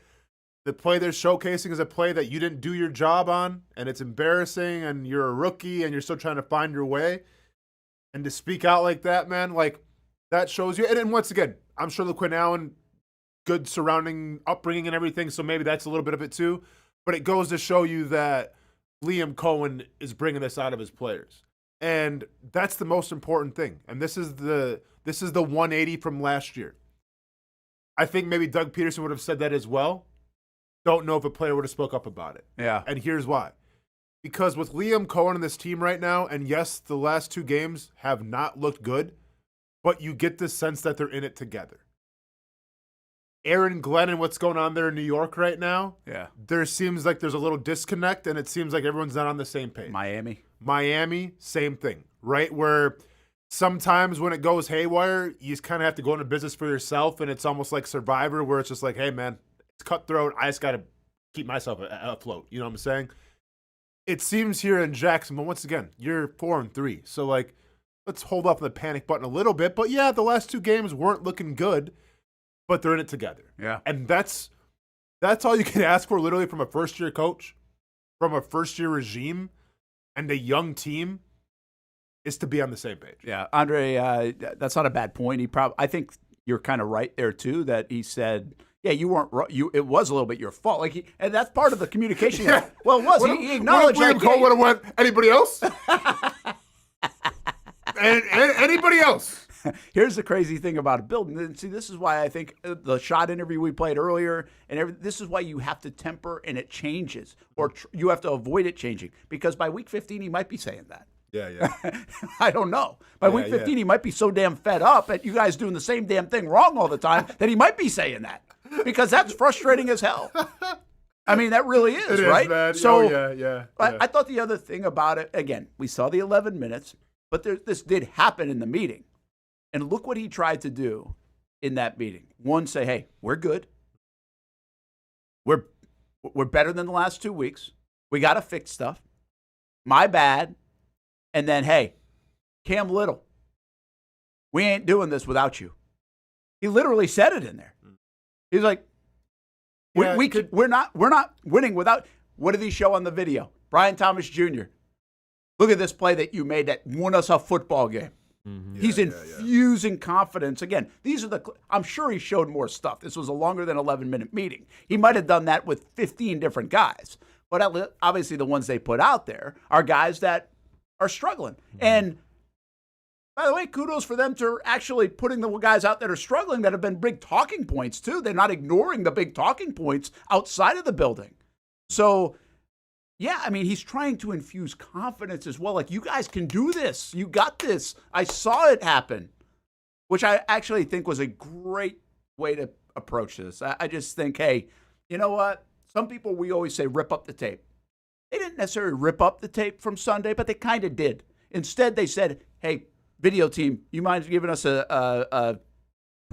The play they're showcasing is a play that you didn't do your job on, and it's embarrassing, and you're a rookie, and you're still trying to find your way. And to speak out like that, man, like, that shows you. And once again, I'm sure LaQuinn Allen, good surrounding upbringing and everything, so maybe that's a little bit of it too. But it goes to show you that Liam Coen is bringing this out of his players. And that's the most important thing. And this is the 180 from last year. I think maybe Doug Peterson would have said that as well. Don't know if a player would have spoke up about it. Yeah. And here's why. Because with Liam Coen and this team right now, and yes, the last 2 games have not looked good, but you get the sense that they're in it together. Aaron Glenn and what's going on there in New York right now, there seems like there's a little disconnect, and it seems like everyone's not on the same page. Miami, same thing, right? Where sometimes when it goes haywire, you just kind of have to go into business for yourself, and it's almost like Survivor, where it's just like, hey, man, it's cutthroat. I just got to keep myself afloat. You know what I'm saying? It seems here in Jacksonville, once again, you're 4-3. So, like, let's hold off on the panic button a little bit. But, yeah, the last 2 games weren't looking good, but they're in it together. Yeah. And that's all you can ask for, literally, from a first-year coach, from a first-year regime, and a young team, is to be on the same page. Yeah, Andre, that's not a bad point. I think you're kind of right there, too, that he said – yeah, you weren't. It was a little bit your fault. And that's part of the communication. Yeah. Well, it was. He acknowledged. What if Liam Coen would have went? Anybody else? Anybody else? Here's the crazy thing about a building. And see, this is why I think the Shad interview we played earlier, and this is why you have to temper and it changes, or you have to avoid it changing, because by week 15 he might be saying that. Yeah. I don't know. By week 15 he might be so damn fed up at you guys doing the same damn thing wrong all the time that he might be saying that. Because that's frustrating as hell. I mean, that really is, right? Man. So, yeah. I thought the other thing about it, again, we saw the 11 minutes, but this did happen in the meeting. And look what he tried to do in that meeting. One, say, hey, we're good. We're better than the last 2 weeks. We got to fix stuff. My bad. And then, hey, Cam Little, we ain't doing this without you. He literally said it in there. He's like, we're not winning without. What did he show on the video? Brian Thomas Jr. Look at this play that you made that won us a football game. He's infusing confidence. Again, these are I'm sure he showed more stuff. This was a longer than 11-minute meeting. He might have done that with 15 different guys. But obviously the ones they put out there are guys that are struggling. And by the way, kudos for them to actually putting the guys out that are struggling that have been big talking points, too. They're not ignoring the big talking points outside of the building. So, yeah, I mean, he's trying to infuse confidence as well. Like, you guys can do this. You got this. I saw it happen, which I actually think was a great way to approach this. I just think, hey, you know what? Some people, we always say, rip up the tape. They didn't necessarily rip up the tape from Sunday, but they kind of did. Instead, they said, hey, video team, you mind giving us a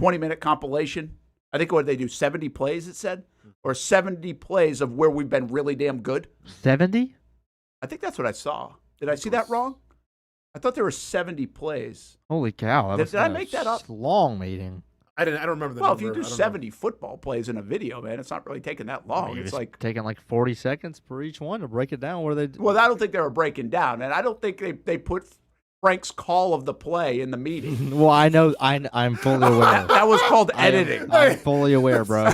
20-minute compilation? I think what they do, 70 plays, it said? Or 70 plays of where we've been really damn good. 70? I think that's what I saw. Did I see that wrong? I thought there were 70 plays. Holy cow. Did I make that up? Long meeting. I don't remember the number. Well, if you do 70 football plays in a video, man, it's not really taking that long. It's like taking like 40 seconds per each one to break it down. What are they? Well, I don't think they were breaking down, and I don't think they put Frank's call of the play in the meeting. Well, I know. I'm fully aware. That was called editing. I'm fully aware, bro.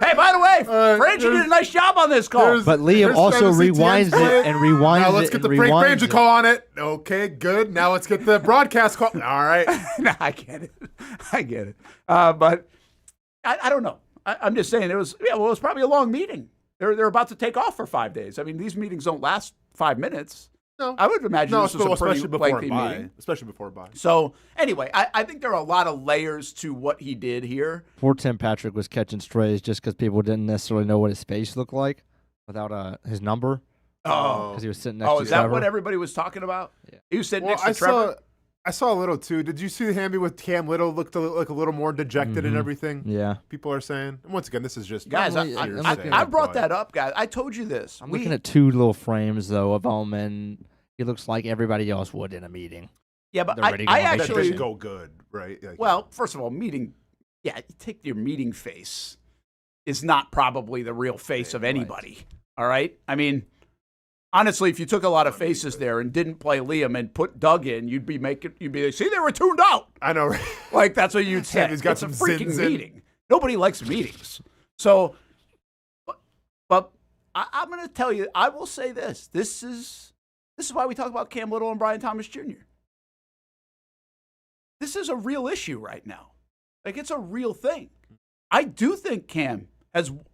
Hey, by the way, Frank, you did a nice job on this call. But Liam also rewinds it and rewinds it. Now let's get the Frank Ranger call on it. Okay, good. Now let's get the broadcast call. All right. No, I get it. But I don't know. I'm just saying it was probably a long meeting. They're about to take off for 5 days. I mean, these meetings don't last 5 minutes. No. I would imagine this was a pretty lengthy meeting. Especially before bye. So, anyway, I think there are a lot of layers to what he did here. Poor Tim Patrick was catching strays just because people didn't necessarily know what his face looked like without his number. Oh. Because he was sitting next to Trevor. Is that what everybody was talking about? Yeah. He was sitting next to Trevor? I saw a little, too. Did you see the Hamby with Cam Little looked like a little more dejected and everything? Yeah. People are saying. And once again, this is just... Guys, I brought that up, guys. I told you this. I'm looking at 2 little frames, though, of him, and he looks like everybody else would in a meeting. Yeah, but I actually... That go good, right? Like, well, first of all, meeting... Yeah, you take your meeting face is not probably the real face of anybody, all right? I mean... Honestly, if you took a lot of faces there and didn't play Liam and put Doug in, you'd be like, see, they were tuned out. I know, right? Like, that's what you'd say. He's got it's some a freaking zins meeting. Nobody likes meetings. So, but I'm going to tell you, I will say this. This is why we talk about Cam Little and Brian Thomas Jr. This is a real issue right now. Like, it's a real thing. I do think Cam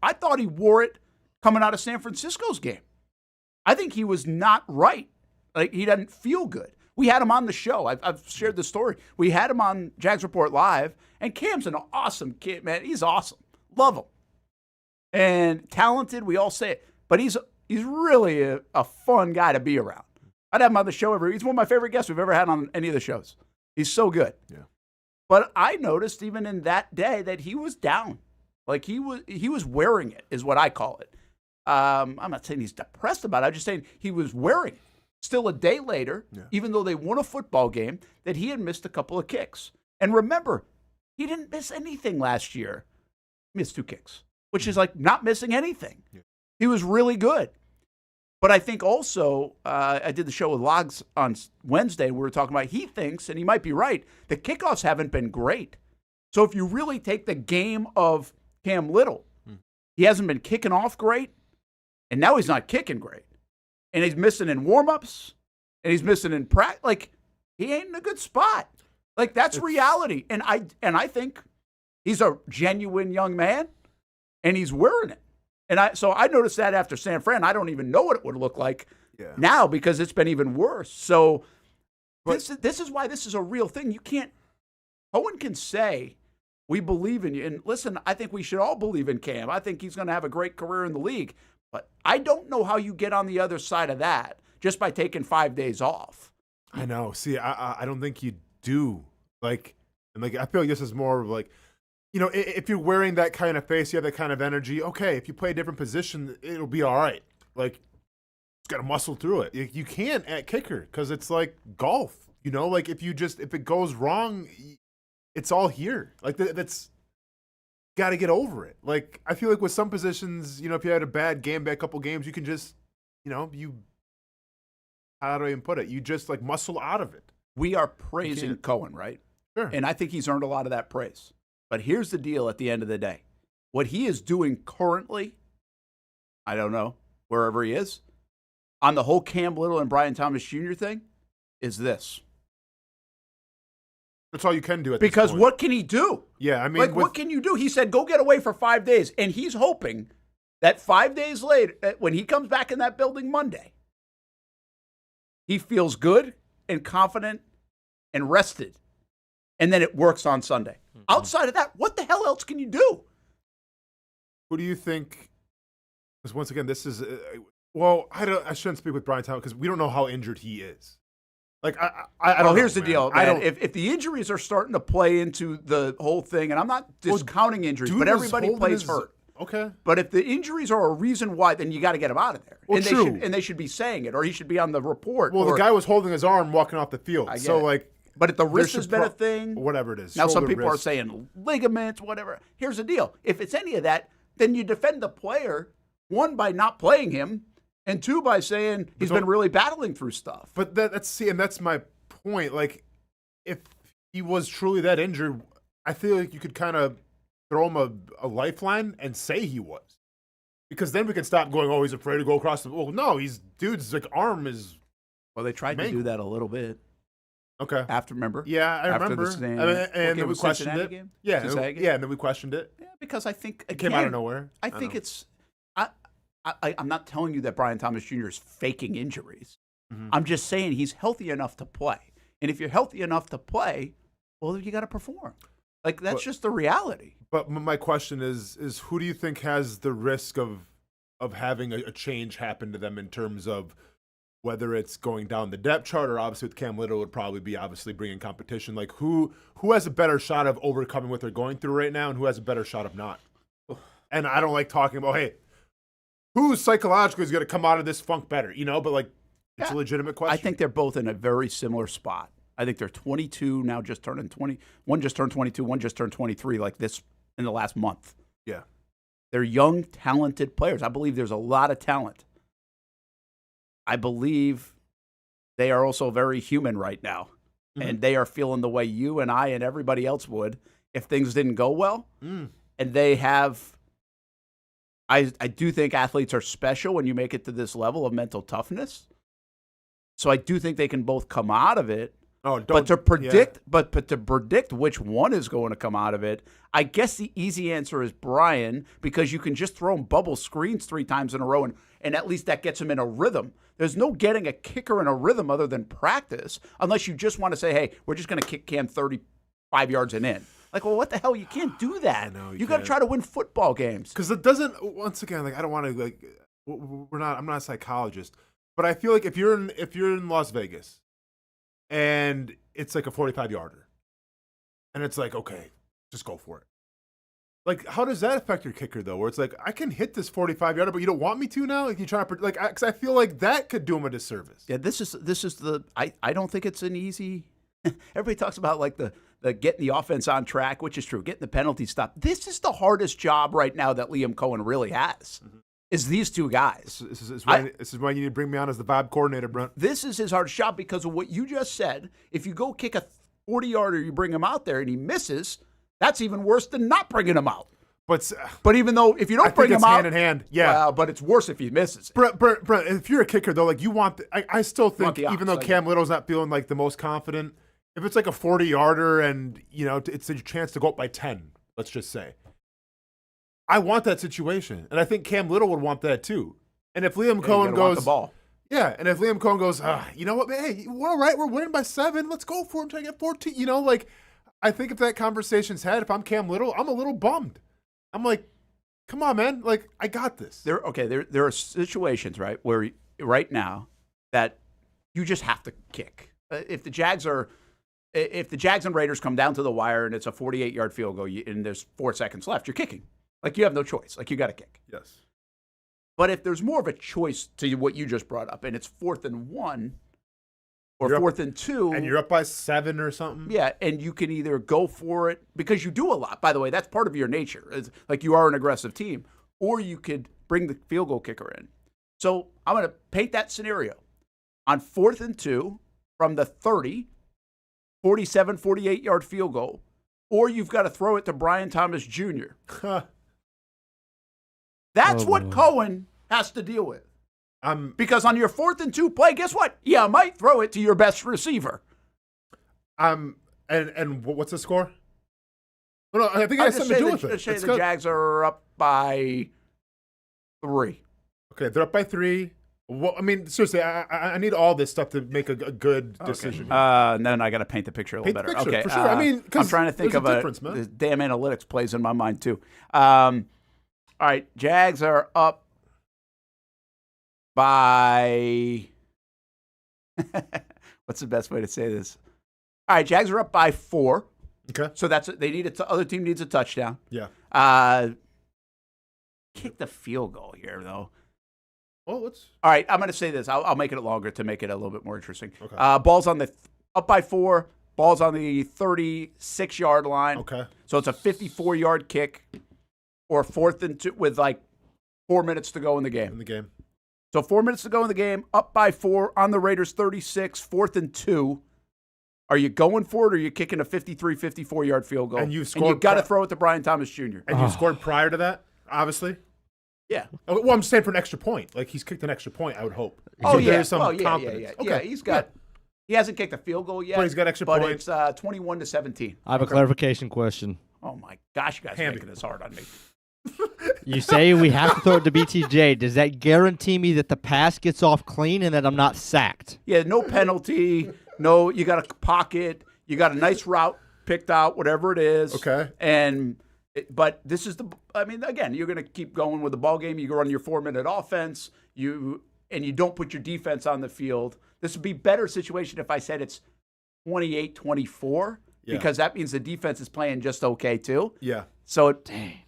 I thought he wore it coming out of San Francisco's game. I think he was not right. Like, he doesn't feel good. We had him on the show. I've shared the story. We had him on Jags Report Live, and Cam's an awesome kid, man. He's awesome. Love him. And talented, we all say it. But he's really a fun guy to be around. I'd have him on the show he's one of my favorite guests we've ever had on any of the shows. He's so good. Yeah. But I noticed even in that day that he was down. Like, he was wearing it, is what I call it. I'm not saying he's depressed about it. I'm just saying he was wearing it. Still a day later, even though they won a football game, that he had missed a couple of kicks. And remember, he didn't miss anything last year. He missed 2 kicks, which is like not missing anything. Yeah. He was really good. But I think also, I did the show with Logs on Wednesday, and we were talking about he thinks, and he might be right, the kickoffs haven't been great. So if you really take the game of Cam Little, he hasn't been kicking off great, and now he's not kicking great. And he's missing in warm-ups, and he's missing in practice. Like, he ain't in a good spot. Like, that's reality. And I think he's a genuine young man, and he's wearing it. And so I noticed that after San Fran. I don't even know what it would look like now because it's been even worse. So this is why this is a real thing. You can't – Coen can say, we believe in you. And listen, I think we should all believe in Cam. I think he's going to have a great career in the league. But I don't know how you get on the other side of that just by taking 5 days off. I know. See, I don't think you do. I feel like this is more of like, you know, if you're wearing that kind of face, you have that kind of energy, okay, if you play a different position, it'll be all right. Like, just got to muscle through it. You can't at kicker because it's like golf, you know? Like, if it goes wrong, it's all here. Like, that's got to get over it. Like, I feel like with some positions, you know, if you had a bad couple games, you can just, you know, how do I even put it? You just, like, muscle out of it. We are praising Coen, right? Sure. And I think he's earned a lot of that praise. But here's the deal at the end of the day. What he is doing currently, I don't know, wherever he is, on the whole Cam Little and Brian Thomas Jr. thing, is this. That's all you can do at this Because point. what can he do? Yeah, I mean. Like, what can you do? He said, go get away for 5 days. And he's hoping that 5 days later, when he comes back in that building Monday, he feels good and confident and rested. And then it works on Sunday. Mm-hmm. Outside of that, what the hell else can you do? Who do you think? Because once again, this is I shouldn't speak with Brian Thomas because we don't know how injured he is. Like I don't. Here's know, the deal, man. If the injuries are starting to play into the whole thing, and I'm not discounting injuries, but everybody plays hurt. Okay. But if the injuries are a reason why, then you got to get him out of there. Well, and they should be saying it, or he should be on the report. Well, the guy was holding his arm walking off the field, But if the wrist has been a thing, whatever it is. Now some shoulder, people wrist. are saying ligaments, whatever. Here's the deal: if it's any of that, then you defend the player, one by not playing him, and two by saying he's been really battling through stuff. But that's my point. Like, if he was truly that injured, I feel like you could kind of throw him a lifeline and say he was, because then we can stop going, oh, he's afraid to go across the. Well, no, dude's like arm is. Well, they tried to do that a little bit. Okay. Remember? Yeah, I remember. And then we questioned it. Game? Yeah, and then we questioned it. Yeah, because I think it came out of nowhere. I think it's. I'm not telling you that Brian Thomas Jr. is faking injuries. Mm-hmm. I'm just saying he's healthy enough to play. And if you're healthy enough to play, well, you got to perform. Like, that's just the reality. But my question is who do you think has the risk of having a change happen to them in terms of whether it's going down the depth chart, or obviously with Cam Little would probably be obviously bringing competition. Like, who has a better shot of overcoming what they're going through right now, and who has a better shot of not? And I don't like talking about, hey, who psychologically is going to come out of this funk better, you know? But, like, it's a legitimate question. I think they're both in a very similar spot. I think they're 22 now, just turning 20. One just turned 22, one just turned 23, like this in the last month. Yeah. They're young, talented players. I believe there's a lot of talent. I believe they are also very human right now. Mm-hmm. And they are feeling the way you and I and everybody else would if things didn't go well. Mm. And they have I do think athletes are special when you make it to this level of mental toughness. So I do think they can both come out of it. But to predict which one is going to come out of it, I guess the easy answer is Brian, because you can just throw him bubble screens 3 times in a row, and at least that gets him in a rhythm. There's no getting a kicker in a rhythm other than practice, unless you just want to say, hey, we're just going to kick Cam 35 yards and in. Like, well, what the hell? You can't do that. You got to try to win football games. Because it doesn't. Once again, like I don't want to like. I'm not a psychologist, but I feel like if you're in Las Vegas, and it's like a 45-yarder, and it's like, okay, just go for it. Like, how does that affect your kicker though? Where it's like, I can hit this 45-yarder, but you don't want me to now. Like you try to like, because I feel like that could do him a disservice. Yeah, this is the. I don't think it's an easy. Everybody talks about like the getting the offense on track, which is true, getting the penalty stop. This is the hardest job right now that Liam Coen really has, is these two guys. This is why you need to bring me on as the vibe coordinator, Brent. This is his hardest job because of what you just said. If you go kick a 40-yarder, you bring him out there and he misses, that's even worse than not bringing him out. But even though if you don't bring him out, hand in hand, yeah. But it's worse if he misses. Brent, if you're a kicker though, like you want, I still think even though Cam Little's not feeling like the most confident, if it's like a 40-yarder and, you know, it's a chance to go up by 10, let's just say. I want that situation. And I think Cam Little would want that too. And if Liam Coen goes, the ball. Yeah, and if Liam Coen goes, you know what, man, hey, we're all right. We're winning by 7. Let's go for it. Try to get 14. You know, like, I think if that conversation's had, if I'm Cam Little, I'm a little bummed. I'm like, come on, man. Like, I got this. There are situations, right, where right now that you just have to kick. If the Jags and Raiders come down to the wire and it's a 48-yard field goal and there's 4 seconds left, you're kicking. Like, you have no choice. Like, you got to kick. Yes. But if there's more of a choice to what you just brought up, and it's 4th and 1 or 4th and 2. And you're up by 7 or something. Yeah, and you can either go for it, because you do a lot. By the way, that's part of your nature. It's like you are an aggressive team. Or you could bring the field goal kicker in. So I'm going to paint that scenario. On 4th and 2 from the 30, 47, 48-yard field goal, or you've got to throw it to Brian Thomas Jr. That's what Coen has to deal with. Because on your 4th and 2 play, guess what? Yeah, I might throw it to your best receiver. And what's the score? No, I think it has something to do with it. Let's say the Jags are up by 3. Okay, they're up by 3. Well, I mean, seriously, I need all this stuff to make a good decision. And then I got to paint the picture a little better. Okay, for sure. I mean, I'm trying to think of the damn analytics plays in my mind too. All right, Jags are up by. What's the best way to say this? All right, Jags are up by 4. Okay, so they need other team needs a touchdown. Yeah. Kick the field goal here though. Well, all right, I'm going to say this. I'll make it longer to make it a little bit more interesting. Okay. Ball's on the up by 4. Ball's on the 36-yard line. Okay. So it's a 54-yard kick, or 4th and 2 with like 4 minutes to go in the game. So 4 minutes to go in the game. Up by 4 on the Raiders 36. 4th and 2. Are you going for it, or are you kicking a 53, 54-yard field goal? And you got to throw it to Brian Thomas Jr. And you scored prior to that, obviously. Yeah. Well, I'm saying for an extra point. Like, he's kicked an extra point, I would hope. Oh, yeah. There's some confidence. Okay. Yeah, he's got. He hasn't kicked a field goal yet. But he's got extra points. But it's 21-17. I have a clarification question. Oh, my gosh, you guys are making this hard on me. You say we have to throw it to BTJ. Does that guarantee me that the pass gets off clean and that I'm not sacked? Yeah, no penalty. No, you got a pocket. You got a nice route picked out, whatever it is. Okay. But this is again, you're going to keep going with the ball game. You go run your 4-minute offense. You don't put your defense on the field. This would be a better situation if I said it's 28-24, because that means the defense is playing just okay too. Yeah. So dang.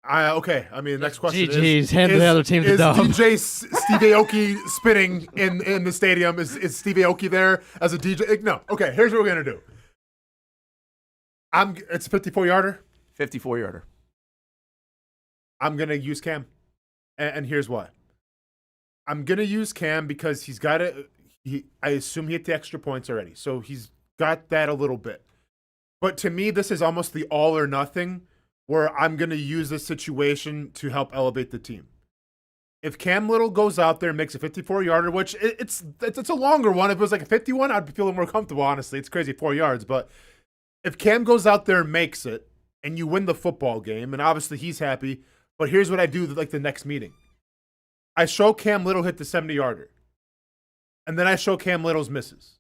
Okay. I mean, next question is hand the other team the dub. DJ Steve Aoki spinning in the stadium? Is Steve Aoki there as a DJ? No. Okay. Here's what we're gonna do. It's a 54-yarder. 54-yarder. I'm going to use Cam. And here's why. I'm going to use Cam because he's got it. I assume he hit the extra points already. So he's got that a little bit. But to me, this is almost the all or nothing where I'm going to use this situation to help elevate the team. If Cam Little goes out there and makes a 54-yarder, which it's a longer one. If it was like a 51, I'd be feeling more comfortable, honestly. It's crazy, 4 yards. But if Cam goes out there and makes it, and you win the football game, and obviously he's happy, but here's what I do like the next meeting. I show Cam Little hit the 70-yarder. And then I show Cam Little's misses.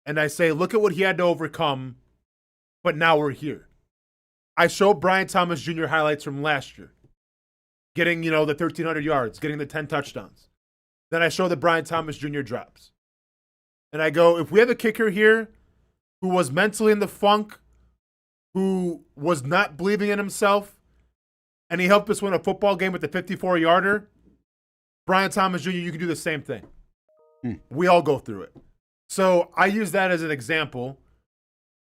And I say, look at what he had to overcome, but now we're here. I show Brian Thomas Jr. highlights from last year. Getting, the 1,300 yards, getting the 10 touchdowns. Then I show the Brian Thomas Jr. drops. And I go, if we have a kicker here who was mentally in the funk, who was not believing in himself, and he helped us win a football game with the 54-yarder, Brian Thomas Jr., you can do the same thing. We all go through it. So I use that as an example,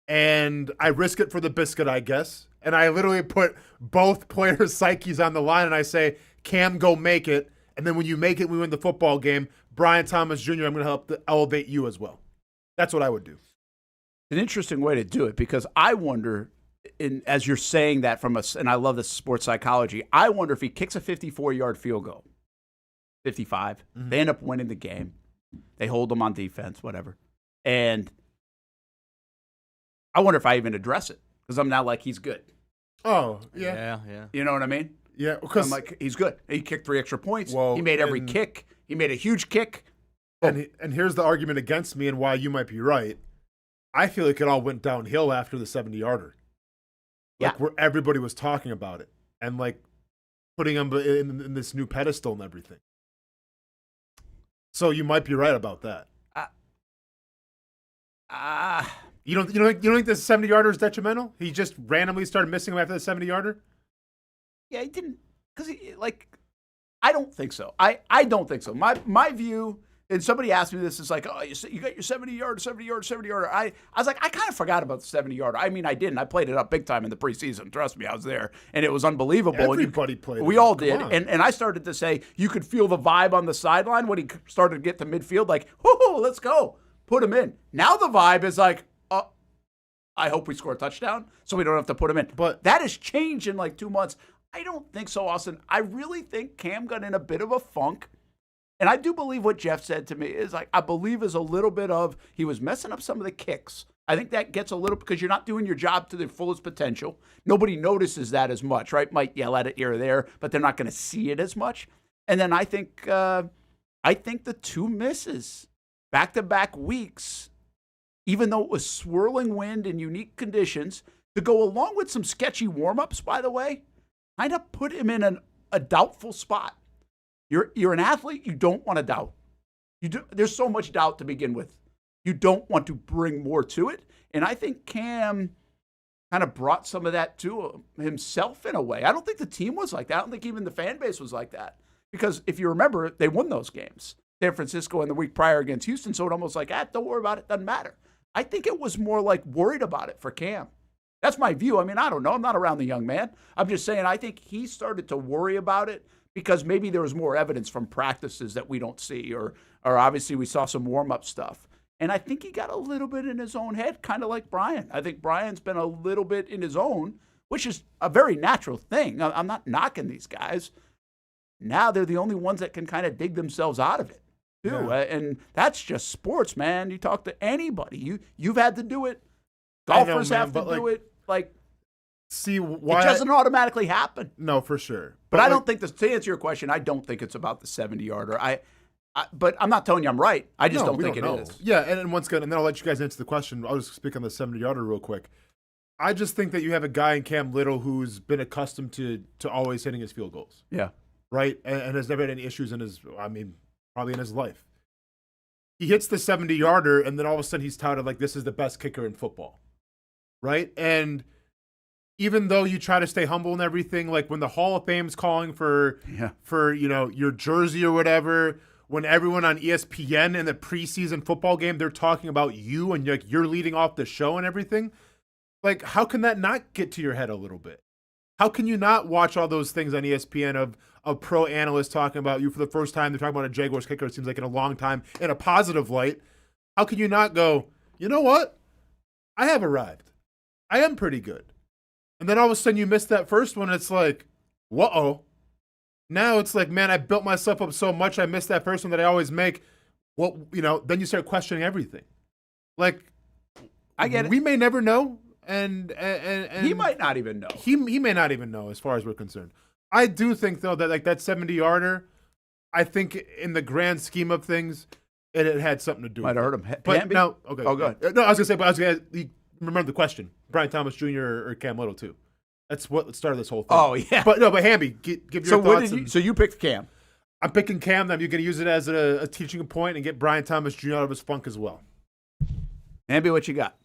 and I risk it for the biscuit, I guess. And I literally put both players' psyches on the line, and I say, Cam, go make it. And then when you make it, we win the football game. Brian Thomas Jr., I'm going to help elevate you as well. That's what I would do. An interesting way to do it, because I wonder, as you're saying that and I love this sports psychology, I wonder if he kicks a 54-yard field goal, 55, they end up winning the game. They hold him on defense, whatever. And I wonder if I even address it, because I'm now like, he's good. Oh, yeah. Yeah. You know what I mean? Yeah. Because I'm like, he's good. He kicked 3 extra points. He made every kick. He made a huge kick. And here's the argument against me and why you might be right. I feel like it all went downhill after the 70-yarder. Like, where everybody was talking about it and, like, putting him in this new pedestal and everything. So you might be right about that. You don't think the 70-yarder is detrimental? He just randomly started missing him after the 70-yarder? Yeah, he didn't, because I don't think so. I don't think so. My view, and somebody asked me this, is like, oh, you got your 70-yarder. I was like, I kind of forgot about the 70-yarder. I mean, I didn't. I played it up big time in the preseason. Trust me, I was there, and it was unbelievable. Everybody played it. We all did, and I started to say, you could feel the vibe on the sideline when he started to get to midfield, like, whoo, let's go. Put him in. Now the vibe is like, I hope we score a touchdown so we don't have to put him in. But that has changed in like 2 months. I don't think so, Austin. I really think Cam got in a bit of a funk. And I do believe what Jeff said to me is like, I believe is a little bit of, he was messing up some of the kicks. I think that gets a little, because you're not doing your job to the fullest potential. Nobody notices that as much, right? Might yell at it here or there, but they're not going to see it as much. And then I think the 2 misses, back-to-back weeks, even though it was swirling wind and unique conditions, to go along with some sketchy warm-ups, by the way, kind of put him in a doubtful spot. You're an athlete, you don't want to doubt. There's so much doubt to begin with. You don't want to bring more to it. And I think Cam kind of brought some of that to himself in a way. I don't think the team was like that. I don't think even the fan base was like that. Because if you remember, they won those games. San Francisco and the week prior against Houston, so it almost like, don't worry about it, doesn't matter. I think it was more like worried about it for Cam. That's my view. I mean, I don't know. I'm not around the young man. I'm just saying I think he started to worry about it because maybe there was more evidence from practices that we don't see, or obviously we saw some warm-up stuff. And I think he got a little bit in his own head, kind of like Brian. I think Brian's been a little bit in his own, which is a very natural thing. I'm not knocking these guys. Now they're the only ones that can kind of dig themselves out of it, too. Yeah. And that's just sports, man. You talk to anybody. You've had to do it. Golfers have to do it. Like, see why it doesn't automatically happen. No, for sure. But I don't think to answer your question, I don't think it's about the 70-yarder. But I'm not telling you I'm right. I just don't think it is. Yeah, and once again, and then I'll let you guys answer the question. I'll just speak on the 70-yarder real quick. I just think that you have a guy in Cam Little who's been accustomed to always hitting his field goals. Yeah. Right? And has never had any issues probably in his life. He hits the 70-yarder, and then all of a sudden he's touted like this is the best kicker in football. Right? And even though you try to stay humble and everything, like when the Hall of Fame's calling for your jersey or whatever, when everyone on ESPN in the preseason football game, they're talking about you and you're leading off the show and everything, like how can that not get to your head a little bit? How can you not watch all those things on ESPN of pro analysts talking about you for the first time? They're talking about a Jaguars kicker, it seems like in a long time, in a positive light. How can you not go, you know what? I have arrived. I am pretty good. And then all of a sudden you miss that first one. It's like, whoa. Now it's like, man, I built myself up so much. I missed that first one that I always make. What, then you start questioning everything. Like, I get it. We may never know. And he might not even know. He may not even know as far as we're concerned. I do think, though, that like that 70-yarder, I think in the grand scheme of things, it had something to do Might with have it. hurt him. But Hamby? no, okay. Oh, go ahead. No, I was going to say, remember the question. Brian Thomas Jr. or Cam Little, too. That's what started this whole thing. Oh, yeah. But Hamby, give your thoughts. So you picked Cam. I'm picking Cam. Then you're going to use it as a teaching point and get Brian Thomas Jr. out of his funk as well. Hamby, what you got?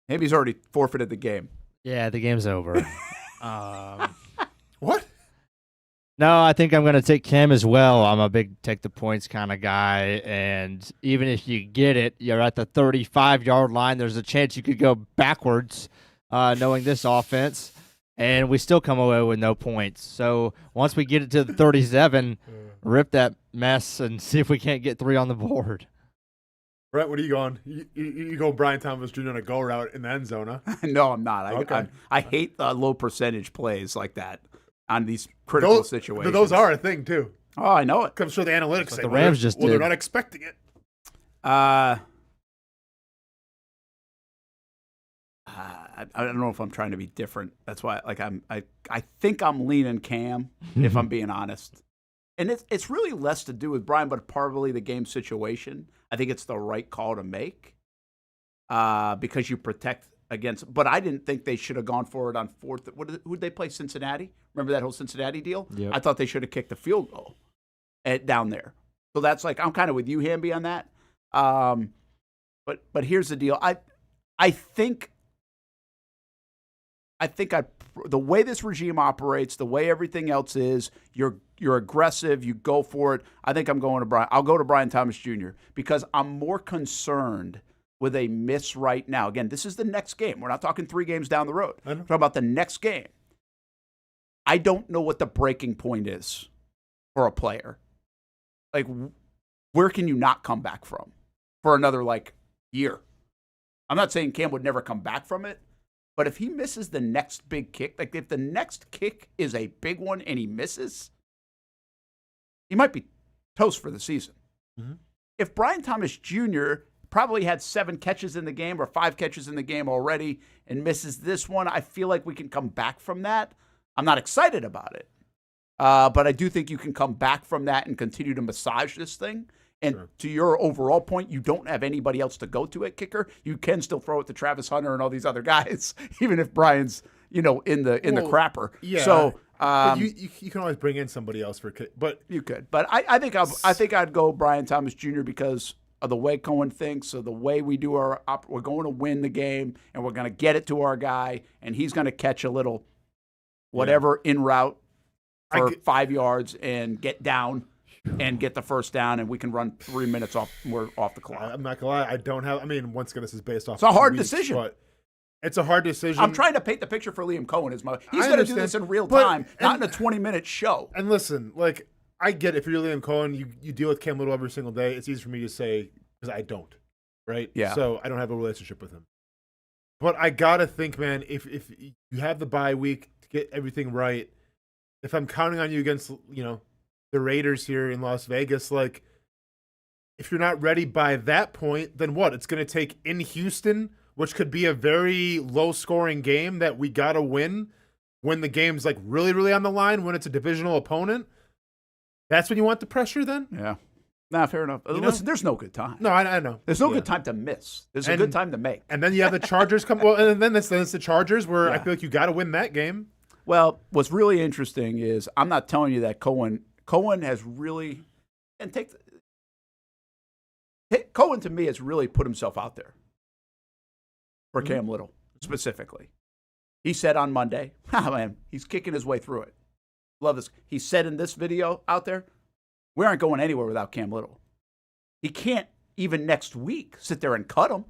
Hamby's already forfeited the game. Yeah, the game's over. What? No, I think I'm going to take Cam as well. I'm a big take the points kind of guy, and even if you get it, you're at the 35-yard line. There's a chance you could go backwards, knowing this offense, and we still come away with no points. So once we get it to the 37, rip that mess and see if we can't get 3 on the board. Brett, what are you going? You go Brian Thomas Jr. on a go route in the end zone, huh? No, I'm not. I hate the low percentage plays like that on these critical situations. Those are a thing, too. Oh, I know it. Comes through the analytics. The Rams just did. They're not expecting it. I don't know if I'm trying to be different. That's why, I think I'm leaning Cam, if I'm being honest. And it's really less to do with Brian, but probably the game situation. I think it's the right call to make because you protect against. But I didn't think they should have gone for it on fourth. Who'd they play? Cincinnati? Remember that whole Cincinnati deal? Yep. I thought they should have kicked the field goal down there. So that's I'm kind of with you, Hamby, on that. But here's the deal. I think the way this regime operates, the way everything else is, you're aggressive, you go for it. I think I'm going to Brian. I'll go to Brian Thomas Jr. because I'm more concerned with a miss right now. Again, this is the next game. We're not talking 3 games down the road. We're talking about the next game. I don't know what the breaking point is for a player. Like, where can you not come back from for another, year? I'm not saying Cam would never come back from it, but if he misses the next big kick, if the next kick is a big one and he misses, he might be toast for the season. Mm-hmm. If Brian Thomas Jr. probably had 7 catches in the game or 5 catches in the game already and misses this one, I feel like we can come back from that. I'm not excited about it, but I do think you can come back from that and continue to massage this thing. And to your overall point, you don't have anybody else to go to at kicker. You can still throw it to Travis Hunter and all these other guys, even if Brian's, in the crapper. Yeah. So you can always bring in somebody else for kick, but you could. But I think I'd go Brian Thomas Jr. because of the way Coen thinks, so the way we do we're going to win the game and we're going to get it to our guy, and he's going to catch a little whatever en route for 5 yards and get down. And get the first down, and we can run 3 minutes off. We're off the clock. I'm not gonna lie. I don't have. I mean, once again, this is based off. It's a hard decision. But it's a hard decision. I'm trying to paint the picture for Liam Coen. He's going to do this in real time, not in a 20-minute show. And listen, I get it. If you're Liam Coen, you deal with Cam Little every single day. It's easy for me to say because I don't, right? Yeah. So I don't have a relationship with him. But I gotta think, man. If you have the bye week to get everything right, if I'm counting on you against the Raiders here in Las Vegas, if you're not ready by that point, then what? It's going to take in Houston, which could be a very low-scoring game that we got to win when the game's really, really on the line, when it's a divisional opponent. That's when you want the pressure then? Yeah. Nah, fair enough. Listen, there's no good time. No, I know. There's no good time to miss. There's a good time to make. And then you have the Chargers come. Well, and then it's the Chargers where I feel like you got to win that game. Well, what's really interesting is I'm not telling you that Coen has really, and Coen to me has really put himself out there for Cam Little specifically. He said on Monday, man, he's kicking his way through it. Love this. He said in this video out there, we aren't going anywhere without Cam Little. He can't even next week sit there and cut him.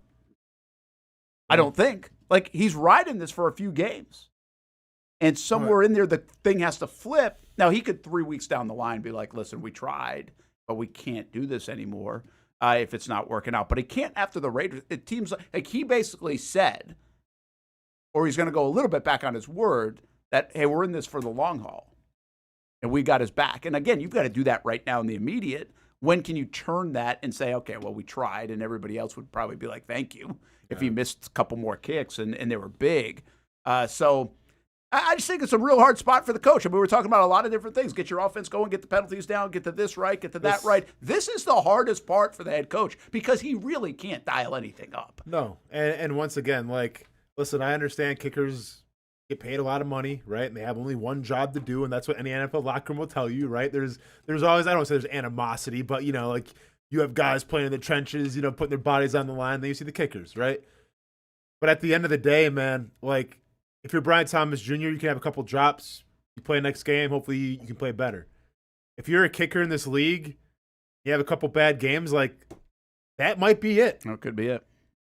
I don't think. He's riding this for a few games. And somewhere in there, the thing has to flip. Now, he could 3 weeks down the line be like, listen, we tried, but we can't do this anymore if it's not working out. But he can't after the Raiders. It seems like he basically said, or he's going to go a little bit back on his word that, hey, we're in this for the long haul, and we got his back. And again, you've got to do that right now in the immediate. When can you turn that and say, okay, well, we tried, and everybody else would probably be like, thank you, if he missed a couple more kicks, and they were big. So I just think it's a real hard spot for the coach. I mean, we're talking about a lot of different things. Get your offense going, get the penalties down, get to this right, get to that right. This is the hardest part for the head coach because he really can't dial anything up. No, and once again, like, listen, I understand kickers get paid a lot of money, right? And they have only one job to do, and that's what any NFL locker room will tell you, right? There's always, I don't want to say there's animosity, but, you know, like, you have guys playing in the trenches, you know, putting their bodies on the line. Then you see the kickers, right? But at the end of the day, man, like, if you're Brian Thomas Jr., you can have a couple drops. You play next game, hopefully you can play better. If you're a kicker in this league, you have a couple bad games, like, that might be it. That could be it.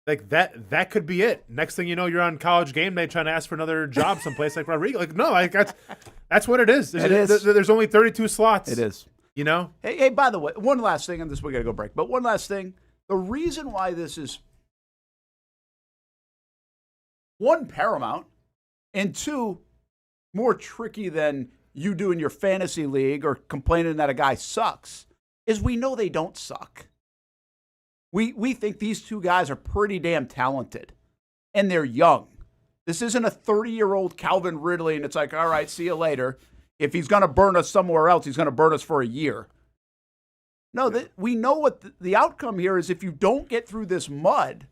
Like, that could be it. Next thing you know, you're on College Game Day trying to ask for another job someplace like Rodrigo. Like, no, like, that's what it is. There's only 32 slots. It is. You know? Hey, by the way, one last thing, and this we got to go break, but one last thing. The reason why this is, one, paramount, and two, more tricky than you do in your fantasy league or complaining that a guy sucks, is we know they don't suck. We think these two guys are pretty damn talented, and they're young. This isn't a 30-year-old Calvin Ridley, and it's like, all right, see you later. If he's going to burn us somewhere else, he's going to burn us for a year. No, we know what the outcome here is. If you don't get through this mud,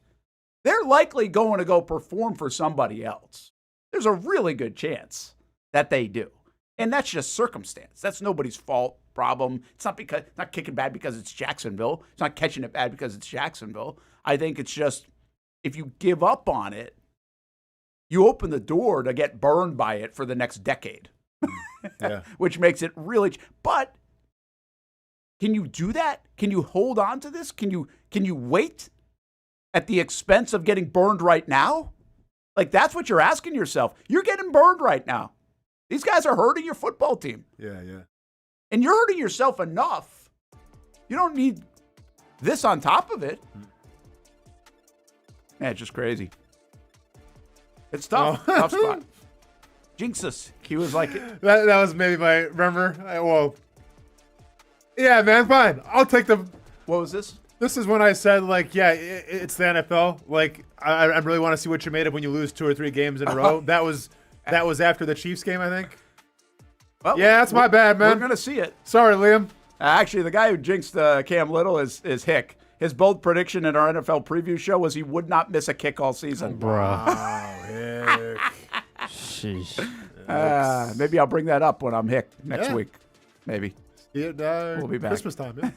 they're likely going to go perform for somebody else. There's a really good chance that they do. And that's just circumstance. That's nobody's fault, problem. It's not kicking bad because it's Jacksonville. It's not catching it bad because it's Jacksonville. I think it's just, if you give up on it, you open the door to get burned by it for the next decade. Yeah. Which makes it really, but can you do that? Can you hold on to this? Can you wait at the expense of getting burned right now? Like, that's what you're asking yourself. You're getting burned right now. These guys are hurting your football team. Yeah. And you're hurting yourself enough. You don't need this on top of it. Man, it's just crazy. It's tough. Tough spot. Jinx us. He was like, that was maybe my, remember? Yeah, man, fine. I'll take the. What was this? This is when I said, like, yeah, it's the NFL. Like, I really want to see what you made of when you lose 2 or 3 games in a row. That was after the Chiefs game, I think. Well, yeah, that's my bad, man. We're going to see it. Sorry, Liam. Actually, the guy who jinxed Cam Little is Hick. His bold prediction in our NFL preview show was he would not miss a kick all season. Wow, Hick. Sheesh. Maybe I'll bring that up when I'm Hick next week. Maybe. We'll be back. Christmas time, yeah.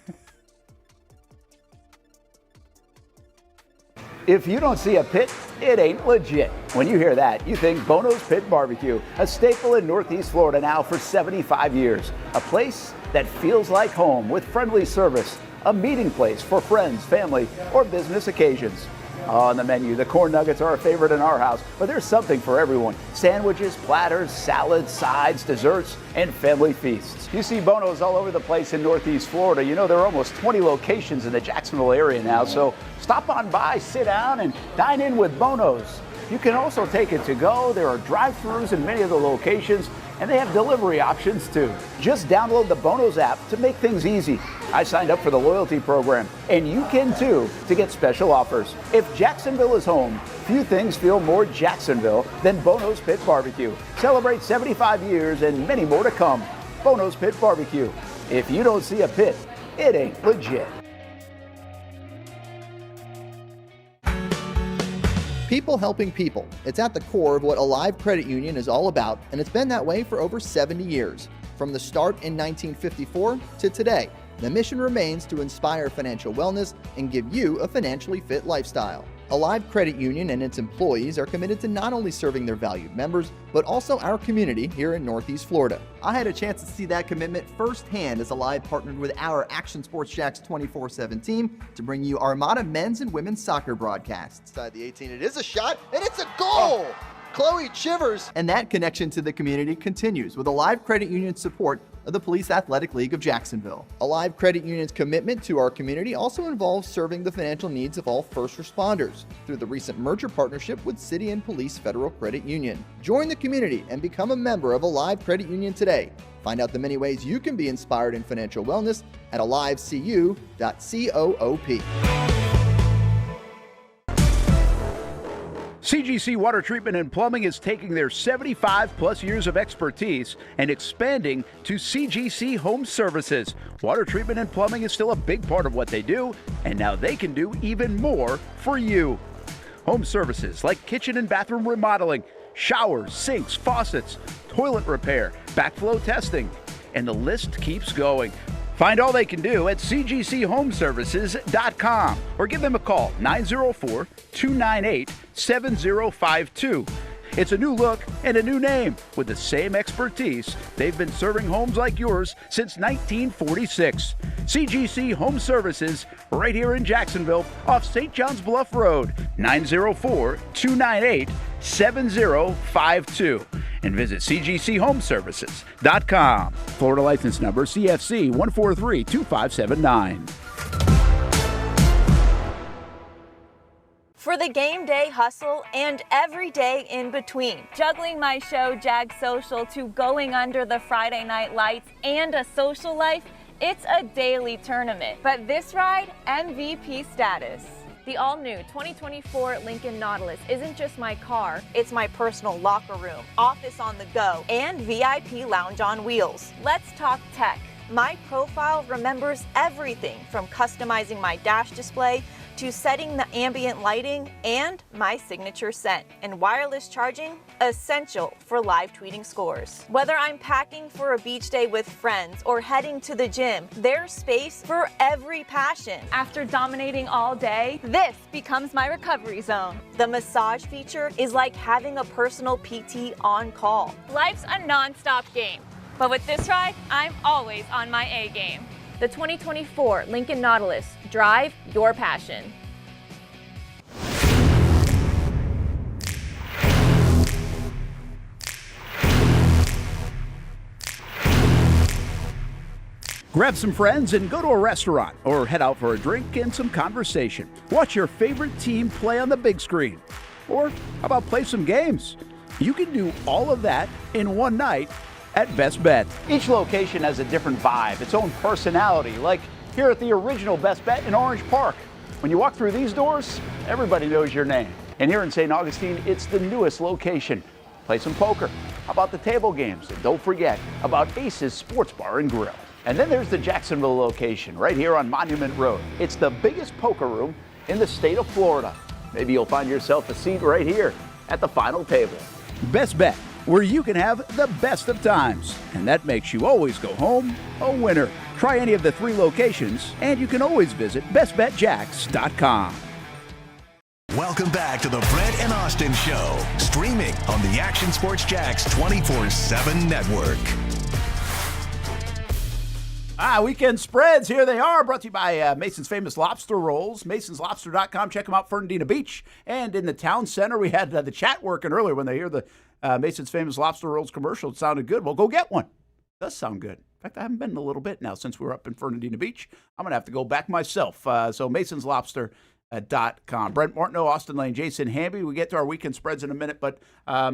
If you don't see a pit, it ain't legit. When you hear that, you think Bono's Pit Barbecue, a staple in Northeast Florida now for 75 years. A place that feels like home with friendly service, a meeting place for friends, family, or business occasions. On the menu, the corn nuggets are a favorite in our house, but there's something for everyone. Sandwiches, platters, salads, sides, desserts, and family feasts. You see Bono's all over the place in Northeast Florida. You know, there are almost 20 locations in the Jacksonville area now, so stop on by, sit down, and dine in with Bono's. You can also take it to go. There are drive-thrus in many of the locations, and they have delivery options too. Just download the Bono's app to make things easy. I signed up for the loyalty program, and you can too, to get special offers. If Jacksonville is home, few things feel more Jacksonville than Bono's Pit Barbecue. Celebrate 75 years and many more to come. Bono's Pit Barbecue. If you don't see a pit, it ain't legit. People helping people. It's at the core of what Alive Credit Union is all about, and it's been that way for over 70 years. From the start in 1954 to today, the mission remains to inspire financial wellness and give you a financially fit lifestyle. Alive Credit Union and its employees are committed to not only serving their valued members, but also our community here in Northeast Florida. I had a chance to see that commitment firsthand as Alive partnered with our Action Sports Jacks 24/7 team to bring you Armada men's and women's soccer broadcasts. Inside the 18, it is a shot, and it's a goal! Chloe Chivers! And that connection to the community continues with Alive Credit Union support of the Police Athletic League of Jacksonville. Alive Credit Union's commitment to our community also involves serving the financial needs of all first responders through the recent merger partnership with City and Police Federal Credit Union. Join the community and become a member of Alive Credit Union today. Find out the many ways you can be inspired in financial wellness at alivecu.coop. CGC Water Treatment and Plumbing is taking their 75-plus years of expertise and expanding to CGC Home Services. Water treatment and plumbing is still a big part of what they do, and now they can do even more for you. Home services like kitchen and bathroom remodeling, showers, sinks, faucets, toilet repair, backflow testing, and the list keeps going. Find all they can do at cgchomeservices.com or give them a call, 904-298-7052. It's a new look and a new name with the same expertise. They've been serving homes like yours since 1946. CGC Home Services, right here in Jacksonville off St. John's Bluff Road, 904-298-7052. And visit cgchomeservices.com. Florida license number CFC 1432579. For the game day hustle and every day in between. Juggling my show, Jag Social, to going under the Friday night lights and a social life, it's a daily tournament. But this ride, MVP status. The all-new 2024 Lincoln Nautilus isn't just my car, it's my personal locker room, office on the go, and VIP lounge on wheels. Let's talk tech. My profile remembers everything from customizing my dash display to setting the ambient lighting and my signature scent. And wireless charging, essential for live tweeting scores. Whether I'm packing for a beach day with friends or heading to the gym, there's space for every passion. After dominating all day, this becomes my recovery zone. The massage feature is like having a personal PT on call. Life's a non-stop game, but with this ride, I'm always on my A game. The 2024 Lincoln Nautilus. Drive your passion. Grab some friends and go to a restaurant or head out for a drink and some conversation. Watch your favorite team play on the big screen. Or how about play some games? You can do all of that in one night at Best Bet. Each location has a different vibe, its own personality, like here at the original Best Bet in Orange Park. When you walk through these doors, everybody knows your name. And here in St. Augustine, it's the newest location. Play some poker. How about the table games? And don't forget about Ace's Sports Bar and Grill. And then there's the Jacksonville location right here on Monument Road. It's the biggest poker room in the state of Florida. Maybe you'll find yourself a seat right here at the final table. Best Bet, where you can have the best of times. And that makes you always go home a winner. Try any of the 3 locations, and you can always visit bestbetjacks.com. Welcome back to the Brent and Austen Show, streaming on the Action Sports Jacks 24/7 network. Weekend spreads, here they are, brought to you by Mason's Famous Lobster Rolls, masonslobster.com. Check them out, Fernandina Beach. And in the town center, we had the chat working earlier when they hear the Mason's Famous Lobster Rolls commercial. It sounded good. Well, go get one. It does sound good. In fact, I haven't been in a little bit now since we were up in Fernandina Beach. I'm going to have to go back myself. So masonslobster.com. Brent Martineau, Austen Lane, Jason Hamby. We get to our weekend spreads in a minute, but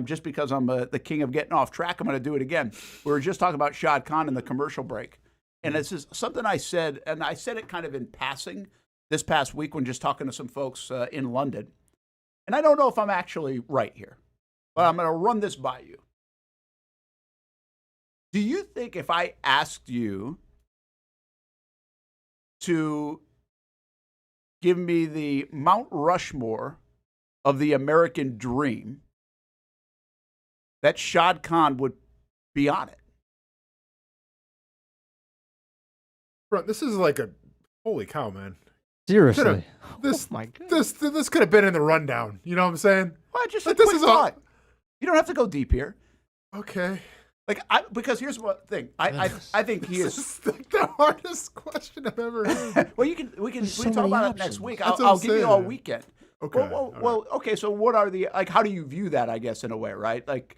just because I'm the king of getting off track, I'm going to do it again. We were just talking about Shad Khan in the commercial break. And this is something I said, and I said it kind of in passing this past week when just talking to some folks in London. And I don't know if I'm actually right here, but I'm going to run this by you. Do you think if I asked you to give me the Mount Rushmore of the American dream, that Shad Khan would be on it? Bro, this is like a holy cow, man. Seriously. This, oh my God. This could have been in the rundown. You know what I'm saying? Well, just like, a quick thought. You don't have to go deep here. Okay. Because here's one thing. I think he is. This is like the hardest question I've ever heard. Well, we can talk about it next week. I'll give you all weekend. Okay. Well, okay. So what are how do you view that? I guess in a way, right? Like,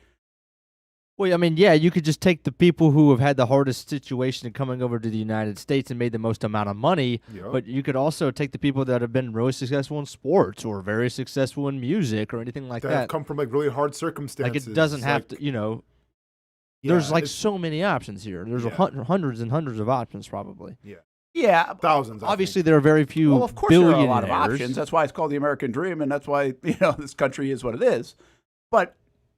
Well, I mean, yeah, you could just take the people who have had the hardest situation in coming over to the United States and made the most amount of money, but you could also take the people that have been really successful in sports or very successful in music or anything like that that. have come from like really hard circumstances. Like it doesn't have to, there's like so many options here. There's hundreds and hundreds of options probably. Yeah, thousands. Obviously, there are very few. Well, of course, there are a lot of billionaires. options. That's why it's called the American Dream, and that's why this country is what it is. But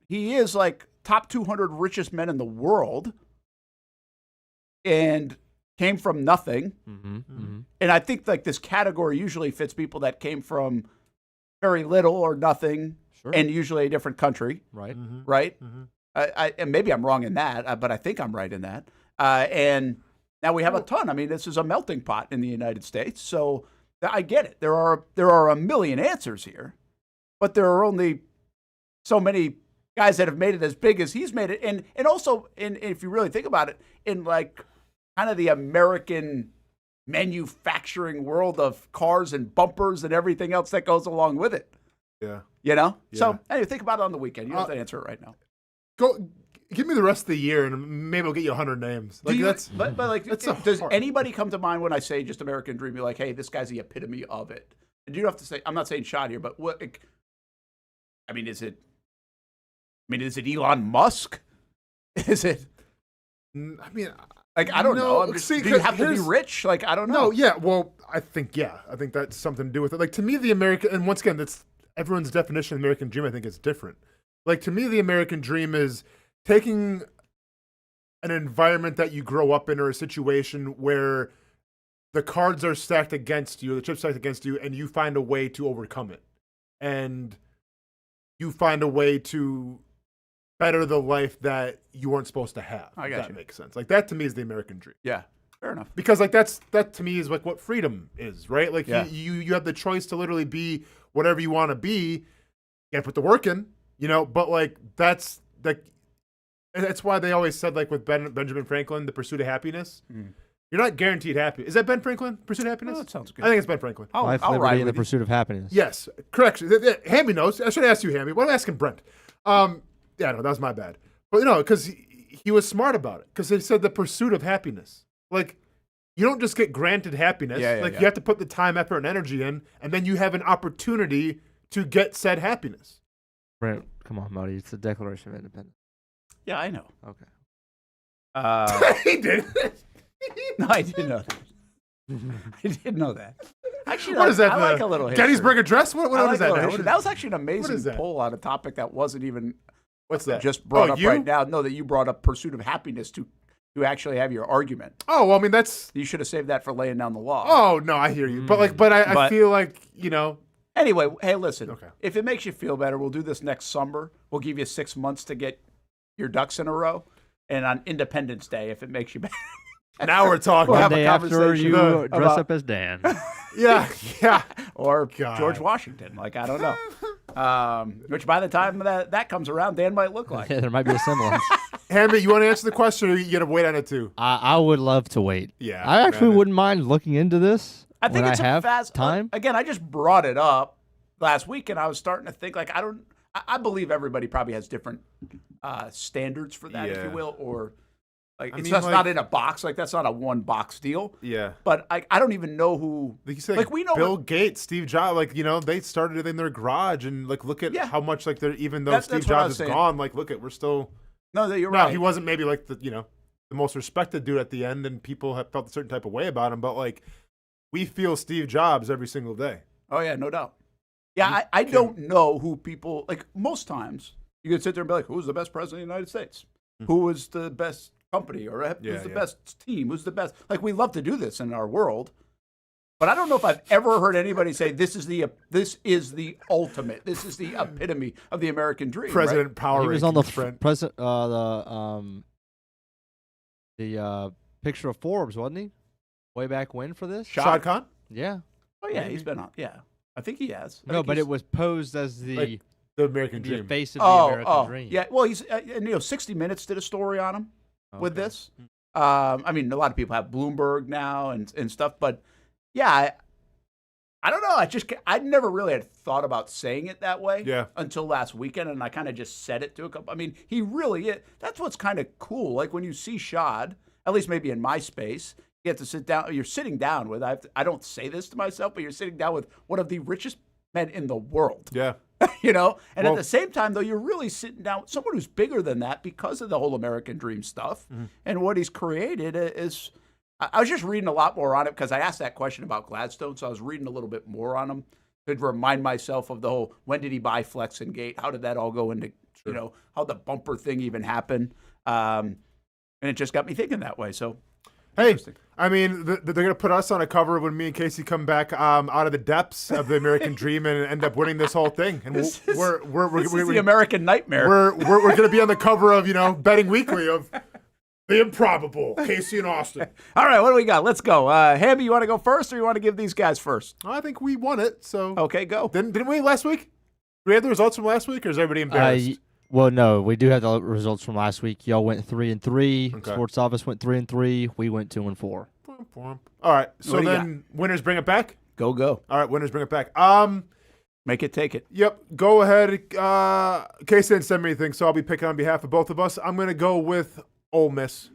he is like top 200 richest men in the world, and came from nothing. And I think like this category usually fits people that came from very little or nothing, and usually a different country. Right. Right. And maybe I'm wrong in that, but I think I'm right in that. And now we have a ton. I mean, this is a melting pot in the United States. So I get it. There are a million answers here, but there are only so many guys that have made it as big as he's made it. And also, if you really think about it, in like kind of the American manufacturing world of cars and bumpers and everything else that goes along with it. Yeah. So anyway, think about it on the weekend. You don't have to answer it right now. Go. Give me the rest of the year, and maybe I'll get you 100 names. Like but like, does anybody come to mind when I say just American Dream? You're like, hey, this guy's the epitome of it. And you don't have to say. I'm not saying Shad here, but what? I mean, is it Elon Musk? Is it? I mean, like I don't know. Do you have to be rich? Like I don't know. No, yeah. Well, I think that's something to do with it. Like to me, the American, and once again, that's everyone's definition of the American Dream. I think is different. Like to me, the American Dream is taking an environment that you grow up in or a situation where the cards are stacked against you, the chips stacked against you, and you find a way to overcome it. And you find a way to better the life that you weren't supposed to have. I got if that you. makes sense. Like that to me is the American Dream. Yeah, fair enough. Because like that to me is like what freedom is, right? Like Yeah. you have the choice to literally be whatever you want to be. You gotta put the work in, but like that's why they always said, like with Benjamin Franklin, the pursuit of happiness. You're not guaranteed happy. Is that Ben Franklin, Pursuit of Happiness? Oh, that sounds good. I think it's Ben Franklin. Life, liberty, and the pursuit of happiness. Yes, correction. Hamby knows. I should ask you, Hamby. What am I asking Brent? Yeah, no, that was my bad. But because he was smart about it. Because he said the pursuit of happiness. Like, you don't just get granted happiness. You have to put the time, effort, and energy in, and then you have an opportunity to get said happiness. Brent, come on, Marty. It's the Declaration of Independence. Yeah, I know. Okay. He did. No, I didn't know that. I didn't know that. Actually, What is that? I like a little history. Gettysburg Address? What I is like a that? little now? history. That was actually an What is amazing that? poll on a topic that wasn't even What's that? just brought up you? right now. No, that you brought up pursuit of happiness to actually have your argument. Oh, well, I mean, that's... You should have saved that for laying down the law. Oh, no, I hear you. But I feel like, Anyway, hey, listen. If it makes you feel better, we'll do this next summer. We'll give you 6 months to get your ducks in a row. And on Independence Day, if it makes you better. Now we're talking. We'll One have a day after you conversation dress about- up as Dan. Yeah. Or God. George Washington. Like, I don't know. Which by the time that comes around, Dan might look like. Yeah, there might be a semblance. Hamby, you want to answer the question, or you got to wait on it too? I would love to wait. Yeah, I actually man. wouldn't mind looking into this. I think when it's I have a fast time. Again, I just brought it up last week, and I was starting to think like I believe everybody probably has different standards for that, if you Yeah. will, or like I it's mean, just like- not in a box. Like that's not a one box deal. Yeah. But I don't even know who. Like you said, Like we know Bill Gates, Steve Jobs, like they started it in their garage, and like look at how much like they're even though That's Steve what I Jobs was is saying. gone, like look at we're still. No, you're No, right. he wasn't maybe like the most respected dude at the end, and people have felt a certain type of way about him. But like, we feel Steve Jobs every single day. Oh yeah, no doubt. Yeah, I don't know who people like. Most times you could sit there and be like, "Who's the best president of the United States? Who was the best company? Or who's the best team? Who's the best?" Like we love to do this in our world, but I don't know if I've ever heard anybody say this is the ultimate. This is the epitome of the American dream. President right? Power. He was on the Rankings, president, the picture of Forbes, wasn't he? Way back when for this? Shad Khan. Yeah. Oh yeah, he's been on. Yeah, I think he has. I No, think but he's- it was posed as the American dream. face of the American dream. Yeah, well, he's 60 Minutes did a story on him with this. I mean, a lot of people have Bloomberg now and stuff, but yeah, I don't know. I never really had thought about saying it that way until last weekend, and I kind of just said it to a couple. I mean, he really is. That's what's kind of cool. Like when you see Shad, at least maybe in my space, you have to sit down. You're sitting down with, I don't say this to myself, but you're sitting down with one of the richest men in the world. Yeah. And at the same time, though, you're really sitting down with someone who's bigger than that because of the whole American dream stuff and what he's created is. I was just reading a lot more on it because I asked that question about Gladstone, so I was reading a little bit more on him to remind myself of the whole, when did he buy Flex and Gate? How did that all go into, how the bumper thing even happened? And it just got me thinking that way. So, hey, I mean, they're going to put us on a cover when me and Casey come back out of the depths of the American dream and end up winning this whole thing. And this is the American nightmare. We're going to be on the cover of, Betting Weekly of the improbable, Casey and Austin. All right, what do we got? Let's go. Hamby, you want to go first, or you want to give these guys first? I think we won it, so. Okay, go. Didn't we last week? Do we have the results from last week, or is everybody embarrassed? Well, no, we do have the results from last week. Y'all went 3-3. Okay. Sports Office went 3-3. We went 2-4. All right, so then winners bring it back? Go. All right, winners bring it back. Make it, take it. Yep, go ahead. Casey didn't send me anything, so I'll be picking on behalf of both of us. I'm going to go with Ole Miss.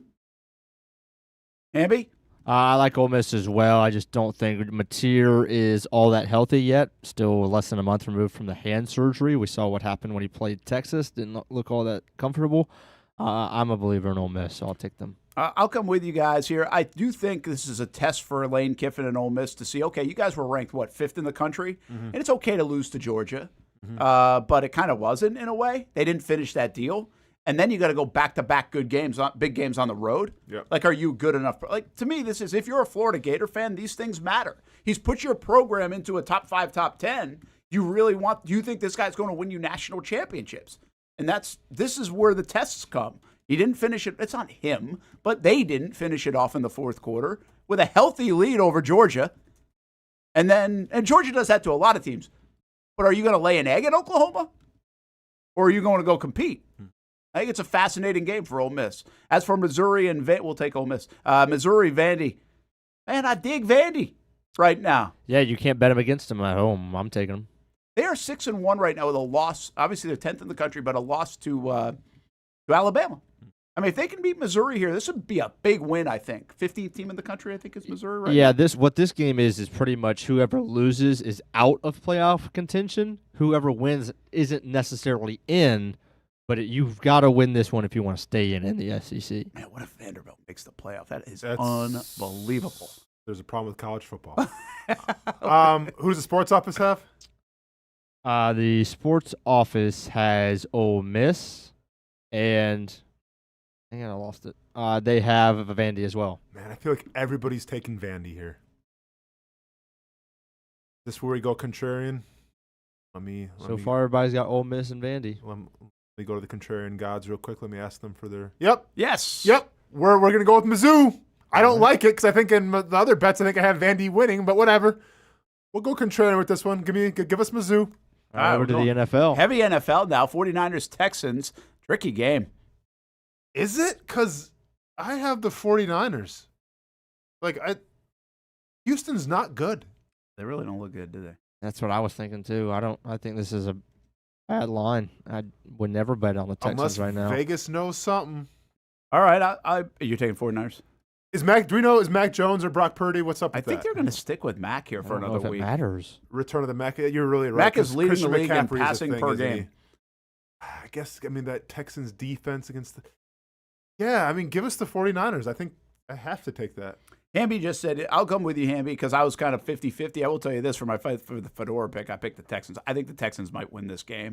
Hamby? I like Ole Miss as well. I just don't think Mateer is all that healthy yet. Still less than a month removed from the hand surgery. We saw what happened when he played Texas. Didn't look all that comfortable. I'm a believer in Ole Miss, so I'll take them. I'll come with you guys here. I do think this is a test for Lane Kiffin and Ole Miss to see, okay, you guys were ranked, 5th in the country? And it's okay to lose to Georgia. But it kind of wasn't in a way. They didn't finish that deal. And then you got to go back-to-back big games on the road. Yep. Like, are you good enough? Like, to me, this is, if you're a Florida Gator fan, these things matter. He's put your program into a top 5, top 10. You think this guy's going to win you national championships? And this is where the tests come. He didn't finish it. It's on him, but they didn't finish it off in the fourth quarter with a healthy lead over Georgia. And Georgia does that to a lot of teams. But are you going to lay an egg at Oklahoma? Or are you going to go compete? I think it's a fascinating game for Ole Miss. As for Missouri and we'll take Ole Miss. Missouri, Vandy. Man, I dig Vandy right now. Yeah, you can't bet them against them at home. I'm taking them. They are 6-1 right now with a loss. Obviously, they're 10th in the country, but a loss to Alabama. I mean, if they can beat Missouri here, this would be a big win, I think. 15th team in the country, I think, is Missouri right now. Yeah, what this game is pretty much whoever loses is out of playoff contention. Whoever wins isn't necessarily in. But you've got to win this one if you want to stay in the SEC. Man, what if Vanderbilt makes the playoff? That's unbelievable. There's a problem with college football. Who does the sports office have? The sports office has Ole Miss, and hang on, I lost it. They have Vandy as well. Man, I feel like everybody's taking Vandy here. Is this where we go contrarian? So far, everybody's got Ole Miss and Vandy. Let me go to the contrarian gods real quick. Let me ask them for their. Yep. Yes. Yep. We're gonna go with Mizzou. I don't like it because I think in the other bets I think I have Vandy winning, but whatever. We'll go contrarian with this one. Give us Mizzou. All right, over to the NFL. Heavy NFL now. 49ers, Texans. Tricky game. Is it? Because I have the 49ers. Houston's not good. They really don't look good, do they? That's what I was thinking too. I think this is a bad line. I would never bet on the Texans right now. Vegas knows something. All right, you're taking 49ers. Is Mac Jones or Brock Purdy? What's up with that? I think they're going to stick with Mac here for another week. It matters. Return of the Mac. You're really right. Mac is leading Christian the league in McCaffrey's passing per game. I guess, that Texans defense against the... Yeah, give us the 49ers. I think I have to take that. Hamby just said, I'll come with you, Hamby, because I was kind of 50-50. I will tell you this, for the Fedora pick, I picked the Texans. I think the Texans might win this game.